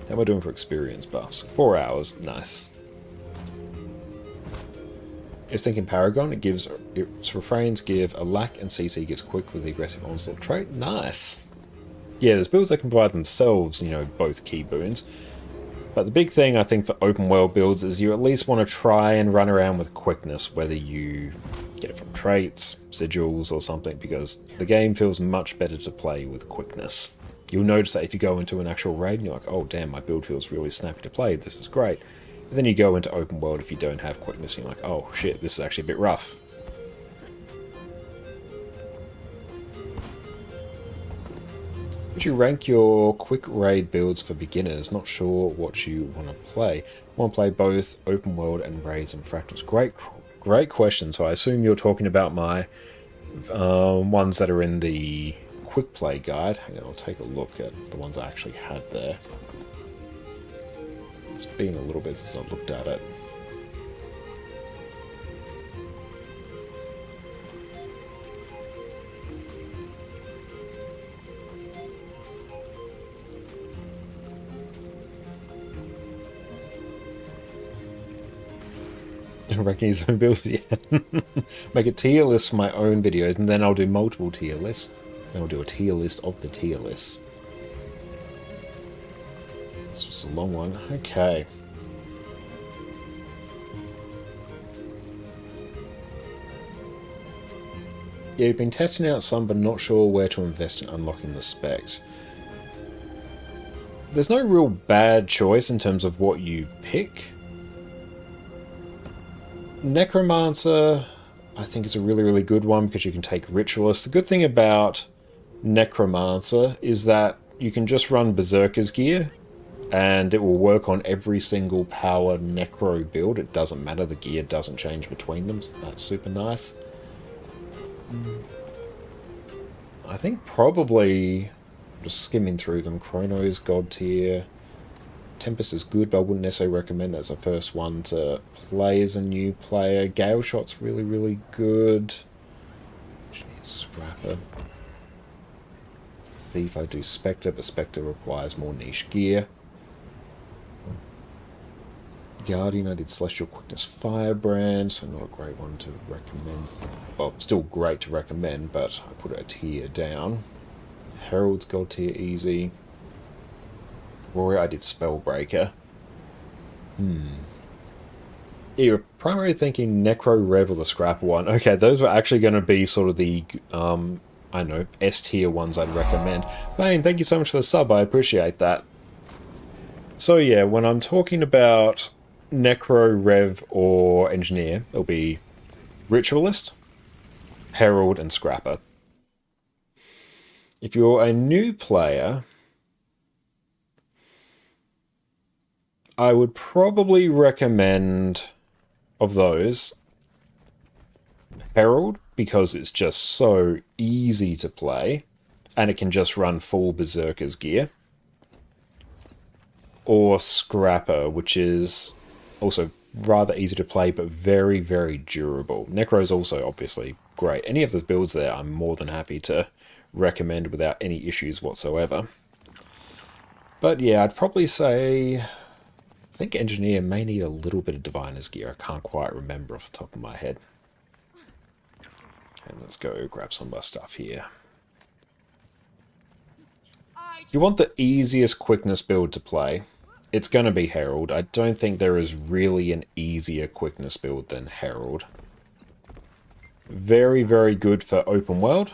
A: How am I doing for experience buffs? 4 hours, nice. It's thinking Paragon, it gives its refrains give a lack and CC gets quick with the aggressive onslaught trait. Nice. Yeah, there's builds that can provide themselves, you know, both key boons. But the big thing I think for open world builds is you at least want to try and run around with quickness, whether you get it from traits, sigils or something, because the game feels much better to play with quickness. You'll notice that if you go into an actual raid and you're like, oh damn, my build feels really snappy to play, this is great. And then you go into open world if you don't have quickness and you're like, oh shit, this is actually a bit rough. Would you rank your quick raid builds for beginners? Not sure what you want to play. Want to play both open world and raids and fractals? Great question. So I assume you're talking about my ones that are in the quick play guide. Hang on, I'll take a look at the ones I actually had there. It's been a little bit since I've looked at it. Ranking his own builds, yeah. Make a tier list for my own videos, and then I'll do multiple tier lists. Then I'll do a tier list of the tier lists. This was a long one. Okay. Yeah, you've been testing out some, but not sure where to invest in unlocking the specs. There's no real bad choice in terms of what you pick. Necromancer, I think, is a really good one because you can take Ritualist. The good thing about Necromancer is that you can just run Berserker's gear and it will work on every single power Necro build. It doesn't matter, the gear doesn't change between them, so that's super nice. I think probably, just skimming through them, Chrono's God tier. Tempest is good, but I wouldn't necessarily recommend that as a first one to play as a new player. Gale Shot's really good. Scrapper. Thief, I do Spectre, but Spectre requires more niche gear. Guardian, I did Celestial Quickness Firebrand, so not a great one to recommend. Well, still great to recommend, but I put it a tier down. Herald's God tier easy. Warrior, I did Spellbreaker. You're primarily thinking Necro Rev or the Scrapper one. Okay, those were actually going to be sort of the, I don't know, S tier ones I'd recommend. Bane, thank you so much for the sub, I appreciate that. So yeah, when I'm talking about Necro, Rev, or Engineer, it'll be Ritualist, Herald, and Scrapper. If you're a new player, I would probably recommend, of those, Herald, because it's just so easy to play, and it can just run full Berserker's gear. Or Scrapper, which is also rather easy to play, but very durable. Necro is also obviously great. Any of the builds there, I'm more than happy to recommend without any issues whatsoever. But yeah, I'd probably say, I think Engineer may need a little bit of Diviner's gear. I can't quite remember off the top of my head. And let's go grab some of our stuff here. If you want the easiest quickness build to play, it's going to be Herald. I don't think there is really an easier quickness build than Herald. Very good for open world.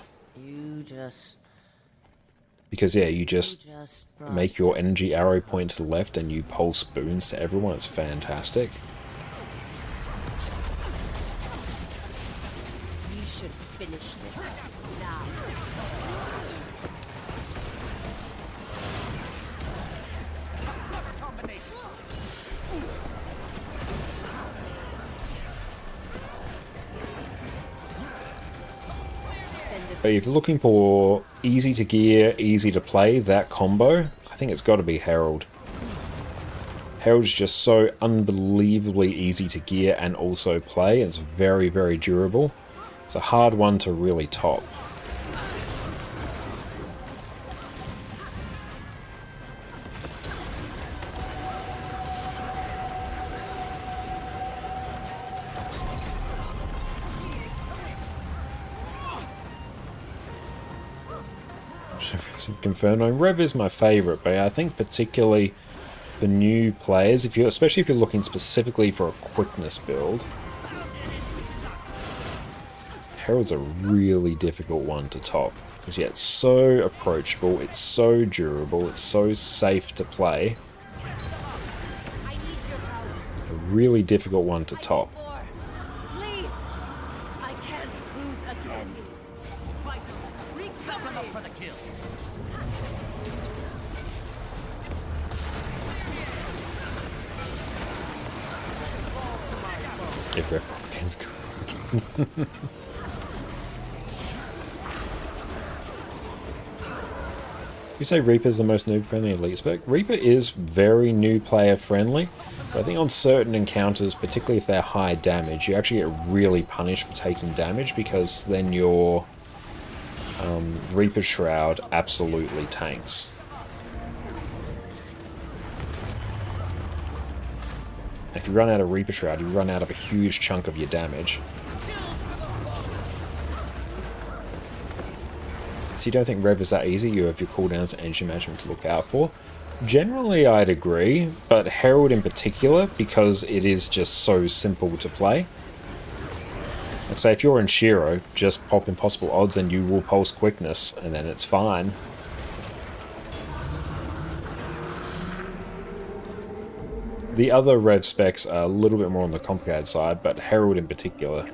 A: Because yeah, you just make your energy arrow point to the left and you pulse boons to everyone. It's fantastic.
E: should finish this now.
B: Combination.
A: But if you're looking for easy to gear, easy to play, that combo, I think it's got to be Herald. Herald's just so unbelievably easy to gear and also play, and it's very, very durable. It's a hard one to really top. Confirmed. Rev is my favourite, but I think particularly for new players, especially if you're looking specifically for a quickness build, Herald's a really difficult one to top. Because yeah, it's so approachable, it's so durable, it's so safe to play. A really difficult one to top.
E: Please! I can't lose again.
B: Set them up for the kill.
A: If Replican's good. You say Reaper's the most noob-friendly elite spec? Reaper is very new player-friendly, but I think on certain encounters, particularly if they're high damage, you actually get really punished for taking damage, because then your Reaper Shroud absolutely tanks. If you run out of Reaper Shroud, you run out of a huge chunk of your damage. So you don't think Rev is that easy? You have your cooldowns and energy management to look out for. Generally, I'd agree, but Herald in particular, because it is just so simple to play. Like say, if you're in Shiro, just pop Impossible Odds and you will pulse Quickness, and then it's fine. The other Rev specs are a little bit more on the complicated side, but Herald in particular,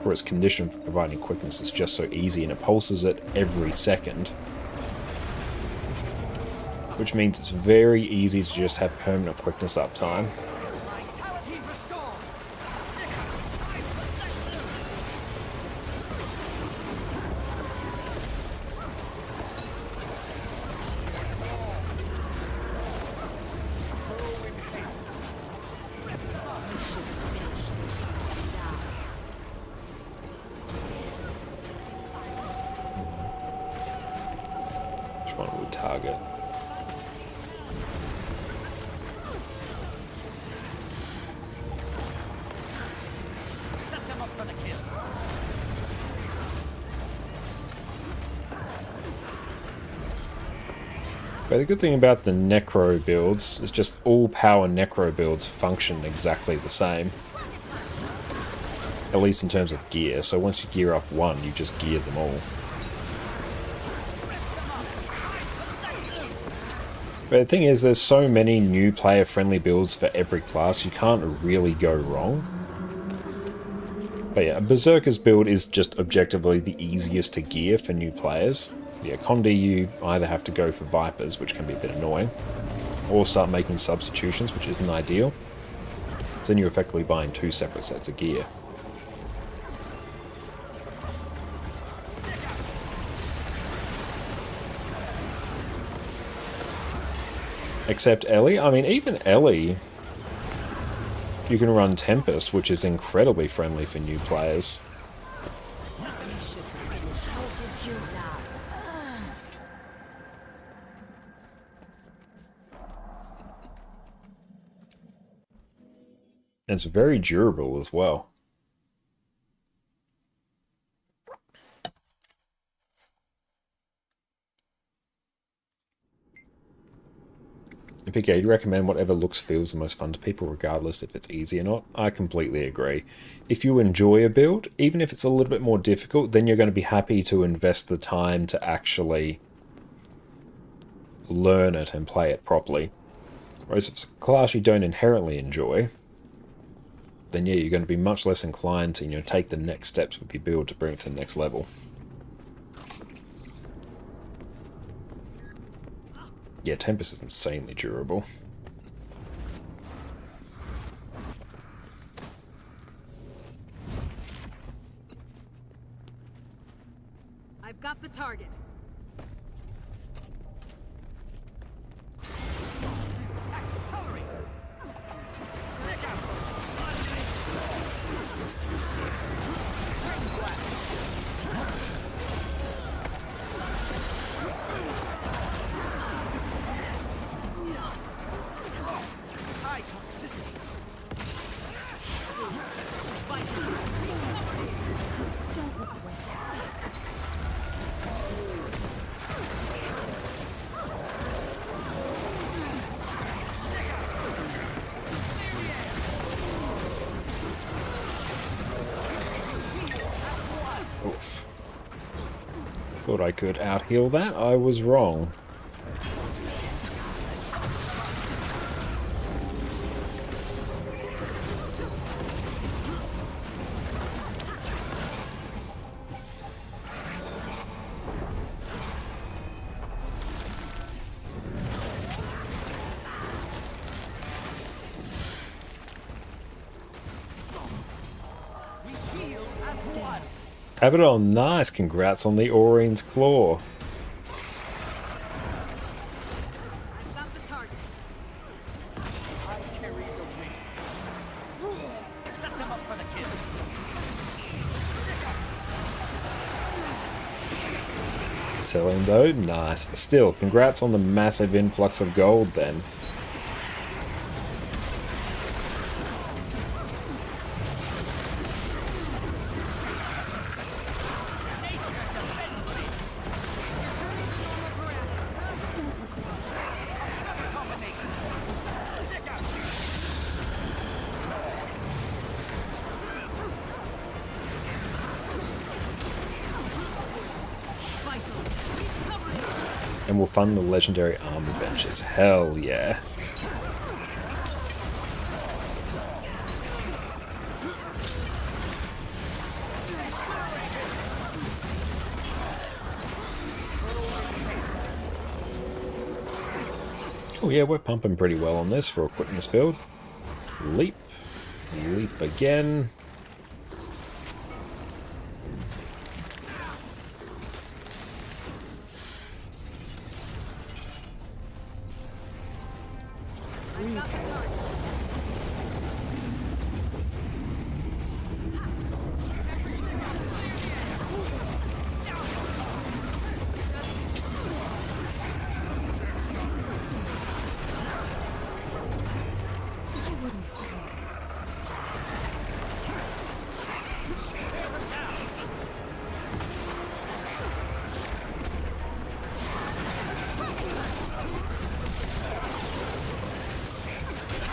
A: for its condition for providing quickness, is just so easy, and it pulses it every second. Which means it's very easy to just have permanent quickness uptime.
B: Vitality restored.
A: Which one would target?
B: Set them up for the kill.
A: But the good thing about the Necro builds is just all power Necro builds function exactly the same. At least in terms of gear, so once you gear up one, you just gear them all. But the thing is, there's so many new player-friendly builds for every class, you can't really go wrong. But yeah, a Berserker's build is just objectively the easiest to gear for new players. Yeah, Condi, you either have to go for Vipers, which can be a bit annoying, or start making substitutions, which isn't ideal. So then you're effectively buying two separate sets of gear. Except Ellie, I mean, even Ellie, you can run Tempest, which is incredibly friendly for new players. And it's very durable as well. And PK, you recommend whatever looks feels the most fun to people, regardless if it's easy or not? I completely agree. If you enjoy a build, even if it's a little bit more difficult, then you're going to be happy to invest the time to actually learn it and play it properly. Whereas if it's a class you don't inherently enjoy, then yeah, you're going to be much less inclined to, take the next steps with your build to bring it to the next level. Yeah, Tempest is insanely durable.
K: I've got the target.
B: Accelerate! Stick out!
C: High toxicity.
D: Don't look away.
A: Oof. Thought I could out-heal that. I was wrong. Abaddon, nice. Congrats on the Aurine's Claw.
K: I've got the target.
C: I carry the weight. Set them up for the kill.
A: Selling though, nice. Still, congrats on the massive influx of gold then. And we'll fund the legendary armor benches. Hell yeah. Oh yeah, we're pumping pretty well on this for a quickness build. Leap. Leap again.
K: I've got the target.
D: I wouldn't.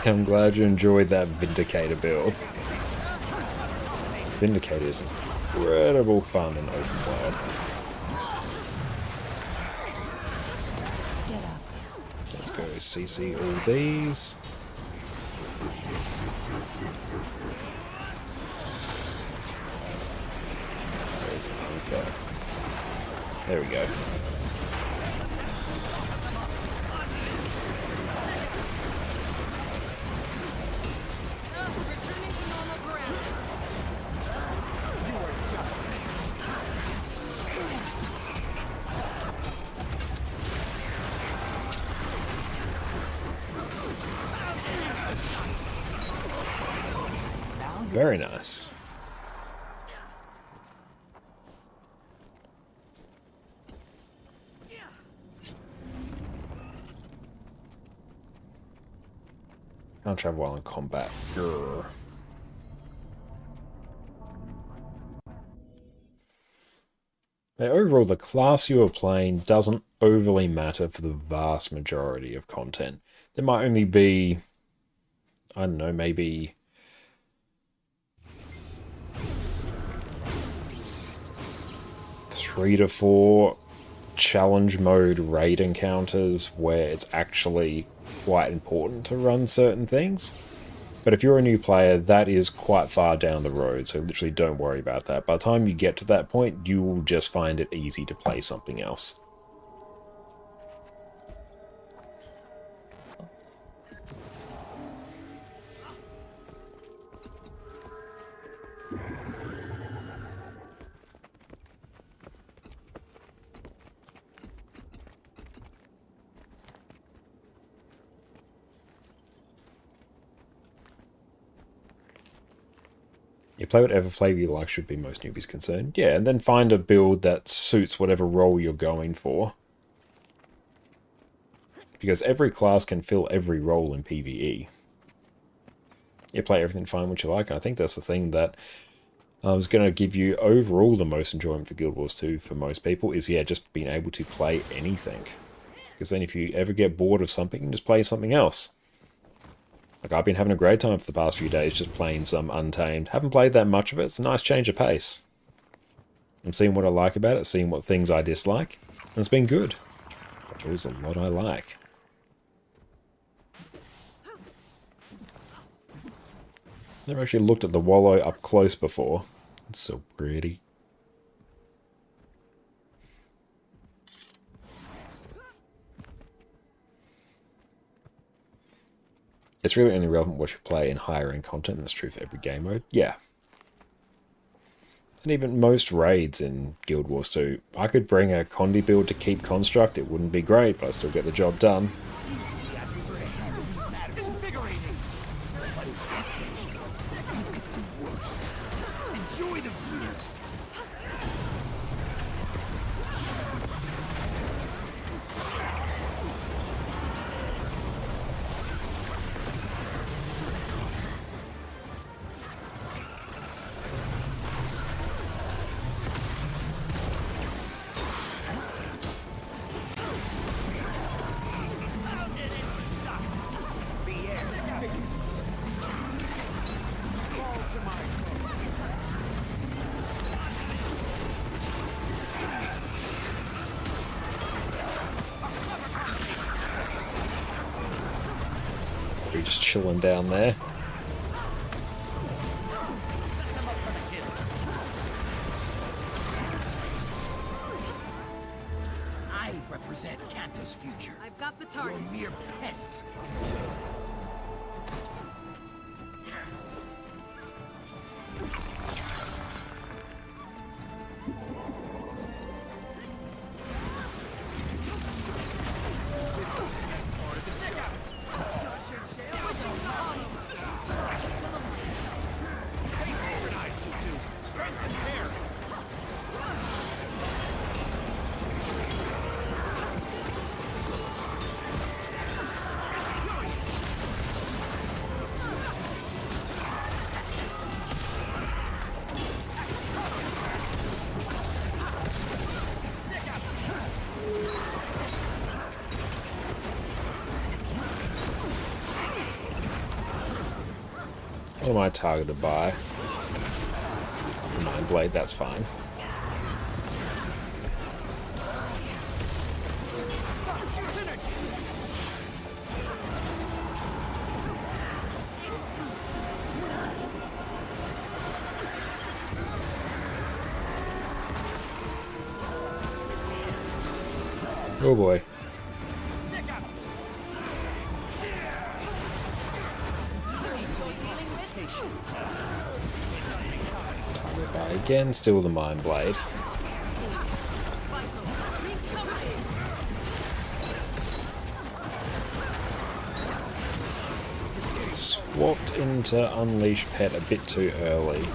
A: I'm glad you enjoyed that Vindicator build. Vindicator is incredible fun in open world.
D: Get up.
A: Let's go CC all these. There's Anchor. There we go.
K: Returning to normal parameters.
A: Very nice. Can't travel while in combat. Grr. Now, overall, the class you are playing doesn't overly matter for the vast majority of content. There might only be, I don't know, maybe 3 to 4 challenge mode raid encounters where it's actually quite important to run certain things. But if you're a new player, that is quite far down the road, so literally don't worry about that. By the time you get to that point, you will just find it easy to play something else. You play whatever flavor you like, should be most newbies concerned. Yeah, and then find a build that suits whatever role you're going for. Because every class can fill every role in PvE. You play everything, find what you like, and I think that's the thing that is going to give you overall the most enjoyment for Guild Wars 2 for most people, is, yeah, just being able to play anything. Because then if you ever get bored of something, you can just play something else. Like, I've been having a great time for the past few days just playing some Untamed. Haven't played that much of it. It's a nice change of pace. I'm seeing what I like about it, seeing what things I dislike, and it's been good. There's a lot I like. Never actually looked at the Wallow up close before. It's so pretty. It's really only relevant what you play in higher end content, and that's true for every game mode. Yeah. And even most raids in Guild Wars 2. I could bring a Condi build to keep Construct, it wouldn't be great, but I still get the job done. You're just chilling down there.
C: I represent Kanto's future.
H: I've got the target.
C: You're mere pests.
A: What am I targeted by? Mind Blade, that's fine. Oh boy. Again, still the Mind Blade. Swapped into Unleash Pet a bit too early.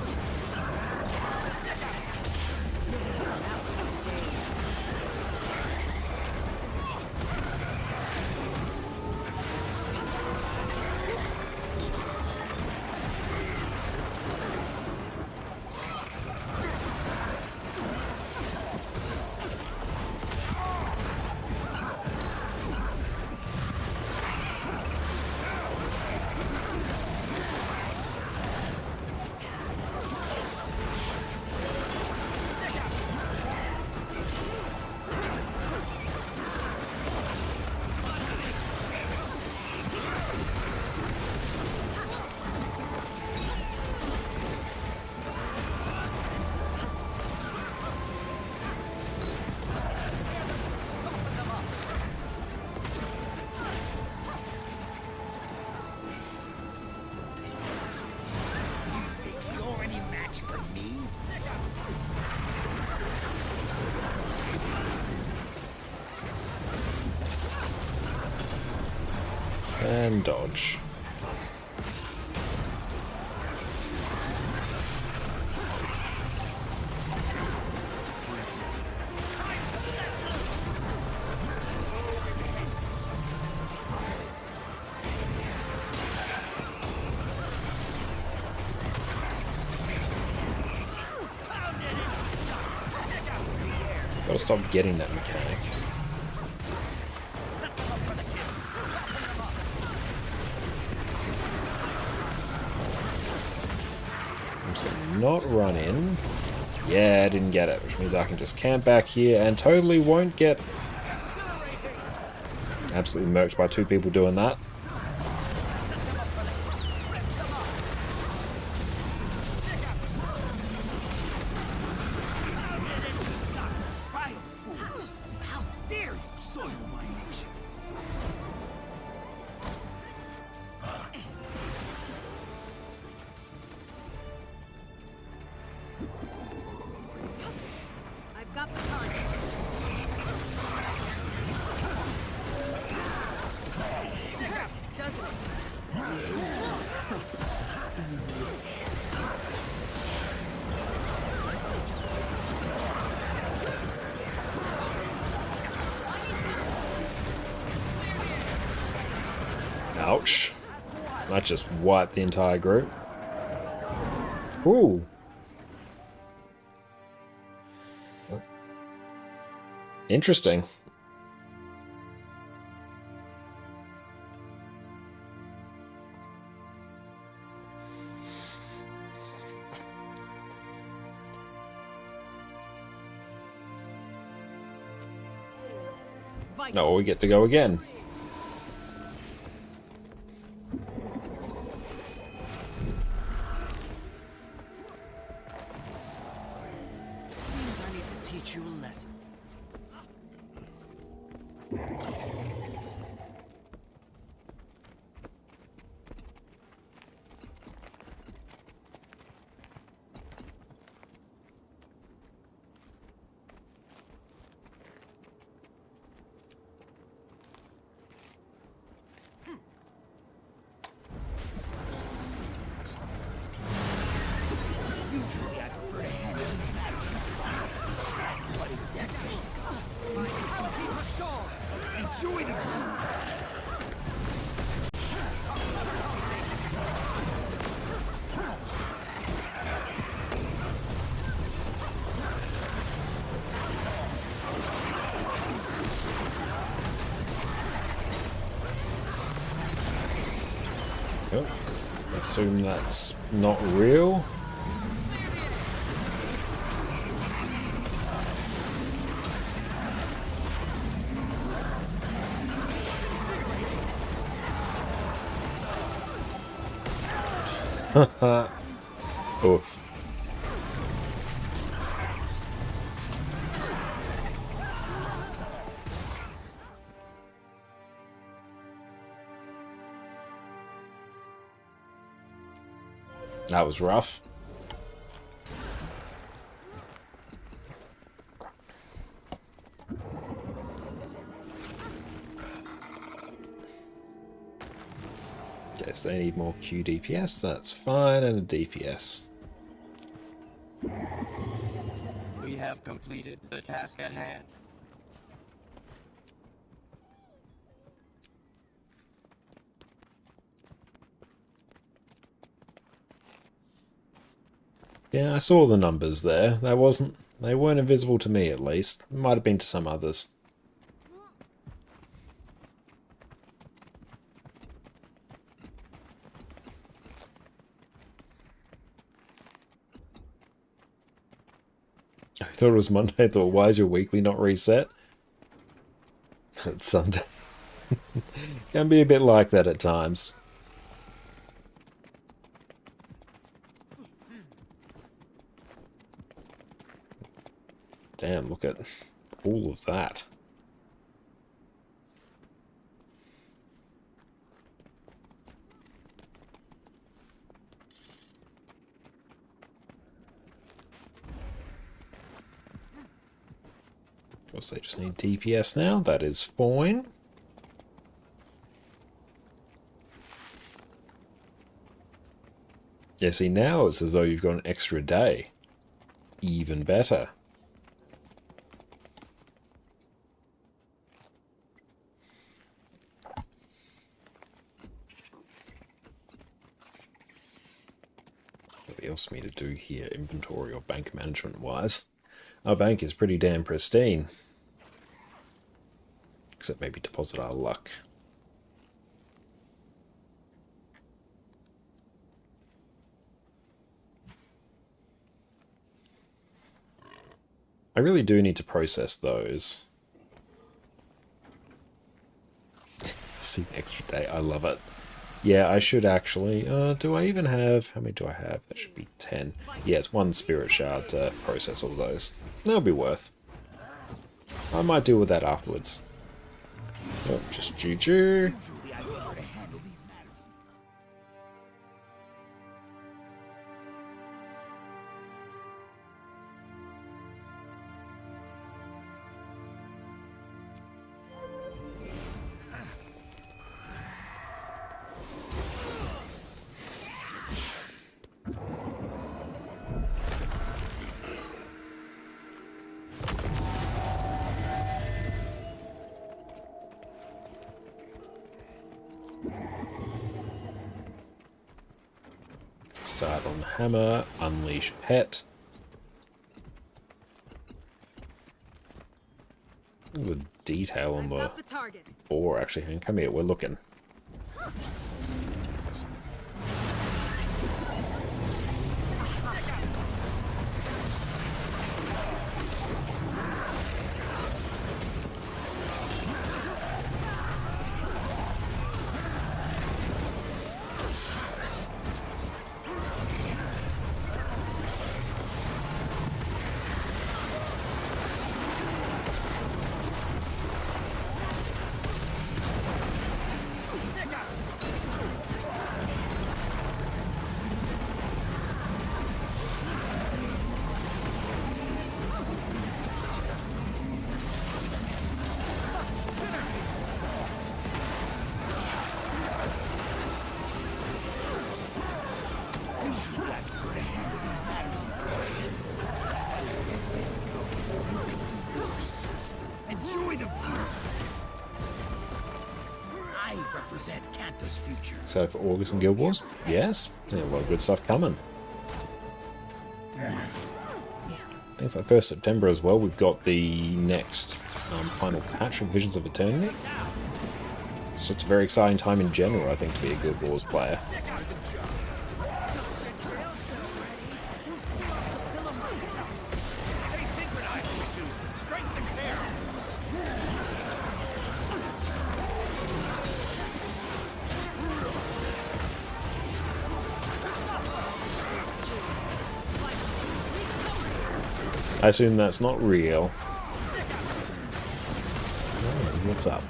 A: and dodge. Gotta stop getting that mechanic. I'm just gonna not run in. Yeah, I didn't get it, which means I can just camp back here and totally won't get absolutely murked by two people doing that.
K: I've got the time. This doesn't it?
A: Ouch. That just wiped the entire group. Ooh. Interesting. No, we get to go again.
B: Seems I need to teach you a lesson. Usually I prefer to handle these matters now. What is decades ago? My vitality restored. Enjoy the groove.
A: Oh, assume that's not real. Oof. That was rough. Guess they need more Q DPS, that's fine, and a DPS.
B: We have completed the task at hand.
A: Yeah, I saw the numbers there. They weren't invisible to me at least. Might have been to some others. I thought it was Monday. I thought, why is your weekly not reset? It's Sunday. Can be a bit like that at times. Damn, look at all of that. Of course, they just need DPS now. That is fine. Yeah, see, now it's as though you've got an extra day. Even better. What else for me to do here, inventory or bank management wise? Our bank is pretty damn pristine. Except maybe deposit our luck. I really do need to process those. See, extra day, I love it. Yeah, I should actually, do I even have, how many do I have? That should be 10. Yeah, it's 1 spirit shard to process all those. That'll be worth. I might deal with that afterwards. Oh, just GG. Start on hammer, unleash pet. The detail on the boar actually. Hang, come here, we're looking. Excited for August and Guild Wars? Yes. Yeah, a lot of good stuff coming. Things like 1st September as well. We've got the next final patch of Visions of Eternity. It's just a very exciting time in general, I think, to be a Guild Wars player. I assume that's not real. Oh, what's up?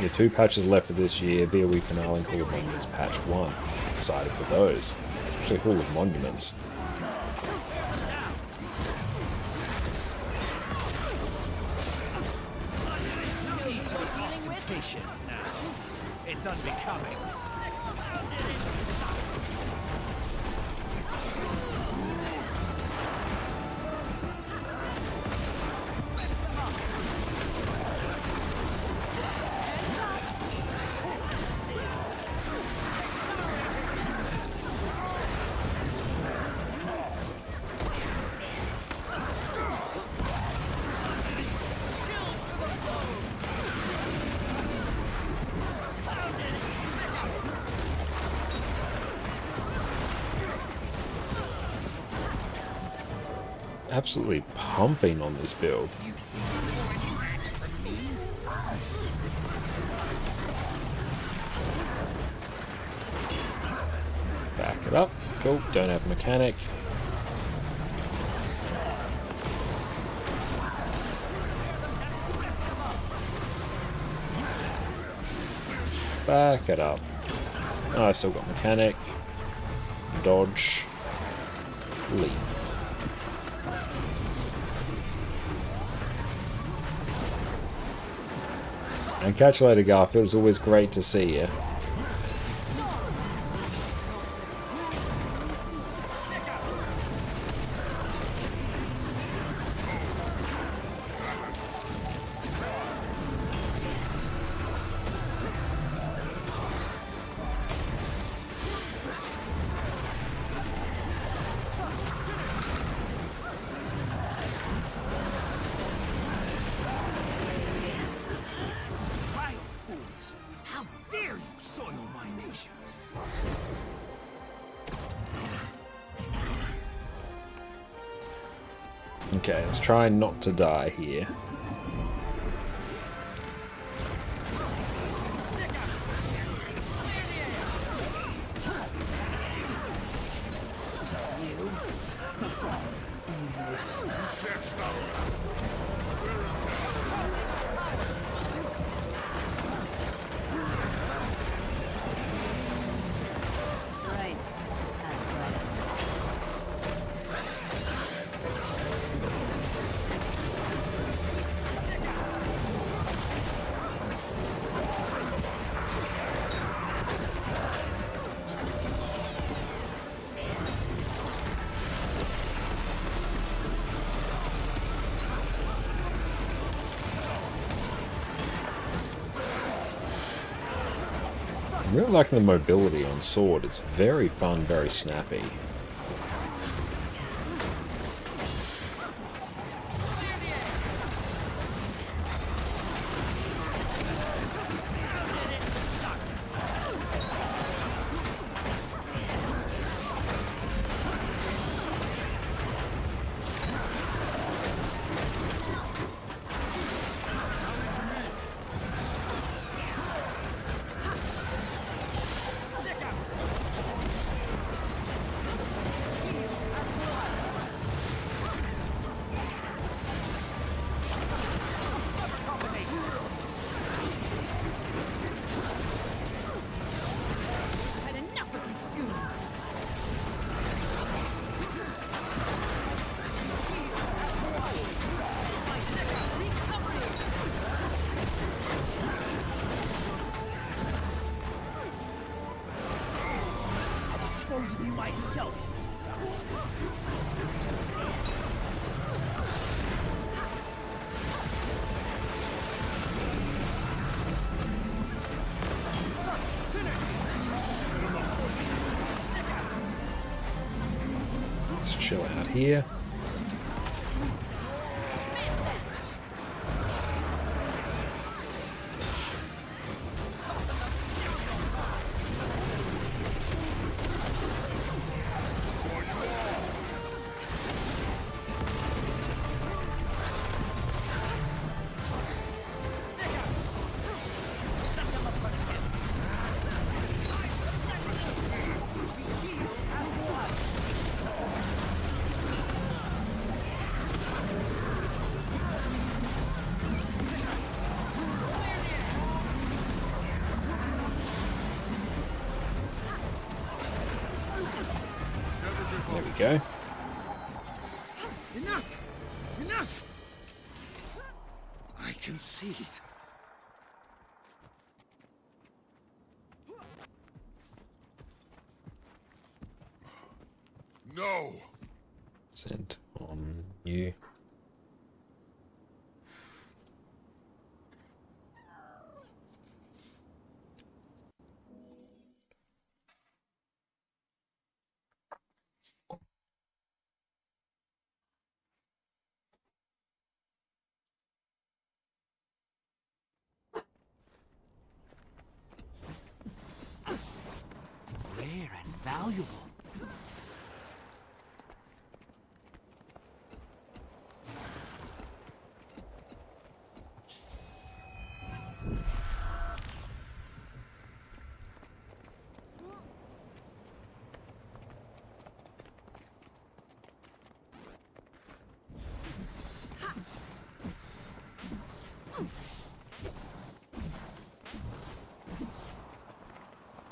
A: Yeah, 2 patches left for this year. BOE finale and Hall of Monuments patch 1. Excited for those. Especially Hall of Monuments.
C: It's unbecoming.
A: Absolutely pumping on this build. Back it up. Cool. Don't have mechanic. Back it up. Oh, I still got mechanic. Dodge. Leap. And catch you later, Garfield. It's always great to see you.
B: How dare you soil my nation?
A: Okay, let's try not to die here.
D: Right. At last.
A: I'm really liking the mobility on Sword. It's very fun, very snappy.
E: Had enough of you goons.
B: I'll dispose of you myself, you scum. Such synergy!
A: Let's chill out here. There we go.
B: Enough! Enough! I concede.
F: No!
A: Send on you.
B: Rare and valuable.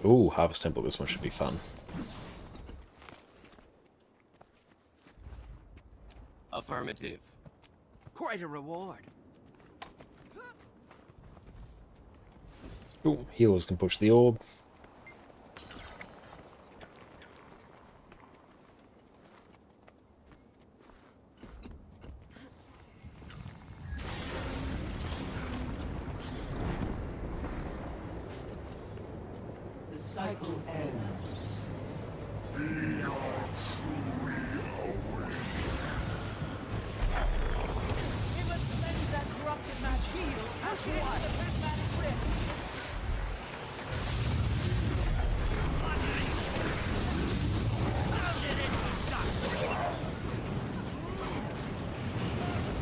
A: Ooh, Harvest Temple. This one should be fun.
L: Affirmative.
B: Quite a reward.
A: Ooh, healers can push the orb.
G: The cycle ends.
B: We must cleanse that corrupted magic. Heal as one. The prismatic rift.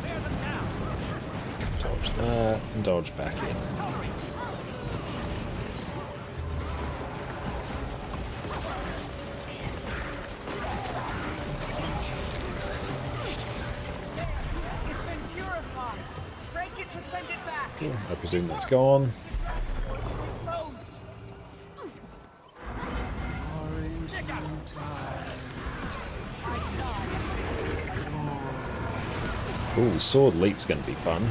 B: Bear them down.
A: Dodge that, and dodge back in.
B: It's been purified. Break it to send it back.
A: I presume that's gone.
B: It's exposed.
A: Ooh, sword leap's gonna be fun.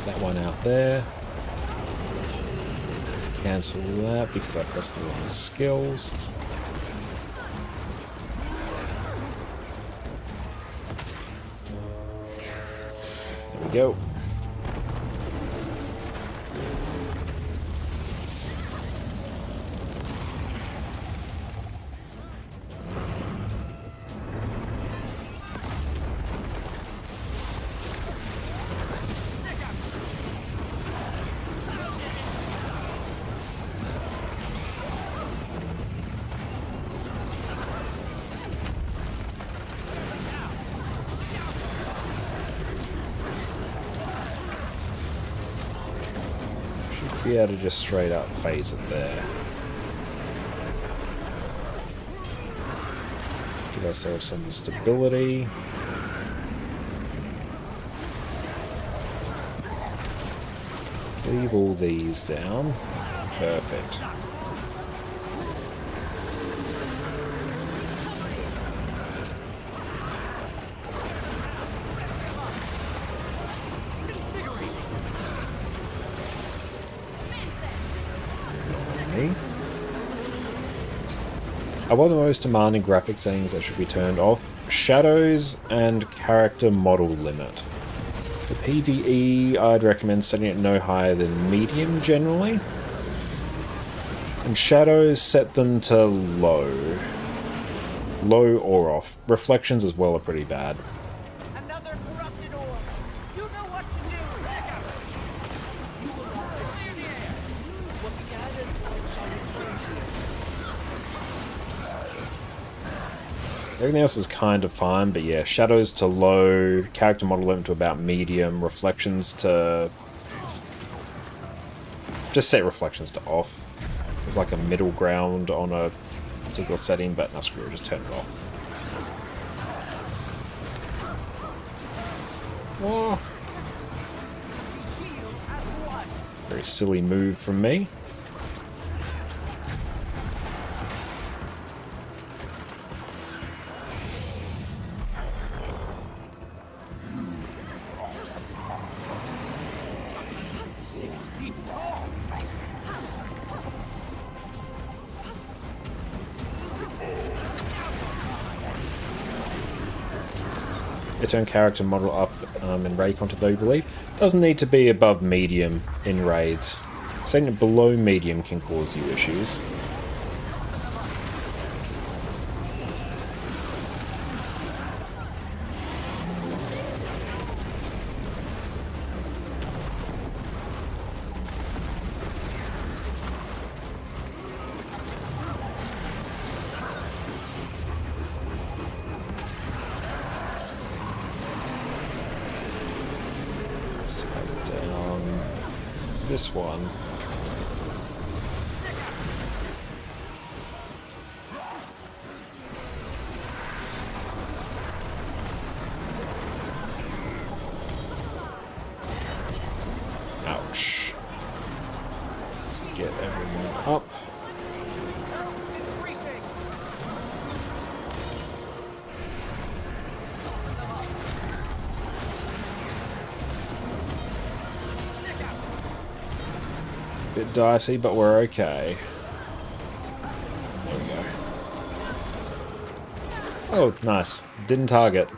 A: That one out there. Cancel that because I pressed the wrong skills. There we go. Be able to just straight up phase it there. Give ourselves some stability. Leave all these down. Perfect. One of the most demanding graphic settings that should be turned off: shadows and character model limit. For PvE, I'd recommend setting it no higher than medium generally. And shadows, set them to low. Low or off. Reflections as well are pretty bad.
B: Another corrupted orb. You know what to do. You will not succeed. What began as blood shall return to you.
A: Everything else is kind of fine, but yeah, shadows to low, character model limit to about medium, reflections to... just set reflections to off. There's like a middle ground on a particular setting, but no, screw it, just turn it off. Oh. Very silly move from me. Turn character model up in raid content, though, you believe. Doesn't need to be above medium in raids. Setting it below medium can cause you issues. this one. Ouch. Let's get everyone up. Bit dicey, but we're okay. There we go. Oh, nice. Didn't target.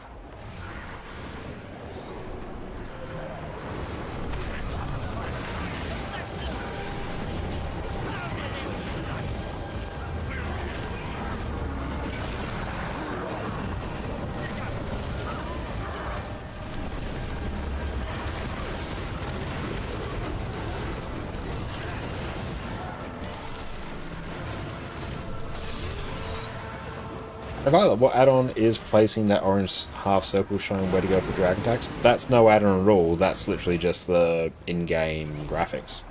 A: I find that what add-on is placing that orange half circle showing where to go for the dragon attacks. That's no add-on at all. That's literally just the in-game graphics.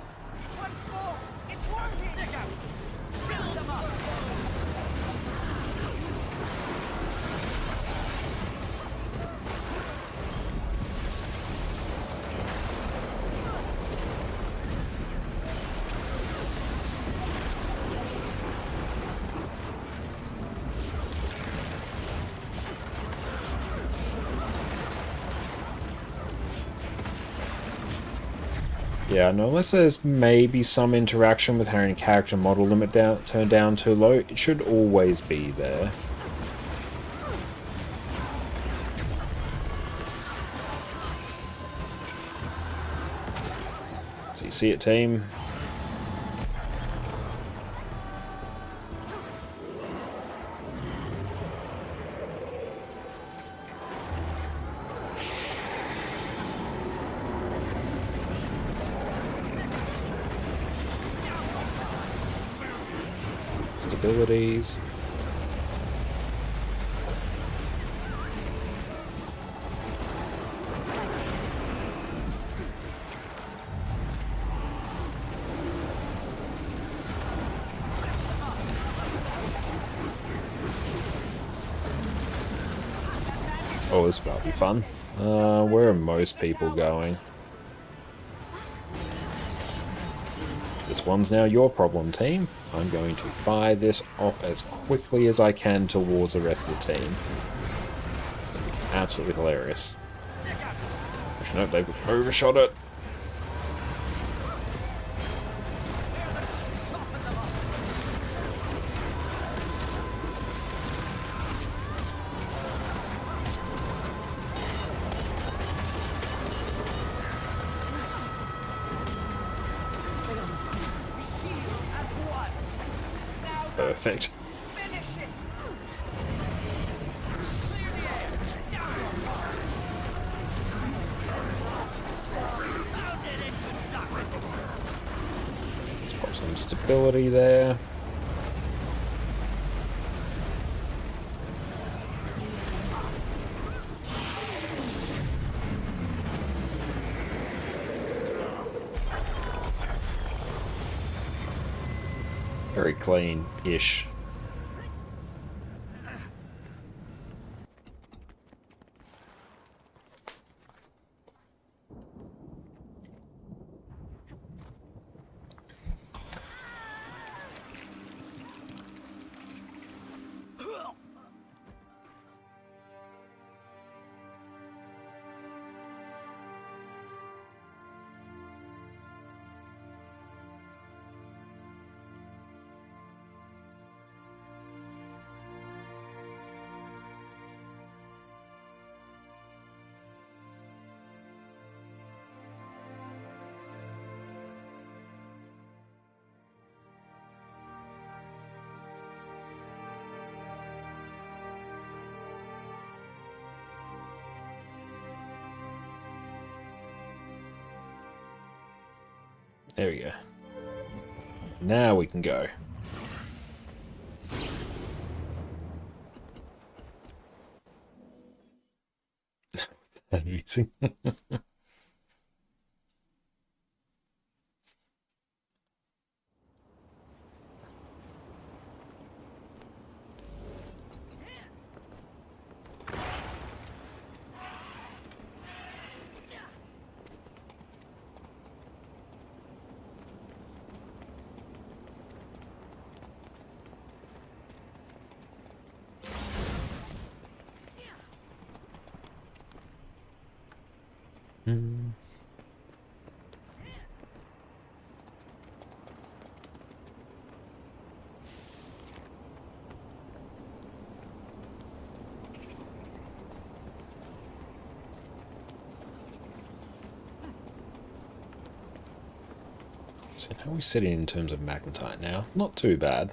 A: Yeah, no, unless there's maybe some interaction with having a character model limit turned down too low, it should always be there. So you see it, team? Stabilities. Oh, this will be fun. Where are most people going? This one's now your problem, team. I'm going to fire this off as quickly as I can towards the rest of the team. It's going to be absolutely hilarious. Actually, nope, they've overshot it. Perfect. Let's pop some stability there. Very clean-ish. There we go. Now we can go. What's that amusing? So how are we sitting in terms of magnetite now? Not too bad.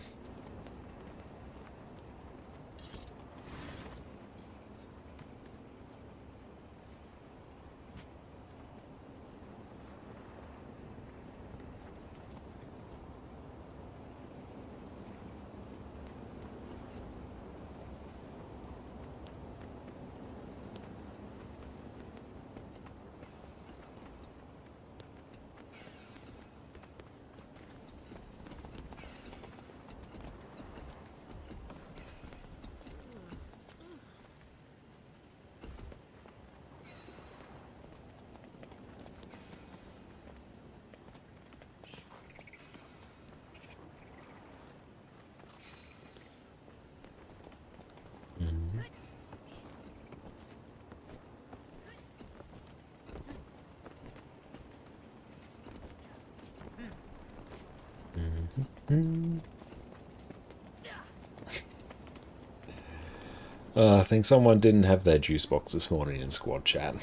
A: I think someone didn't have their juice box this morning in squad chat.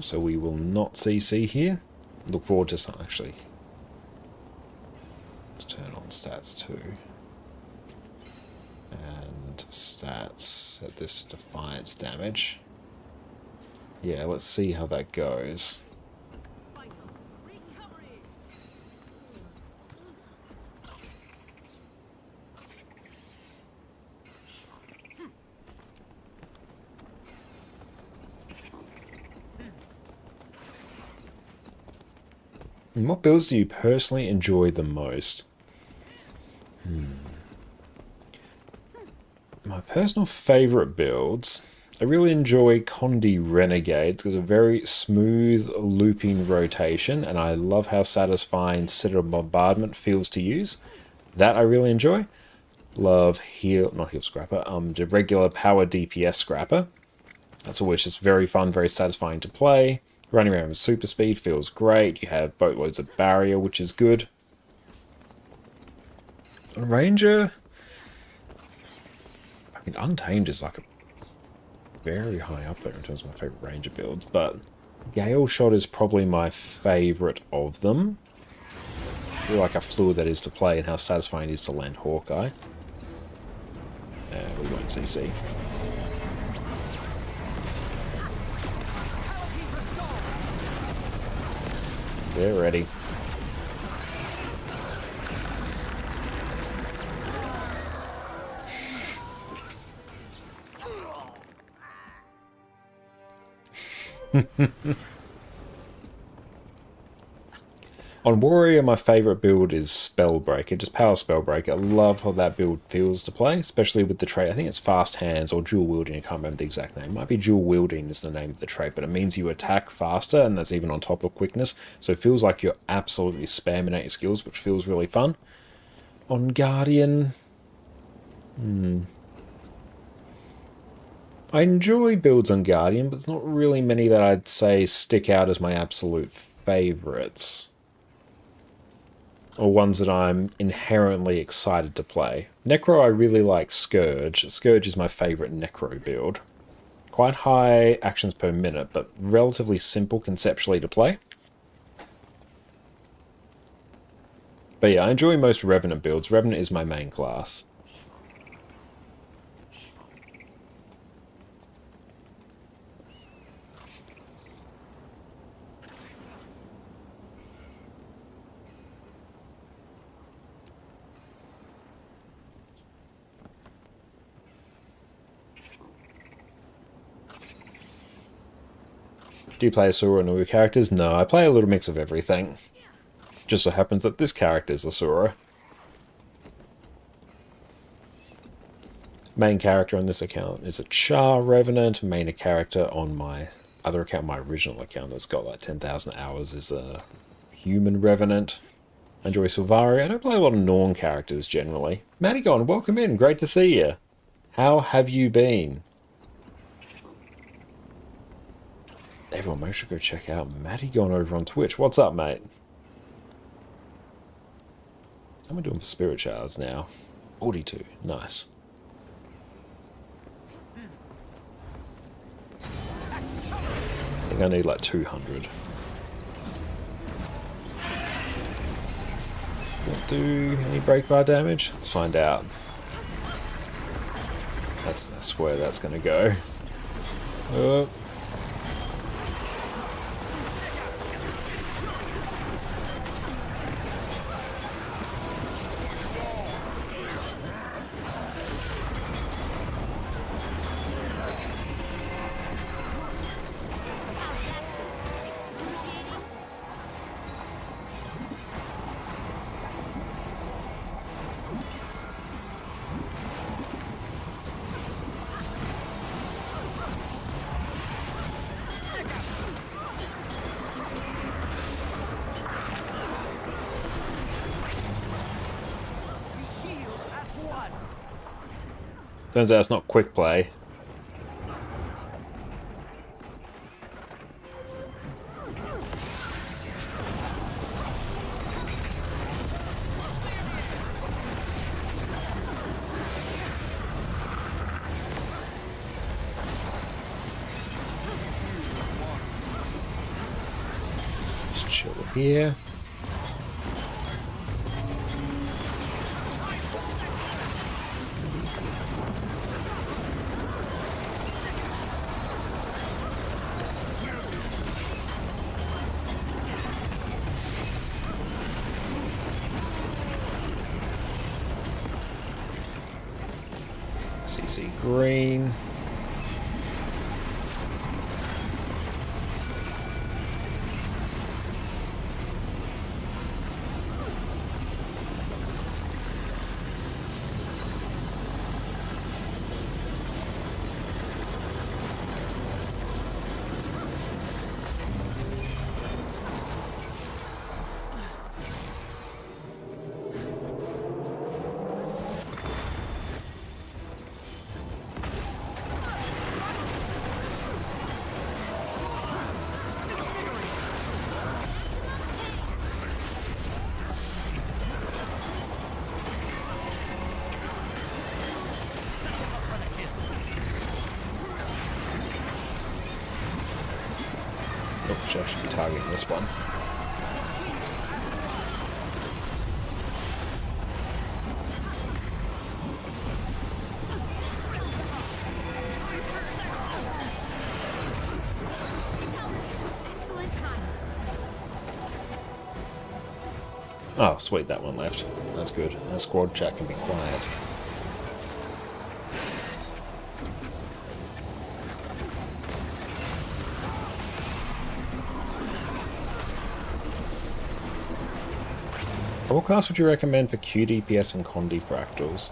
A: So we will not CC here. Look forward to some, actually. Let's turn on stats too. And stats, set this to defiance damage. Yeah, let's see how that goes. And what builds do you personally enjoy the most? My personal favourite builds, I really enjoy Condi Renegade. It's got a very smooth looping rotation, and I love how satisfying Citadel Bombardment feels to use. That I really enjoy. Love not Heal Scrapper, the regular Power DPS Scrapper. That's always just very fun, very satisfying to play. Running around with super speed feels great. You have boatloads of barrier, which is good. A Ranger, I mean, Untamed is like a very high up there in terms of my favourite Ranger builds, but Gale Shot is probably my favourite of them. I feel like how fluid that is to play and how satisfying it is to land Hawkeye. We won't CC. They're ready. On Warrior, my favourite build is Spellbreaker, just Power Spellbreaker. I love how that build feels to play, especially with the trait. I think it's Fast Hands or Dual Wielding, I can't remember the exact name. It might be Dual Wielding is the name of the trait, but it means you attack faster, and that's even on top of quickness. So it feels like you're absolutely spamming out your skills, which feels really fun. On Guardian, I enjoy builds on Guardian, but there's not really many that I'd say stick out as my absolute favourites. Or ones that I'm inherently excited to play. Necro, I really like Scourge. Scourge is my favourite Necro build. Quite high actions per minute, but relatively simple conceptually to play. But yeah, I enjoy most Revenant builds. Revenant is my main class. Do you play Asura and all your characters? No, I play a little mix of everything. Just so happens that this character is Asura. Main character on this account is a Char Revenant. Main character on my other account, my original account that's got like 10,000 hours, is a Human Revenant. Enjoy Silvari. I don't play a lot of Norn characters generally. Madigon, welcome in. Great to see you. How have you been? Everyone, make sure to go check out Madigon over on Twitch. What's up, mate? How am I doing for spirit shards now? 42. Nice. I think I need like 200. Don't do any break bar damage? Let's find out. That's where that's gonna go. Turns out it's not quick play. Just chill here. CC green. I should be targeting this one.
E: Excellent time.
A: Oh, sweet, that one left. That's good. Our squad chat can be quiet. What class would you recommend for QDPS and Condi fractals?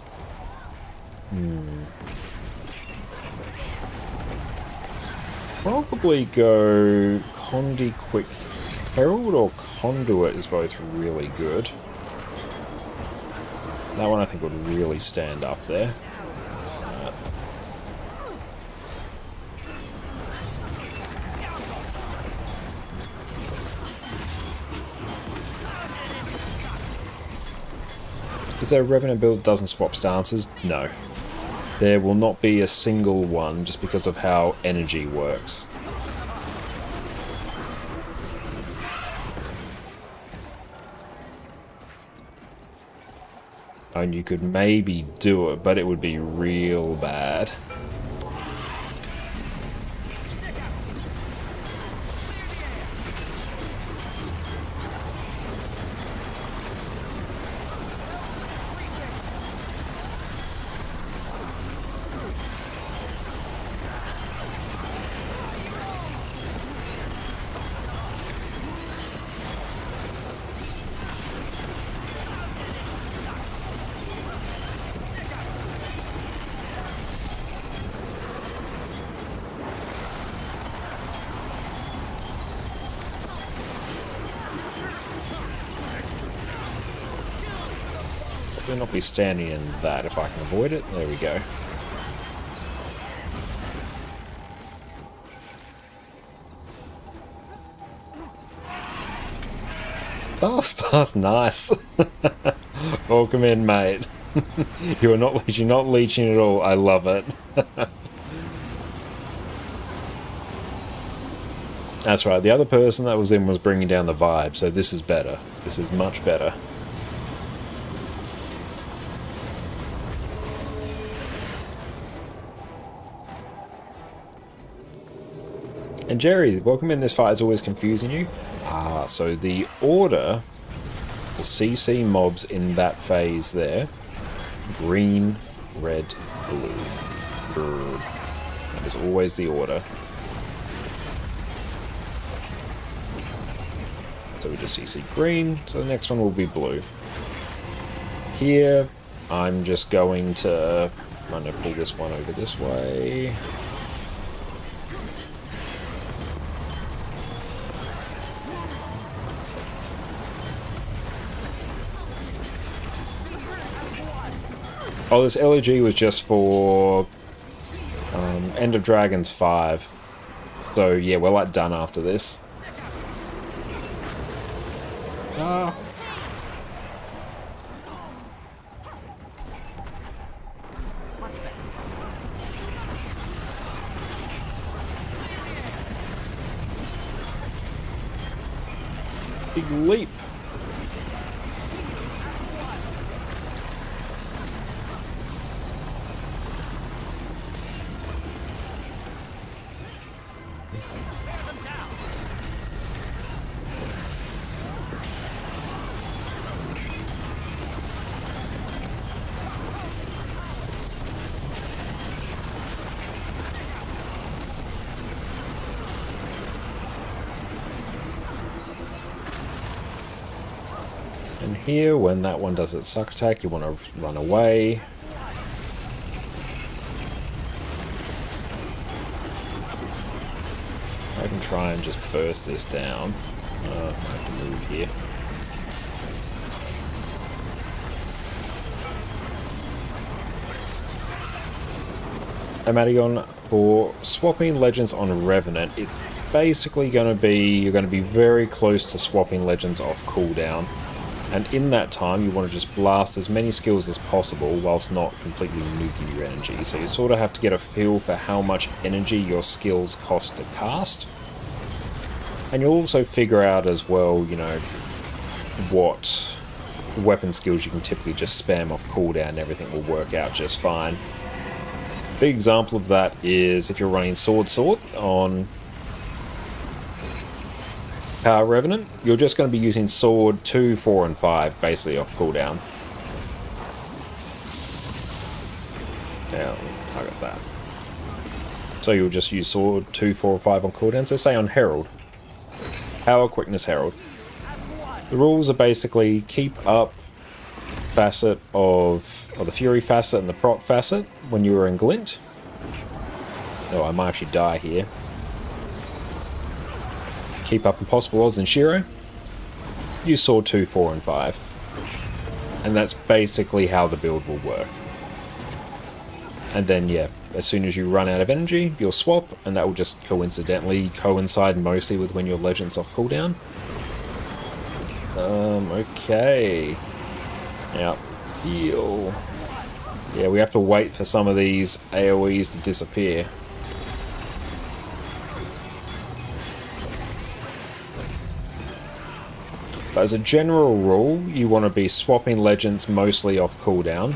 A: Probably go Condi Quick Herald or Conduit is both really good. That one I think would really stand up there. Is there a Revenant build that doesn't swap stances? No. There will not be a single one just because of how energy works. And you could maybe do it, but it would be real bad. Do not be standing in that if I can avoid it. There we go. That's nice. Welcome in, mate. You're not leeching at all. I love it. That's right. The other person that was in was bringing down the vibe, so this is better. This is much better. And Jerry, welcome in. This fight is always confusing you. Ah, so the order, the CC mobs in that phase there, green, red, blue. That is always the order. So we just CC green, so the next one will be blue. Here, I'm just going to pull this one over this way. Oh, this LEG was just for End of Dragons 5. So yeah, we're like done after this. Ah. Big leap. And here, when that one does its suck attack, you want to run away. I can try and just burst this down. I have to move here. Amadigon, for swapping legends on Revenant, it's basically going to be, you're going to be very close to swapping legends off cooldown. And in that time, you want to just blast as many skills as possible whilst not completely nuking your energy. So you sort of have to get a feel for how much energy your skills cost to cast. And you'll also figure out as well, you know, what weapon skills you can typically just spam off cooldown and everything will work out just fine. Big example of that is if you're running Sword on Revenant, you're just going to be using Sword 2, 4, and 5 basically off cooldown. Yeah, I'll target that. So you'll just use Sword 2, 4, 5 on cooldown. So say on Herald. Power, Quickness, Herald. The rules are basically keep up facet of the Fury facet and the Prot facet when you were in Glint. Oh, I might actually die here. Keep up Impossible Odds and Shiro. Use Sword 2, 4, and 5. And that's basically how the build will work. And then, yeah, as soon as you run out of energy, you'll swap, and that will just coincidentally coincide mostly with when your legend's off cooldown. Okay. Now, heal. Yeah, we have to wait for some of these AoEs to disappear. But as a general rule, you want to be swapping legends mostly off cooldown,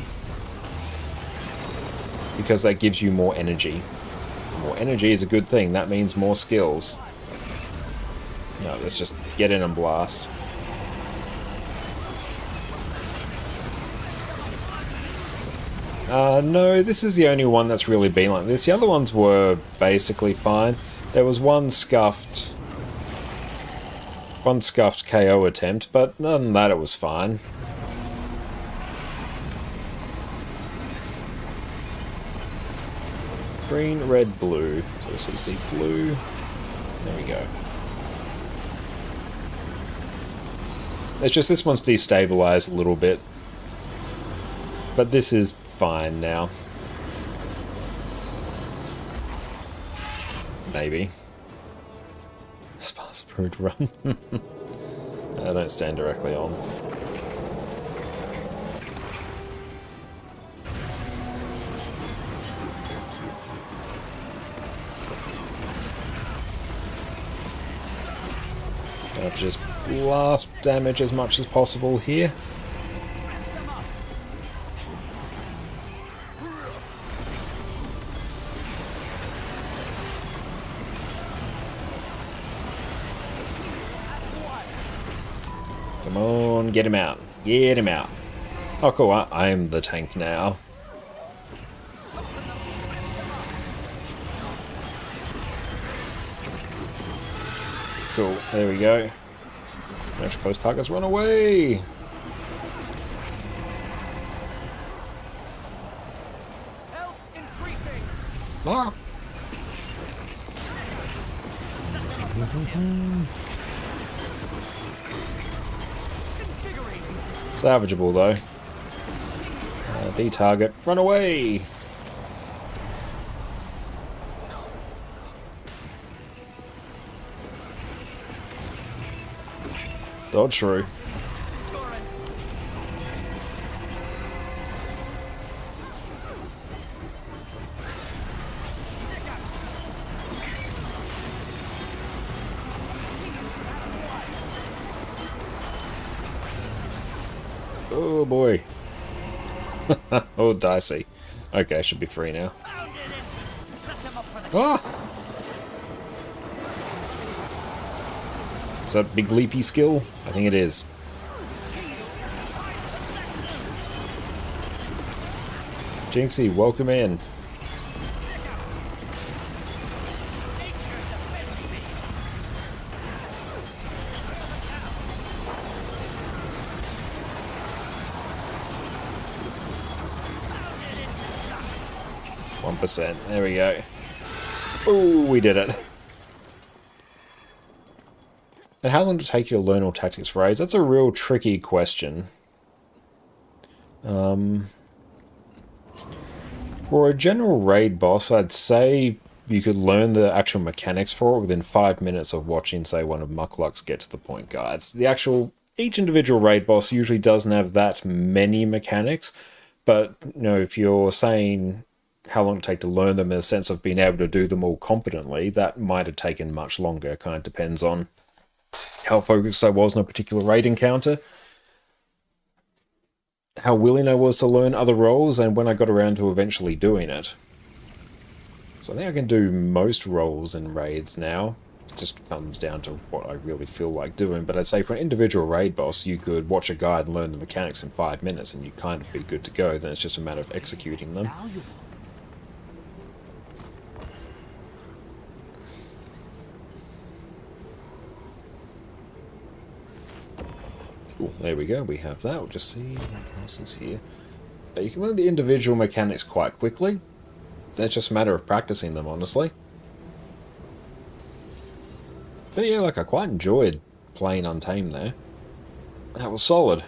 A: because that gives you more energy. More energy is a good thing, that means more skills. No, let's just get in and blast. No, this is the only one that's really been like this. The other ones were basically fine. There was one scuffed KO attempt, but other than that it was fine. Green, red, blue. So CC blue. There we go. It's just this one's destabilized a little bit. But this is fine now. Maybe. Sparse approved run. I don't stand directly on. I'll just blast damage as much as possible here. Come on, get him out. Get him out. Oh, cool. I am the tank now. Cool. There we go. Next close targets, run away.
B: Health increasing.
A: Ah. Salvageable though. D-target, run away! Dodge through. Oh boy. Oh, dicey. Okay, should be free now. Ah! Is that big leapy skill? I think it is. Jinxie, welcome in. There we go. Oh, we did it. And how long did it take you to learn all tactics for raids? That's a real tricky question. For a general raid boss, I'd say you could learn the actual mechanics for it within 5 minutes of watching, say, one of Muckluck's Get to the Point guides. Each individual raid boss usually doesn't have that many mechanics, but, you know, if you're saying how long it take to learn them in the sense of being able to do them all competently, that might have taken much longer. It kind of depends on how focused I was on a particular raid encounter, how willing I was to learn other roles, and when I got around to eventually doing it. So I think I can do most roles in raids now. It just comes down to what I really feel like doing. But I'd say for an individual raid boss, you could watch a guide and learn the mechanics in 5 minutes, and you'd kind of be good to go. Then it's just a matter of executing them. Cool, there we go, we have that. We'll just see what else is here. You can learn the individual mechanics quite quickly. It's just a matter of practicing them, honestly. But yeah, like, I quite enjoyed playing Untamed there. That was solid.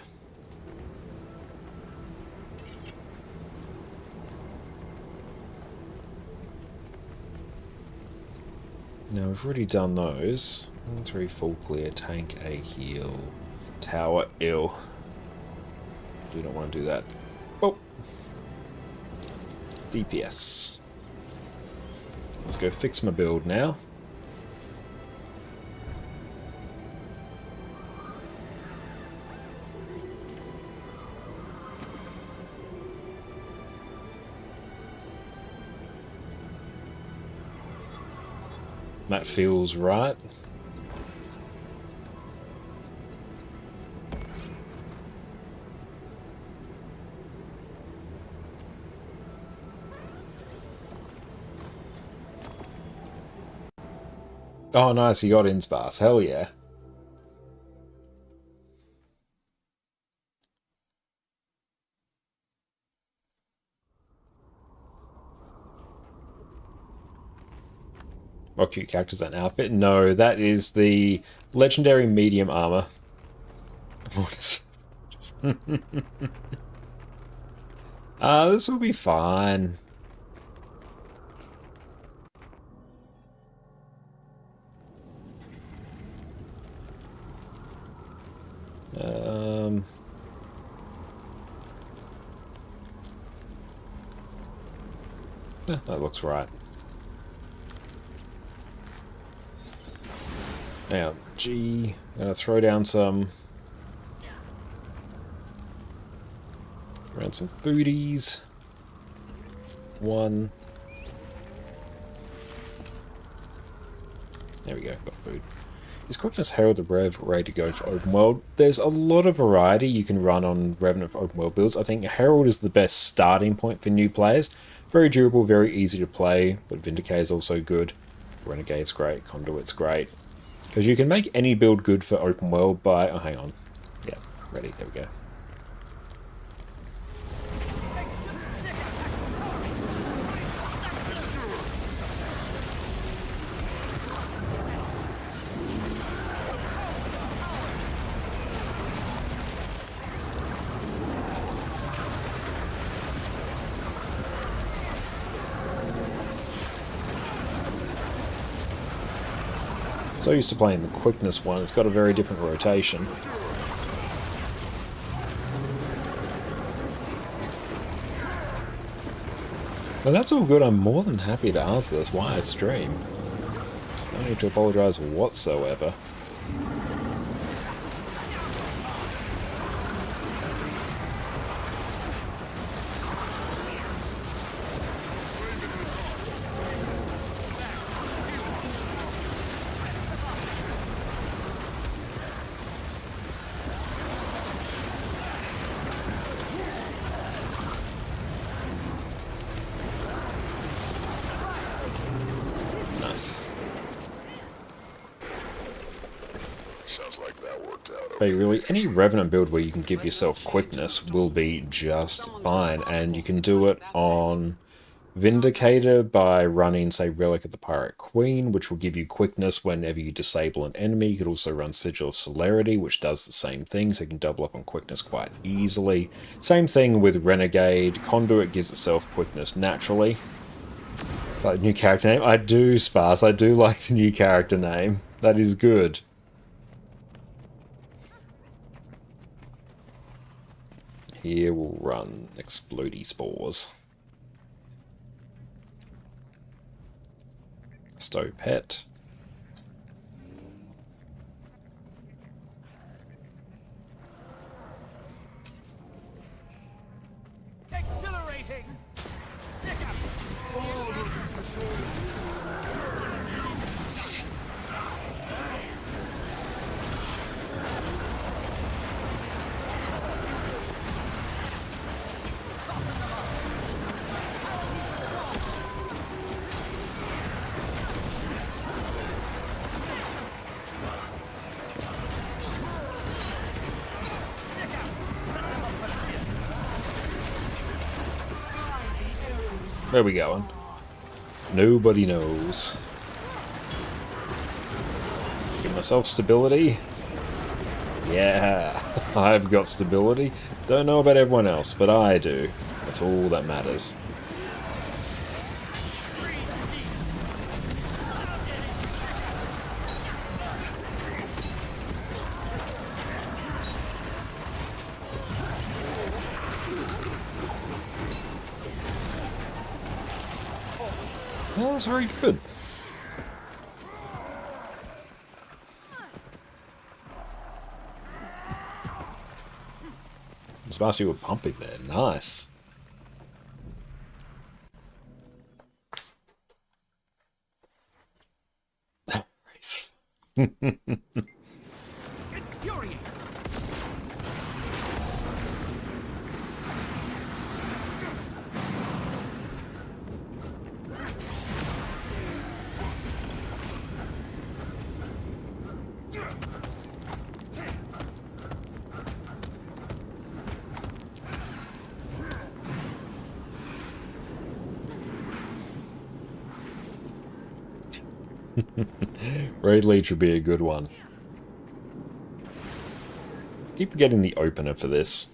A: Now, we've already done those. 1, 3, full clear, tank, a heal. Tower, ill. Do not want to do that. Oh. DPS. Let's go fix my build now. That feels right. Oh, nice, you got Inspars. Hell yeah. What cute characters that outfit? No, that is the legendary medium armor. This will be fine. Yeah, that looks right. Now, G, I'm gonna throw down some foodies. One. There we go, got food. Is Quickness Herald the Rev ready to go for open world? There's a lot of variety you can run on Revenant for open world builds. I think Herald is the best starting point for new players. Very durable, very easy to play, but Vindicate is also good. Renegade's great, Conduit's great. Because you can make any build good for open world by... Oh, hang on. Yeah, ready, there we go. So used to playing the quickness one, it's got a very different rotation. But that's all good, I'm more than happy to answer this via stream. No need to apologise whatsoever. But really, any Revenant build where you can give yourself quickness will be just fine, and you can do it on Vindicator by running, say, Relic of the Pirate Queen, which will give you quickness whenever you disable an enemy. You could also run Sigil of Celerity, which does the same thing, so you can double up on quickness quite easily. Same thing with Renegade. Conduit gives itself quickness naturally. Like new character name? I do, Sparse. I do like the new character name. That is good. Here we'll run Explodey Spores. Stow Pet.
B: Exhilarating!
A: Where are we going? Nobody knows. Give myself stability. Yeah, I've got stability. Don't know about everyone else, but I do. That's all that matters. Well, that's very good. Smash, you were pumping there. Nice.
B: Infuriating!
A: Raid Leech would be a good one. Keep forgetting the opener for this.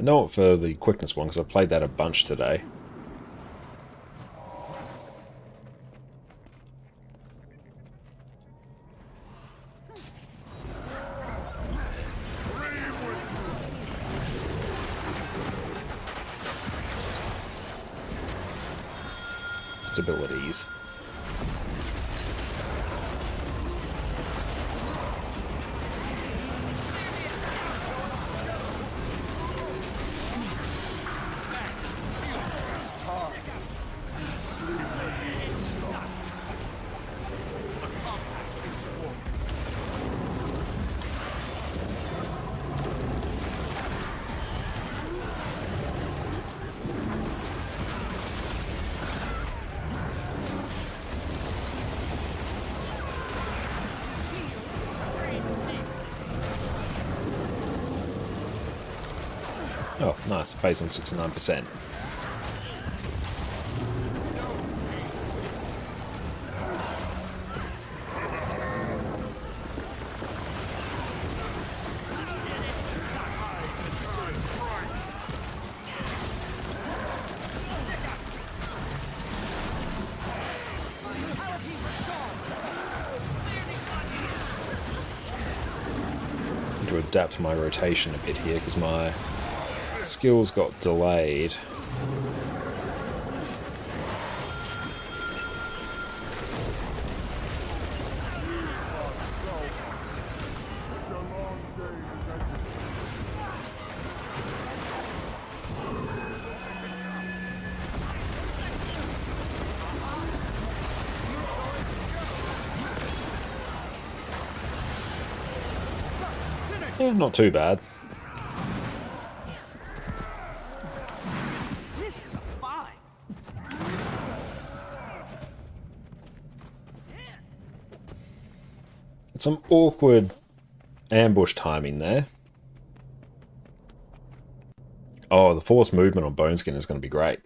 A: I know it for the quickness one because I played that a bunch today. Stabilities. Oh, nice. Phase on 69%. To adapt my rotation a bit here because my skills got delayed. Yeah, not too bad.
B: This is a fight.
A: Some awkward ambush timing there. Oh, the force movement on Boneskin is going to be great.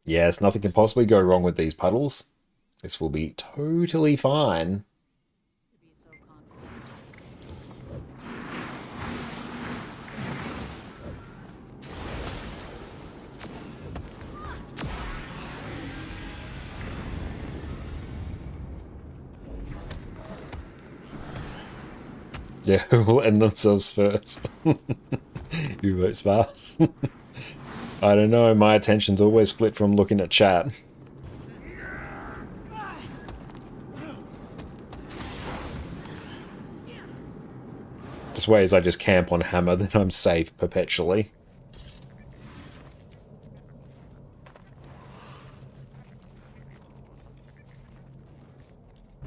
A: Yes, nothing can possibly go wrong with these puddles. This will be totally fine. Yeah, who will end themselves first? You vote sparse. I don't know, my attention's always split from looking at chat. Just ways I just camp on hammer, then I'm safe perpetually.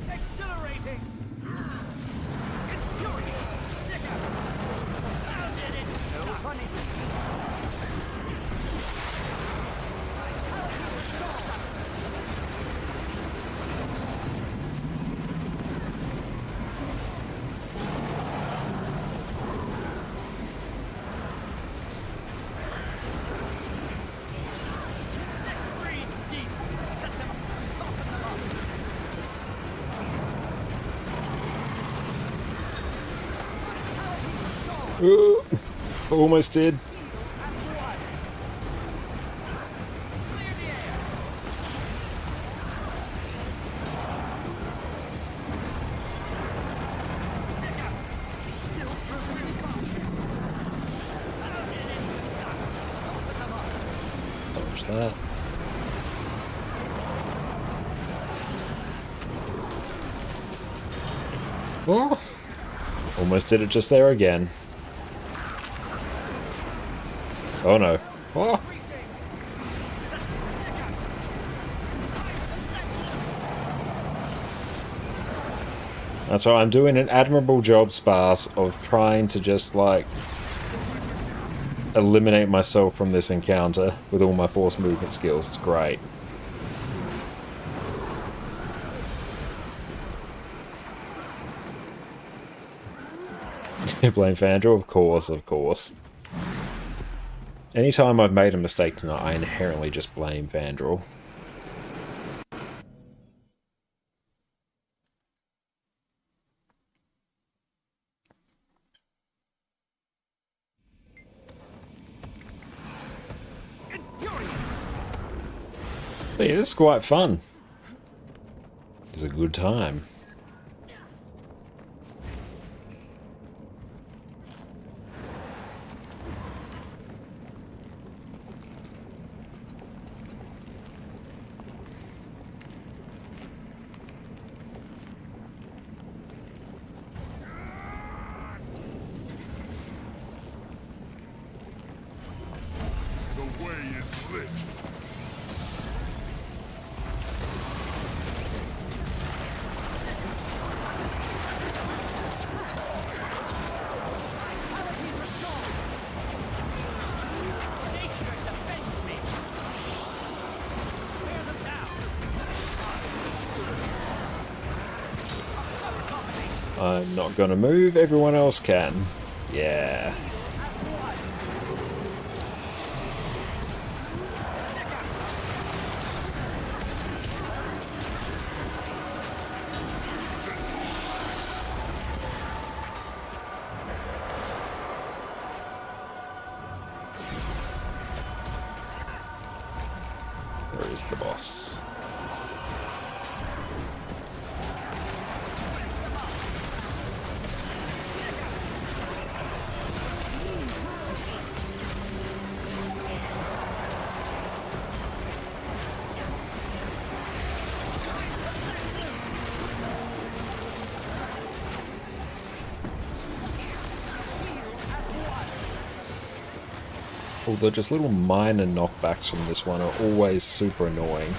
B: Accelerating.
A: Almost did. Dodge that. Oh. Almost did it just there again. Oh no. Oh. That's right, I'm doing an admirable job, Sparse, of trying to just, like, eliminate myself from this encounter with all my force movement skills. It's great. Blame Fandral? Of course, of course. Anytime I've made a mistake tonight, I inherently just blame Fandral. But yeah, this is quite fun. It's a good time.
F: The way is lit.
B: Nature defends me. Tear them down.
A: I'm not gonna move, everyone else can. Yeah. Where is the boss? Although just little minor knockbacks from this one are always super annoying.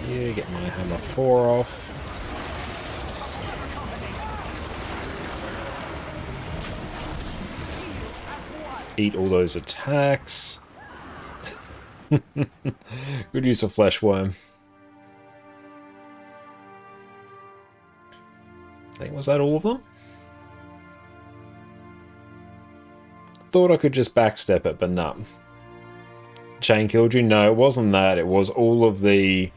A: Yeah, get my hammer 4 off. Eat all those attacks. Good use of flesh worm. I think, was that all of them? Thought I could just backstep it, but no. Chain killed you? No, it wasn't that. It was all of the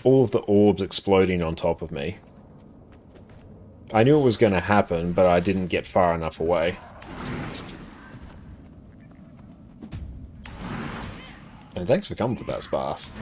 A: orbs exploding on top of me. I knew it was going to happen, but I didn't get far enough away. And thanks for coming for that, Sparse.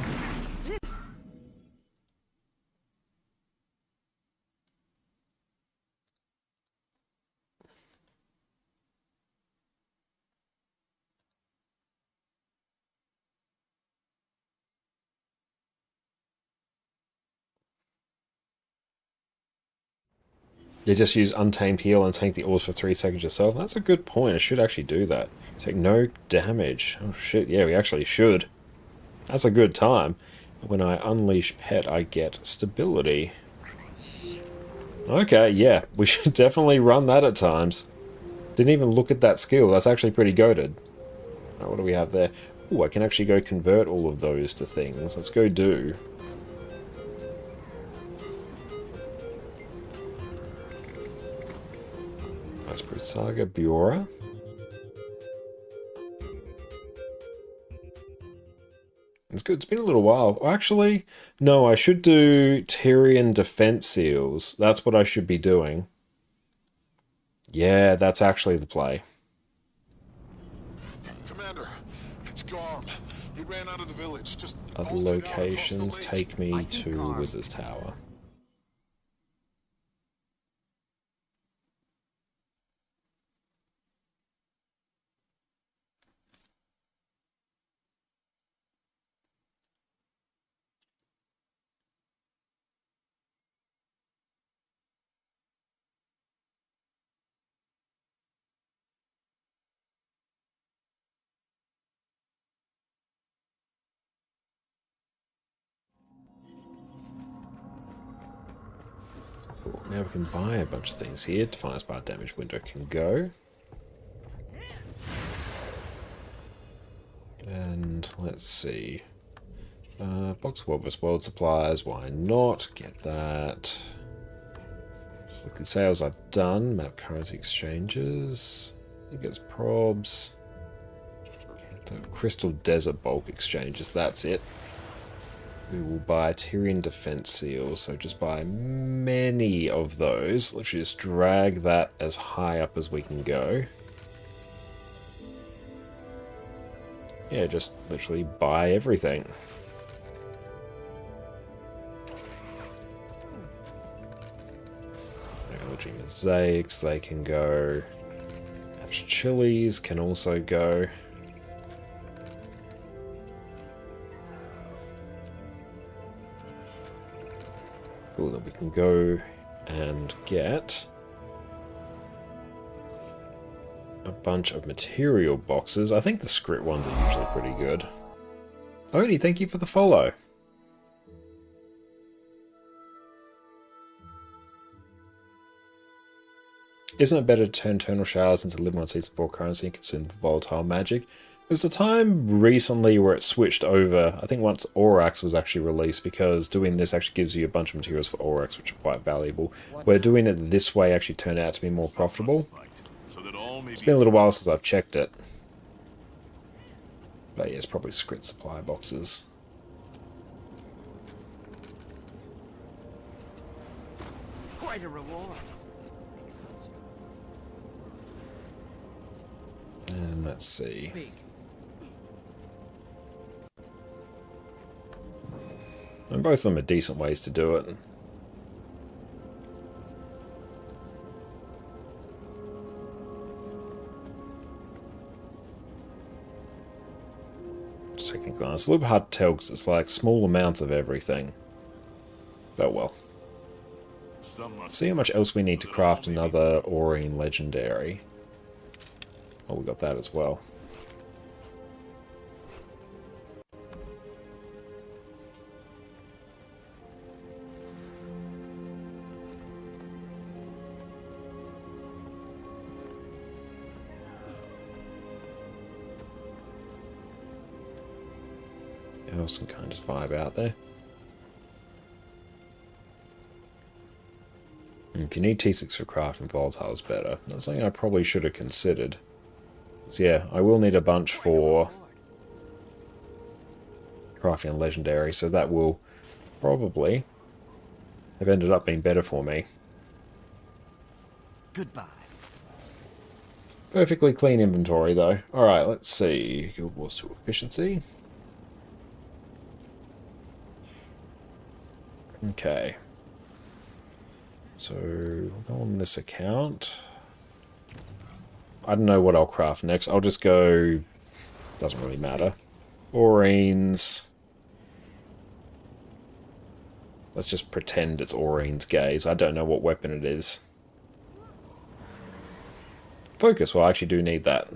A: You just use Untamed heal and take the orbs for 3 seconds yourself. That's a good point. I should actually do that. Take no damage. Oh shit, yeah, we actually should. That's a good time. When I unleash pet, I get stability. Okay, yeah, we should definitely run that at times. Didn't even look at that skill. That's actually pretty goated. Right, what do we have there? Oh, I can actually go convert all of those to things. Let's go do. Saga Biora. It's good. It's been a little while. Actually, no, I should do Tyrian defense seals. That's what I should be doing. Yeah, that's actually the play.
F: Commander, it's gone. He ran out of the village. Just
A: Other
F: all too far across the
A: locations
F: lake.
A: take me to Wizard's Tower. Cool. Now we can buy a bunch of things here. Defiance bar damage window can go. And let's see. Box Walrus World Supplies, why not? Get that. Weekly sales I've done. Map currency exchanges. I think it's probs. Get the Crystal Desert bulk exchanges, that's it. We will buy Tyrian Defense Seals, so just buy many of those. Literally just drag that as high up as we can go. Yeah, just literally buy everything. Allergy mosaics, they can go. Hatch chilies can also go. Cool, then we can go and get a bunch of material boxes. I think the script ones are usually pretty good. Odie, thank you for the follow. Isn't it better to turn Eternal Showers into Live on Season 4 currency and consume volatile magic? There was a time recently where it switched over. I think once Aurochs was actually released, because doing this actually gives you a bunch of materials for Aurochs, which are quite valuable. Where doing it this way actually turned out to be more profitable. It's been a little while since I've checked it. But yeah, it's probably script supply boxes.
B: Quite a reward.
A: And let's see.
B: Speak.
A: And both of them are decent ways to do it. Just taking a glance. It's a little bit hard to tell because it's like small amounts of everything. But well. See how much else we need to craft another Aurine Legendary. Oh, we got that as well. Else can kind of just vibe out there. If you need T6 for craft and volatile is better. That's something I probably should have considered. So yeah, I will need a bunch for crafting a legendary, so that will probably have ended up being better for me.
B: Goodbye.
A: Perfectly clean inventory though. Alright, let's see. Guild Wars 2 efficiency. Okay. So, we'll go on this account. I don't know what I'll craft next. I'll just go... Doesn't really matter. Aurines. Let's just pretend it's Aurine's gaze. I don't know what weapon it is. Focus. Well, I actually do need that.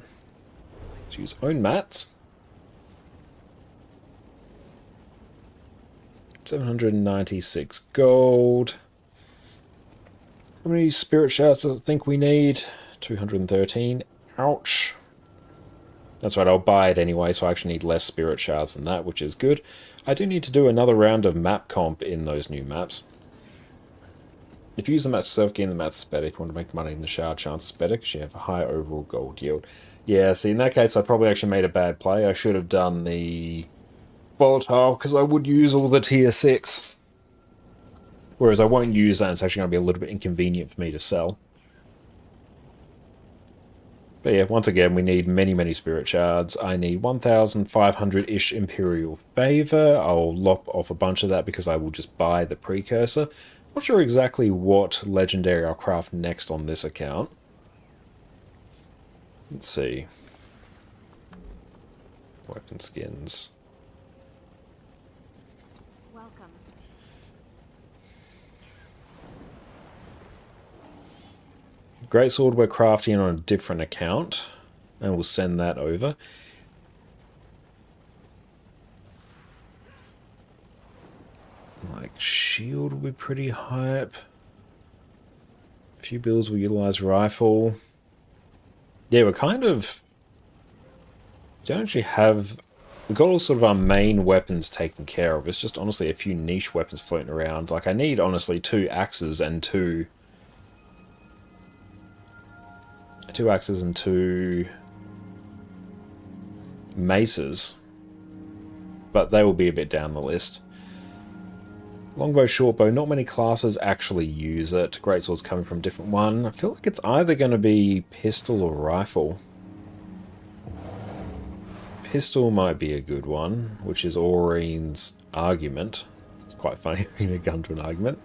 A: Let's use own mats. 796 gold. How many spirit shards does it think we need? 213. Ouch. That's right, I'll buy it anyway, so I actually need less spirit shards than that, which is good. I do need to do another round of map comp in those new maps. If you use the mats yourself, gain the mats is better. If you want to make money in the shard, chance is better because you have a high overall gold yield. Yeah, see, in that case, I probably actually made a bad play. I should have done the volatile, because I would use all the tier 6. Whereas I won't use that, and it's actually going to be a little bit inconvenient for me to sell. But yeah, once again, we need many, many spirit shards. I need 1,500-ish Imperial Favor. I'll lop off a bunch of that because I will just buy the Precursor. Not sure exactly what legendary I'll craft next on this account. Let's see. Weapon skins.
E: Welcome.
A: Greatsword we're crafting on a different account, and we'll send that over. Like, shield will be pretty hype. A few builds will utilize rifle. Yeah, we're kind of... don't actually have... we've got all sort of our main weapons taken care of. It's just honestly a few niche weapons floating around. Like, I need honestly 2 axes and 2 maces, but they will be a bit down the list. Longbow, shortbow, not many classes actually use it. Greatsword's coming from a different one. I feel like it's either going to be pistol or rifle. Pistol might be a good one, which is Aurine's argument. It's quite funny bringing a gun to an argument.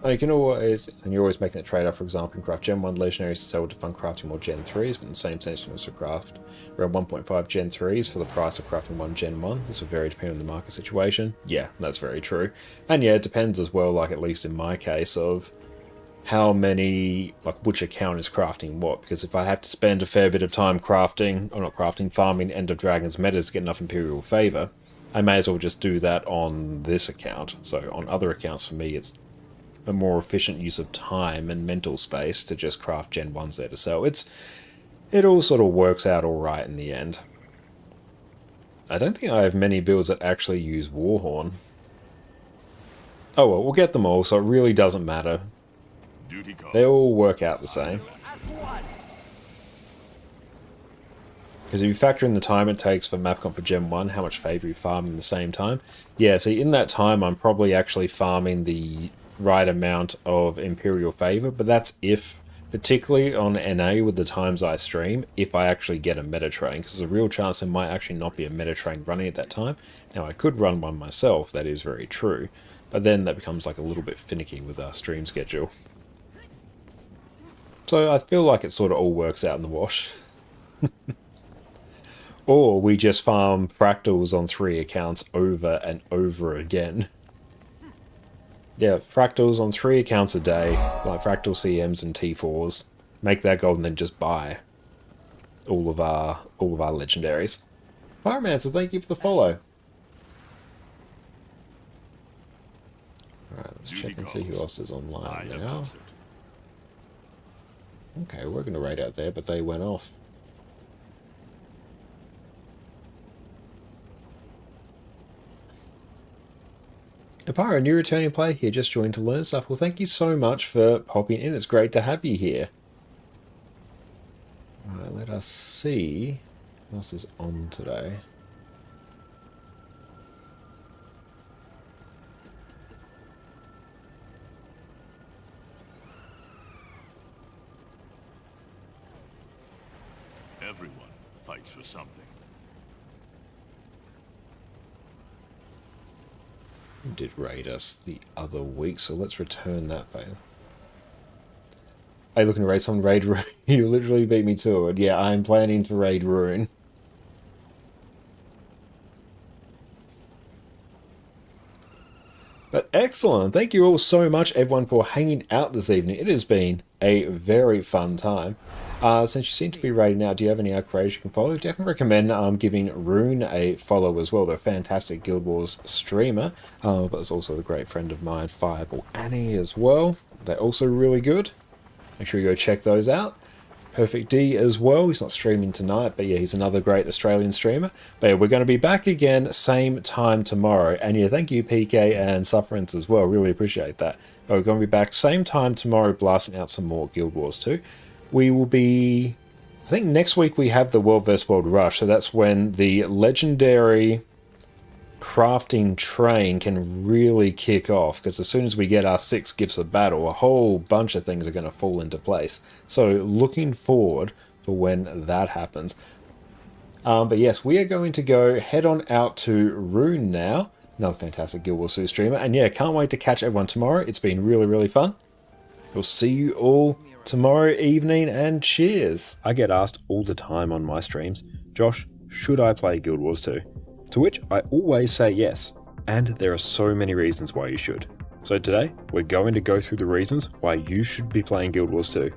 A: Oh, you can always, and you're always making a trade-off, for example, you can craft Gen 1 legendaries to sell to fund crafting more Gen 3s, but in the same sense you can also craft around 1.5 Gen 3s for the price of crafting 1 Gen 1. This will vary depending on the market situation. Yeah, that's very true. And yeah, it depends as well, like at least in my case, of how many, like which account is crafting what, because if I have to spend a fair bit of time crafting, or not crafting, farming End of Dragon's metas to get enough Imperial Favor, I may as well just do that on this account. So on other accounts for me, it's a more efficient use of time and mental space to just craft Gen 1s there to sell. It all sort of works out alright in the end. I don't think I have many builds that actually use Warhorn. Oh well, we'll get them all, so it really doesn't matter. They all work out the same. Because if you factor in the time it takes for MapCon for Gen 1, how much favor you farm in the same time. Yeah, see, in that time I'm probably actually farming the right amount of Imperial Favor, but that's if, particularly on NA with the times I stream, if I actually get a meta train, because there's a real chance there might actually not be a meta train running at that time. Now I could run one myself, that is very true, but then that becomes like a little bit finicky with our stream schedule. So I feel like it sort of all works out in the wash. Or we just farm fractals on 3 accounts over and over again. Yeah, fractals on 3 accounts a day, like fractal CMs and T4s. Make that gold and then just buy all of our legendaries. Pyromancer, thank you for the follow. Alright, let's check and see who else is online now. Okay, we're going to raid out there, but they went off. Apara, new returning player here, just joined to learn stuff. Well, thank you so much for popping in. It's great to have you here. Alright, let us see what else is on today.
F: Everyone fights for something.
A: You did raid us the other week, so let's return that favor. Are you looking to raid someone? Raid Rune? You literally beat me to it. Yeah, I'm planning to raid Rune. But excellent. Thank you all so much, everyone, for hanging out this evening. It has been a very fun time. Since you seem to be raiding out, do you have any creators you can follow? Definitely recommend giving Rune a follow as well. They're a fantastic Guild Wars streamer, but there's also a great friend of mine, Fireball Annie, as well. They're also really good. Make sure you go check those out. Perfect D as well. He's not streaming tonight, but yeah, he's another great Australian streamer. But yeah, we're going to be back again same time tomorrow. And yeah, thank you PK and Sufferance as well. Really appreciate that. But we're going to be back same time tomorrow, blasting out some more Guild Wars too. We will be... I think next week we have the World vs. World Rush, so that's when the legendary crafting train can really kick off, because as soon as we get our 6 gifts of battle, a whole bunch of things are going to fall into place. So looking forward for when that happens. But yes, we are going to go head on out to Rune now. Another fantastic Guild Wars 2 streamer. And yeah, can't wait to catch everyone tomorrow. It's been really, really fun. We'll see you all tomorrow evening, and cheers. I get asked all the time on my streams, Josh, should I play Guild Wars 2? To which I always say yes. And there are so many reasons why you should. So today, we're going to go through the reasons why you should be playing Guild Wars 2.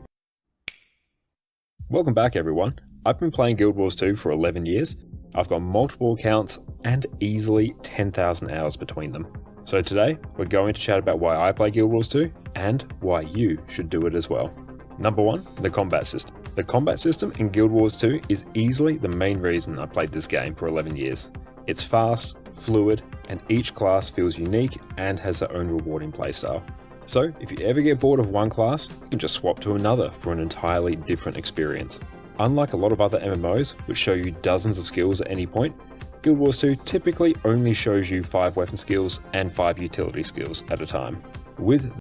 A: Welcome back, everyone. I've been playing Guild Wars 2 for 11 years. I've got multiple accounts and easily 10,000 hours between them. So today, we're going to chat about why I play Guild Wars 2 and why you should do it as well. Number 1, the combat system. The combat system in Guild Wars 2 is easily the main reason I played this game for 11 years. It's fast, fluid, and each class feels unique and has their own rewarding playstyle. So if you ever get bored of one class, you can just swap to another for an entirely different experience. Unlike a lot of other MMOs, which show you dozens of skills at any point, Guild Wars 2 typically only shows you 5 weapon skills and 5 utility skills at a time. With